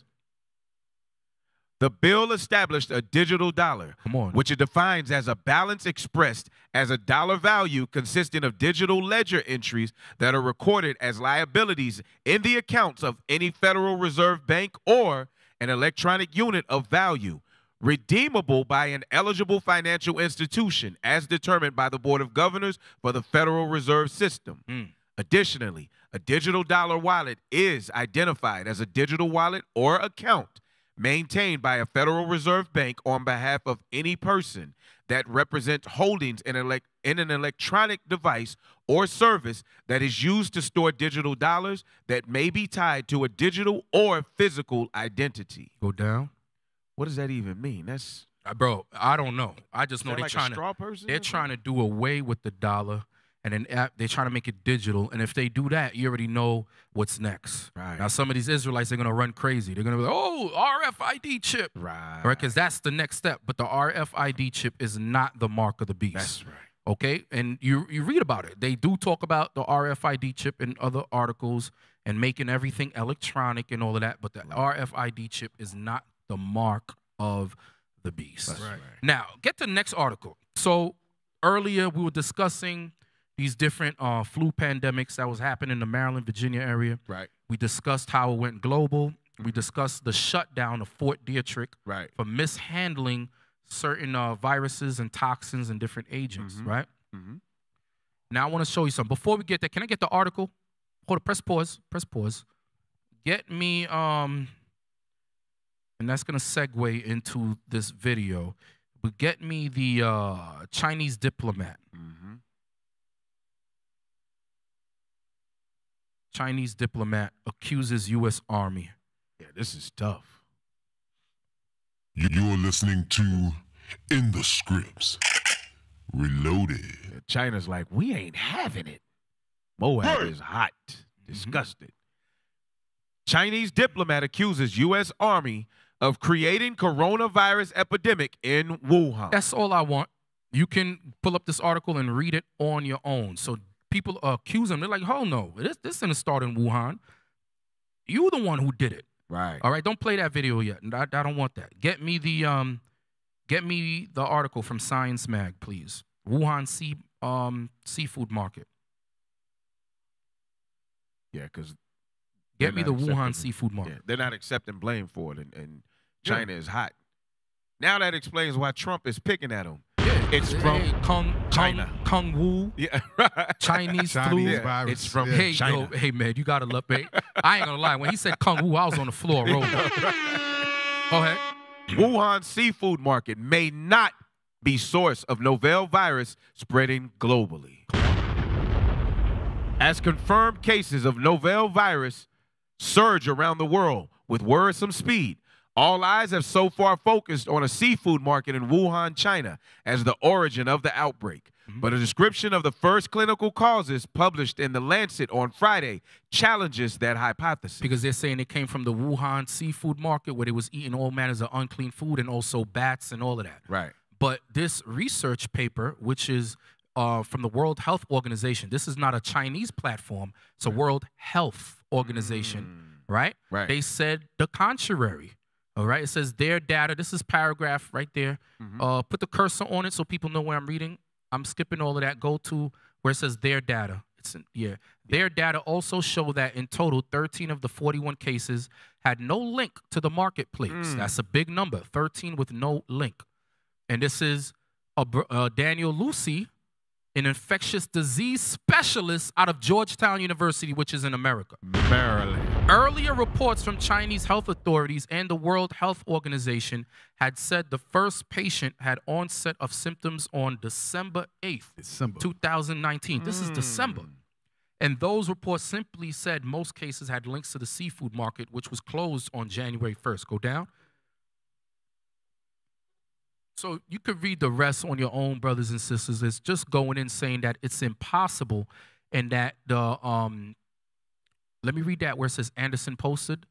[SPEAKER 9] The bill established a digital dollar, which it defines as a balance expressed as a dollar value consisting of digital ledger entries that are recorded as liabilities in the accounts of any Federal Reserve Bank or an electronic unit of value, redeemable by an eligible financial institution as determined by the Board of Governors for the Federal Reserve System. Additionally, a digital dollar wallet is identified as a digital wallet or account maintained by a Federal Reserve Bank on behalf of any person that represents holdings in an electronic device or service that is used to store digital dollars that may be tied to a digital or physical identity.
[SPEAKER 7] Go down.
[SPEAKER 9] What does that even mean? That's
[SPEAKER 7] bro, I don't know. I just know they're
[SPEAKER 9] like
[SPEAKER 7] trying to do away with the dollar, and then they're trying to make it digital. And if they do that, you already know what's next.
[SPEAKER 9] Right.
[SPEAKER 7] Now, some of these Israelites are going to run crazy. They're going to be like, oh, RFID chip.
[SPEAKER 9] Right.
[SPEAKER 7] Because that's the next step. But the RFID chip is not the mark of the beast.
[SPEAKER 9] That's right.
[SPEAKER 7] Okay? And you read about it. They do talk about the RFID chip in other articles and making everything electronic and all of that. But the RFID chip is not the mark of the beast.
[SPEAKER 9] That's right.
[SPEAKER 7] Now, get to the next article. So earlier we were discussing these different flu pandemics that was happening in the Maryland, Virginia area.
[SPEAKER 9] Right.
[SPEAKER 7] We discussed how it went global. We discussed the shutdown of Fort Detrick for mishandling certain viruses and toxins and different agents, right? Now I want to show you something. Before we get there, can I get the article? Hold on, press pause. Press pause. Get me, and that's going to segue into this video, but get me the Chinese diplomat. Chinese diplomat accuses U.S. Army.
[SPEAKER 9] Yeah, this is tough.
[SPEAKER 6] You're listening to In the Scripts Reloaded.
[SPEAKER 9] China's like, we ain't having it. Moab is hot, disgusted. Chinese diplomat accuses U.S. Army of creating coronavirus epidemic in Wuhan.
[SPEAKER 7] That's all I want. You can pull up this article and read it on your own. So people accuse them. They're like, oh, no, this didn't start in Wuhan. You the one who did it.
[SPEAKER 9] Right.
[SPEAKER 7] All right, don't play that video yet. I don't want that. Get me the article from Science Mag, please. Wuhan seafood market.
[SPEAKER 9] Yeah, because
[SPEAKER 7] get me the Wuhan seafood market.
[SPEAKER 9] Yeah, they're not accepting blame for it, and China is hot. Now that explains why Trump is picking at them. It's from China.
[SPEAKER 7] Kung Wu.
[SPEAKER 9] Yeah,
[SPEAKER 7] Chinese flu.
[SPEAKER 8] Virus.
[SPEAKER 9] It's from
[SPEAKER 7] Yo,
[SPEAKER 9] China.
[SPEAKER 7] hey, man, you got to love it. I ain't going to lie. When he said Kung Wu, I was on the floor rolling. Go ahead.
[SPEAKER 9] Wuhan seafood market may not be source of novel virus spreading globally. As confirmed cases of novel virus surge around the world with worrisome speed, All eyes have so far focused on a seafood market in Wuhan, China, as the origin of the outbreak. But a description of the first clinical causes published in The Lancet on Friday challenges that hypothesis.
[SPEAKER 7] Because they're saying it came from the Wuhan seafood market where they was eating all manners of unclean food and also bats and all of that.
[SPEAKER 9] Right.
[SPEAKER 7] But this research paper, which is from the World Health Organization, this is not a Chinese platform, it's a World Health Organization, right?
[SPEAKER 9] Right.
[SPEAKER 7] They said the contrary. All right, it says their data. This is paragraph right there. Put the cursor on it so people know where I'm reading. I'm skipping all of that. Go to where it says their data. Their data also show that in total, 13 of the 41 cases had no link to the marketplace. That's a big number, 13 with no link. And this is Daniel Lucy, an infectious disease specialist out of Georgetown University, which is in America.
[SPEAKER 9] Maryland.
[SPEAKER 7] Earlier reports from Chinese health authorities and the World Health Organization had said the first patient had onset of symptoms on December 8th, 2019. This is December. And those reports simply said most cases had links to the seafood market, which was closed on January 1st. Go down. So you could read the rest on your own, brothers and sisters. It's just going in saying that it's impossible and that the let me read that where it says Anderson posted.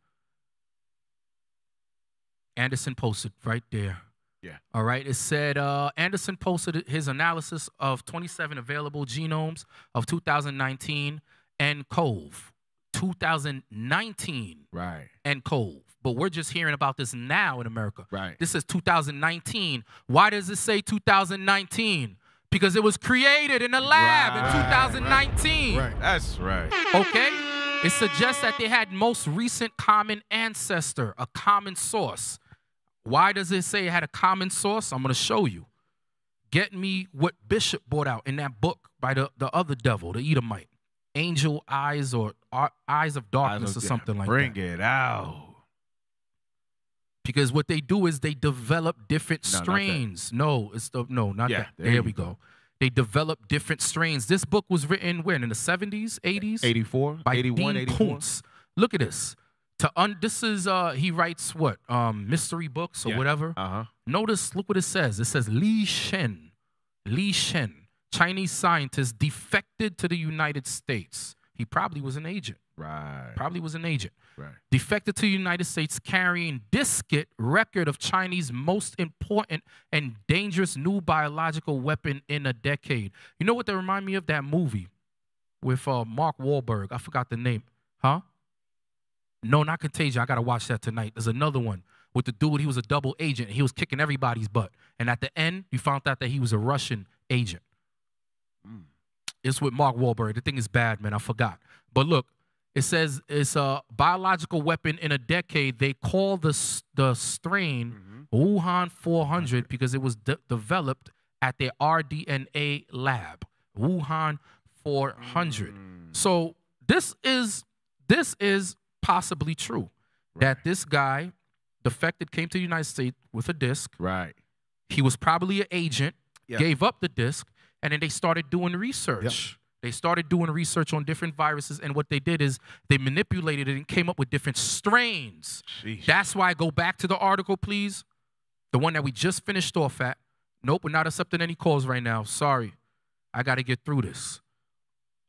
[SPEAKER 7] Anderson posted right there.
[SPEAKER 9] Yeah.
[SPEAKER 7] All right. It said Anderson posted his analysis of 27 available genomes of 2019 and COV. 2019.
[SPEAKER 9] Right.
[SPEAKER 7] And COV. But we're just hearing about this now in America.
[SPEAKER 9] Right.
[SPEAKER 7] This is 2019. Why does it say 2019? Because it was created in a lab in 2019.
[SPEAKER 9] Right. That's right.
[SPEAKER 7] Okay? It suggests that they had most recent common ancestor, a common source. Why does it say it had a common source? I'm going to show you. Get me what Bishop brought out in that book by the other devil, the Edomite. Angel Eyes or Eyes of Darkness or something like that.
[SPEAKER 9] Bring it out.
[SPEAKER 7] Because what they do is they develop different strains. No, not that. There we go. They develop different strains. This book was written when? In the 70s, 80s?
[SPEAKER 9] 84,
[SPEAKER 7] by
[SPEAKER 9] 81,
[SPEAKER 7] Dean
[SPEAKER 9] 84.
[SPEAKER 7] Koontz. Look at this. This is, he writes what? Mystery books or whatever. Notice, look what it says. It says Li Shen, Chinese scientist, defected to the United States. He probably was an agent.
[SPEAKER 9] Right.
[SPEAKER 7] Probably was an agent.
[SPEAKER 9] Right.
[SPEAKER 7] Defected to the United States carrying discrete record of Chinese most important and dangerous new biological weapon in a decade. You know what they remind me of? That movie with Mark Wahlberg. I forgot the name. Huh? No, not Contagion. I got to watch that tonight. There's another one with the dude. He was a double agent. He was kicking everybody's butt. And at the end, you found out that he was a Russian agent. It's with Mark Wahlberg. The thing is bad, man. I forgot. But look, it says it's a biological weapon in a decade. They call the strain Wuhan 400 because it was developed at their rDNA lab. Wuhan 400. So this is possibly true that this guy defected, came to the United States with a disc.
[SPEAKER 9] Right.
[SPEAKER 7] He was probably an agent, gave up the disc, and then they started doing research. They started doing research on different viruses, and what they did is they manipulated it and came up with different strains.
[SPEAKER 9] Sheesh.
[SPEAKER 7] That's why I go back to the article, please. The one that we just finished off at. Nope, we're not accepting any calls right now. Sorry. I got to get through this.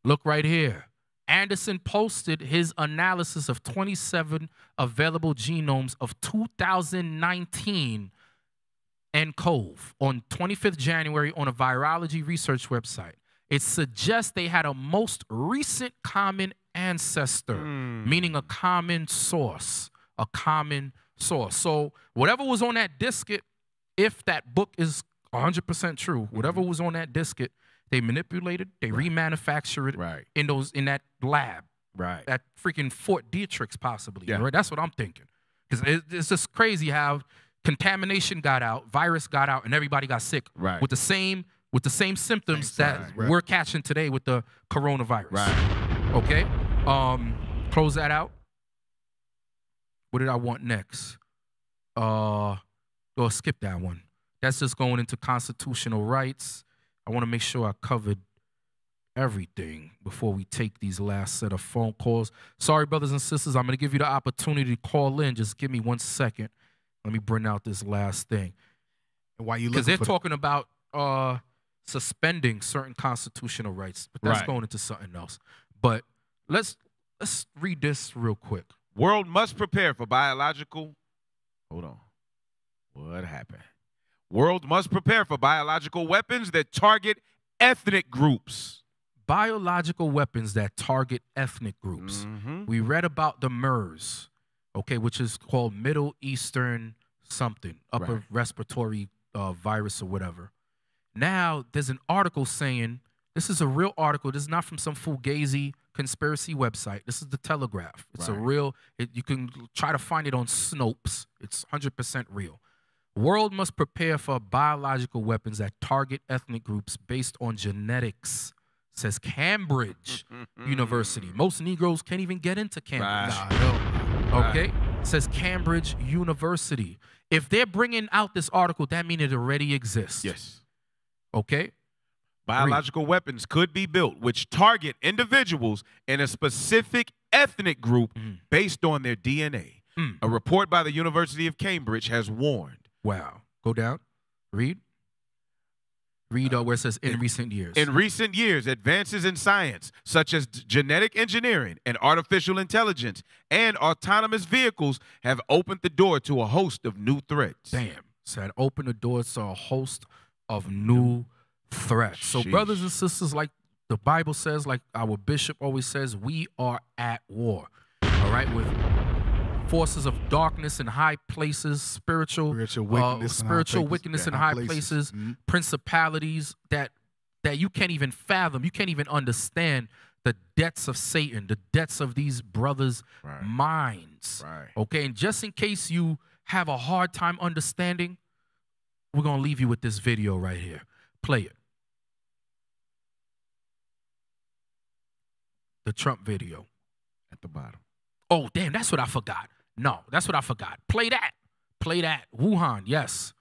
[SPEAKER 7] Look right here. Anderson posted his analysis of 27 available genomes of 2019 and COV on 25th January on a virology research website. It suggests they had a most recent common ancestor, meaning a common source, So whatever was on that diskette, if that book is 100% true, whatever was on that diskette, they manipulated, they remanufactured it in that lab, at freaking Fort Detrick's possibly. Right? That's what I'm thinking. Because it's just crazy how contamination got out, virus got out, and everybody got sick with the same symptoms that we're catching today with the coronavirus. Okay? Close that out. What did I want next? Skip that one. That's just going into constitutional rights. I want to make sure I covered everything before we take these last set of phone calls. Sorry, brothers and sisters, I'm going to give you the opportunity to call in. Just give me 1 second. Let me bring out this last thing.
[SPEAKER 8] And why you
[SPEAKER 7] because they're talking about suspending certain constitutional rights, but that's going into something else. But let's read this real quick.
[SPEAKER 9] World must prepare for biological. Hold on. What happened? World must prepare for biological weapons that target ethnic groups.
[SPEAKER 7] Biological weapons that target ethnic groups. We read about the MERS, okay, which is called Middle Eastern something, upper respiratory virus or whatever. Now, there's an article saying, this is a real article. This is not from some fugazi conspiracy website. This is the Telegraph. It's a real, you can try to find it on Snopes. It's 100% real. World must prepare for biological weapons that target ethnic groups based on genetics, says Cambridge University. Most Negroes can't even get into Cambridge. Okay? Says Cambridge University. If they're bringing out this article, that means it already exists.
[SPEAKER 9] Yes.
[SPEAKER 7] Okay?
[SPEAKER 9] Biological weapons could be built which target individuals in a specific ethnic group based on their DNA. A report by the University of Cambridge has warned.
[SPEAKER 7] Wow. Go down. Read. Read where it says in recent years.
[SPEAKER 9] In recent years, advances in science, such as genetic engineering and artificial intelligence and autonomous vehicles, have opened the door to a host of new threats.
[SPEAKER 7] Damn. Said open the door to a host of new threats. So brothers and sisters, like the Bible says, like our bishop always says, we are at war. All right? With forces of darkness in high places, spiritual wickedness in high places, principalities that you can't even fathom, you can't even understand the depths of Satan, the depths of these brothers' minds. Okay, and just in case you have a hard time understanding, we're going to leave you with this video right here. Play it. The Trump video.
[SPEAKER 9] At the bottom.
[SPEAKER 7] Oh, damn, that's what I forgot. No, that's what I forgot. Play that. Play that. Wuhan, yes.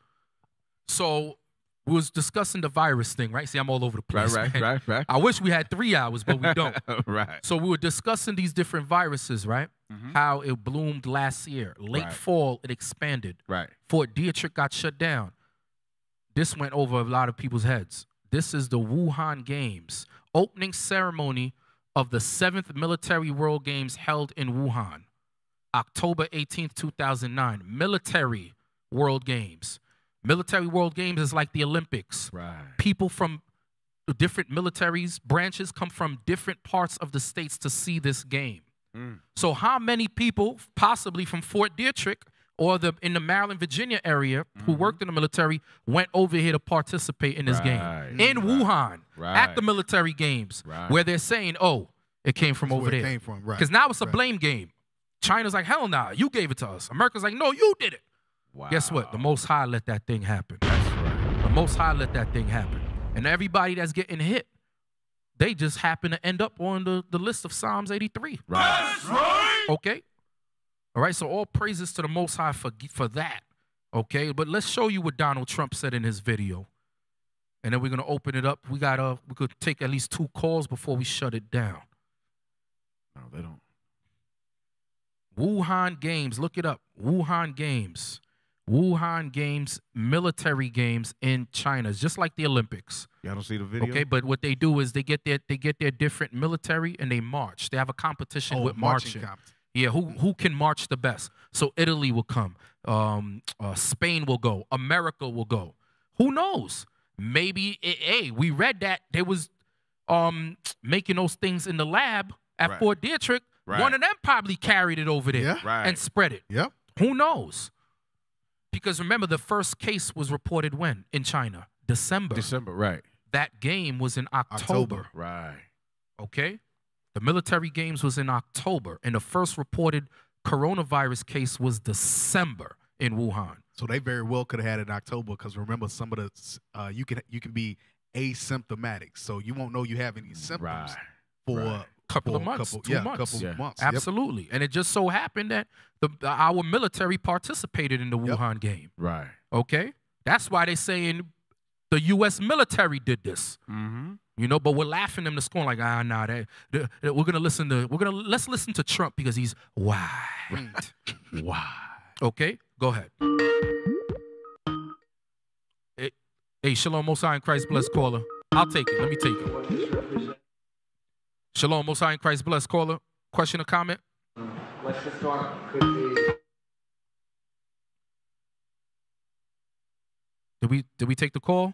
[SPEAKER 7] So we was discussing the virus thing, right? See, I'm all over the place.
[SPEAKER 9] Right.
[SPEAKER 7] I wish we had 3 hours, but we don't.
[SPEAKER 9] Right.
[SPEAKER 7] So we were discussing these different viruses, right? How it bloomed last year. Late fall, it expanded.
[SPEAKER 9] Right.
[SPEAKER 7] Fort Detrick got shut down. This went over a lot of people's heads. This is the Wuhan Games. Opening ceremony of the 7th Military World Games held in Wuhan. October 18th, 2009. Military World Games. Military World Games is like the Olympics. People from different militaries, branches come from different parts of the states to see this game. So how many people, possibly from Fort Detrick or in the Maryland, Virginia area who worked in the military, went over here to participate in this game? In Wuhan, at the military games, where they're saying, oh, it came from over there. Because now it's a blame game. China's like, hell nah, you gave it to us. America's like, no, you did it. Guess what? The Most High let that thing happen. The Most High let that thing happen. And everybody that's getting hit, they just happen to end up on the list of Psalms 83.
[SPEAKER 9] That's right.
[SPEAKER 7] Okay? All right, so all praises to the Most High for that. Okay? But let's show you what Donald Trump said in his video. And then we're going to open it up. We could take at least 2 calls before we shut it down.
[SPEAKER 9] No, they don't.
[SPEAKER 7] Wuhan Games, look it up. Wuhan Games. Wuhan Games, military games in China. It's just like the Olympics.
[SPEAKER 9] Y'all don't see the video?
[SPEAKER 7] Okay, but what they do is they get their different military and they march. They have a competition with marching. Yeah, who can march the best? So Italy will come. Spain will go. America will go. Who knows? Maybe, we read that they was making those things in the lab at Fort Detrick. One of them probably carried it over there and spread it. Who knows? Because remember, the first case was reported when? In China. December. That game was in October. Okay? The military games was in October. And the first reported coronavirus case was December in Wuhan.
[SPEAKER 8] So they very well could have had it in October because remember, some of the, you can be asymptomatic. So you won't know you have any symptoms for
[SPEAKER 7] couple of months, 2 months.
[SPEAKER 8] Couple of months.
[SPEAKER 7] Absolutely. And it just so happened that our military participated in the Wuhan game. Okay? That's why they're saying the U.S. military did this. You know, but we're laughing them to scorn like, nah, let's listen to Trump because he's white. Why? Okay? Go ahead. Hey, Shalom, Most High in Christ, bless caller. I'll take it. Let me take it. Shalom, Most High in Christ, bless caller. Question or comment?
[SPEAKER 17] What's the storm? Could be.
[SPEAKER 7] Did we take the call?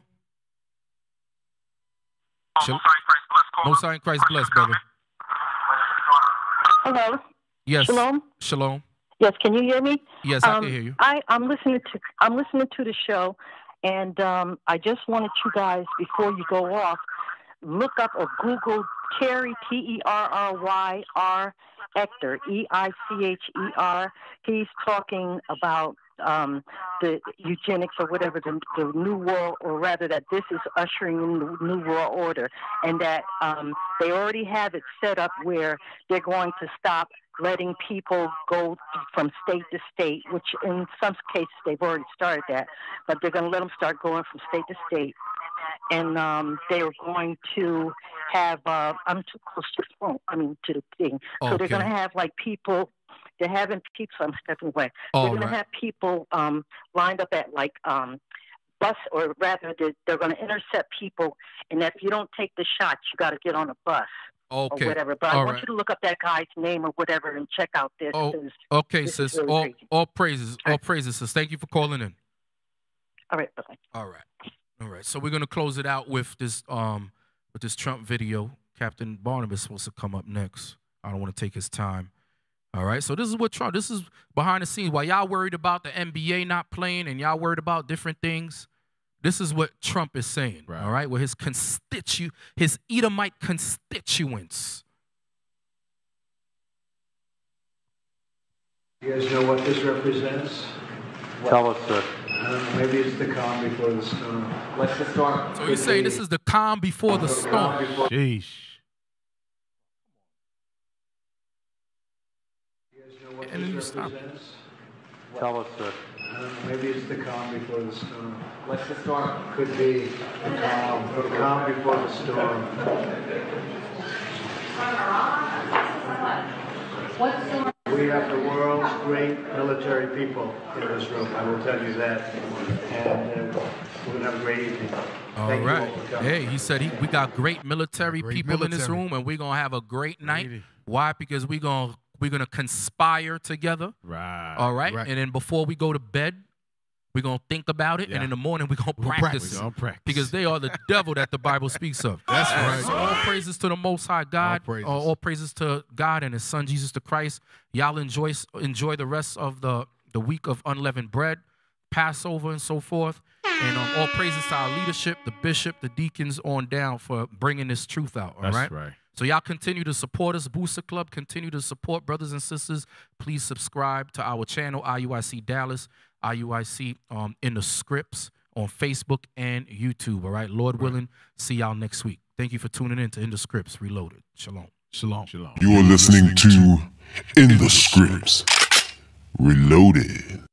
[SPEAKER 7] Most High in Christ, bless, brother.
[SPEAKER 18] Hello.
[SPEAKER 7] Yes.
[SPEAKER 18] Shalom.
[SPEAKER 7] Shalom.
[SPEAKER 18] Yes. Can you hear me?
[SPEAKER 7] Yes, I can hear you.
[SPEAKER 18] I'm listening to the show, and I just wanted you guys, before you go off, look up or Google Terry, Terryr Ector, Eicher. He's talking about the eugenics or whatever, the new world, or rather that this is ushering in the new world order, and that they already have it set up where they're going to stop letting people go from state to state, which in some cases they've already started that, but they're going to let them start going from state to state. And they're going to have, I'm too close to the phone, to the thing. So they're going to have like people, they're having people, I'm stepping away. They're going to have people lined up at like bus, or rather they're going to intercept people. And if you don't take the shots, you got to get on a bus. Or whatever, but I want you to look up that guy's name or whatever and check out this.
[SPEAKER 7] Okay, sis. Really all praises, all praises, sis. Thank you for calling in.
[SPEAKER 18] All right, bye-bye.
[SPEAKER 7] All right. So we're gonna close it out with this Trump video. Captain Barnabas is supposed to come up next. I don't want to take his time. All right. So this is what Trump. This is behind the scenes. While y'all worried about the NBA not playing and y'all worried about different things, this is what Trump is saying, all right, with his Edomite constituents.
[SPEAKER 17] You guys know what this represents?
[SPEAKER 19] Tell us, sir.
[SPEAKER 17] Maybe it's the calm before the storm. What's the storm?
[SPEAKER 7] So he's saying this is the calm before the storm.
[SPEAKER 9] Sheesh.
[SPEAKER 17] You guys know what
[SPEAKER 7] And then you
[SPEAKER 17] this
[SPEAKER 7] stop.
[SPEAKER 17] represents?
[SPEAKER 19] Tell us, sir.
[SPEAKER 17] Maybe it's the calm before the storm. What's the storm? Could be the calm before the storm. We have the world's great military people in this room. I will tell you that. And we're going to have a great evening.
[SPEAKER 7] All right. Hey, he said we got great military people in this room, and we're going to have a great night. Why? Because we're going to conspire together.
[SPEAKER 9] Right.
[SPEAKER 7] All right? And then before we go to bed, we're going to think about it. And in the morning, we're going to practice it. Because they are the devil that the Bible speaks of.
[SPEAKER 8] That's right.
[SPEAKER 7] So all praises to the Most High God. All praises to God and His Son, Jesus the Christ. Y'all enjoy the rest of the week of unleavened bread, Passover, and so forth. And all praises to our leadership, the bishop, the deacons on down for bringing this truth out. All right.
[SPEAKER 9] That's right.
[SPEAKER 7] So y'all continue to support us, Booster Club. Continue to support brothers and sisters. Please subscribe to our channel, IUIC Dallas, IUIC in the Scripts on Facebook and YouTube. All right, Lord willing, see y'all next week. Thank you for tuning in to In the Scripts Reloaded. Shalom.
[SPEAKER 9] Shalom. Shalom.
[SPEAKER 6] You are listening to In the Scripts Reloaded.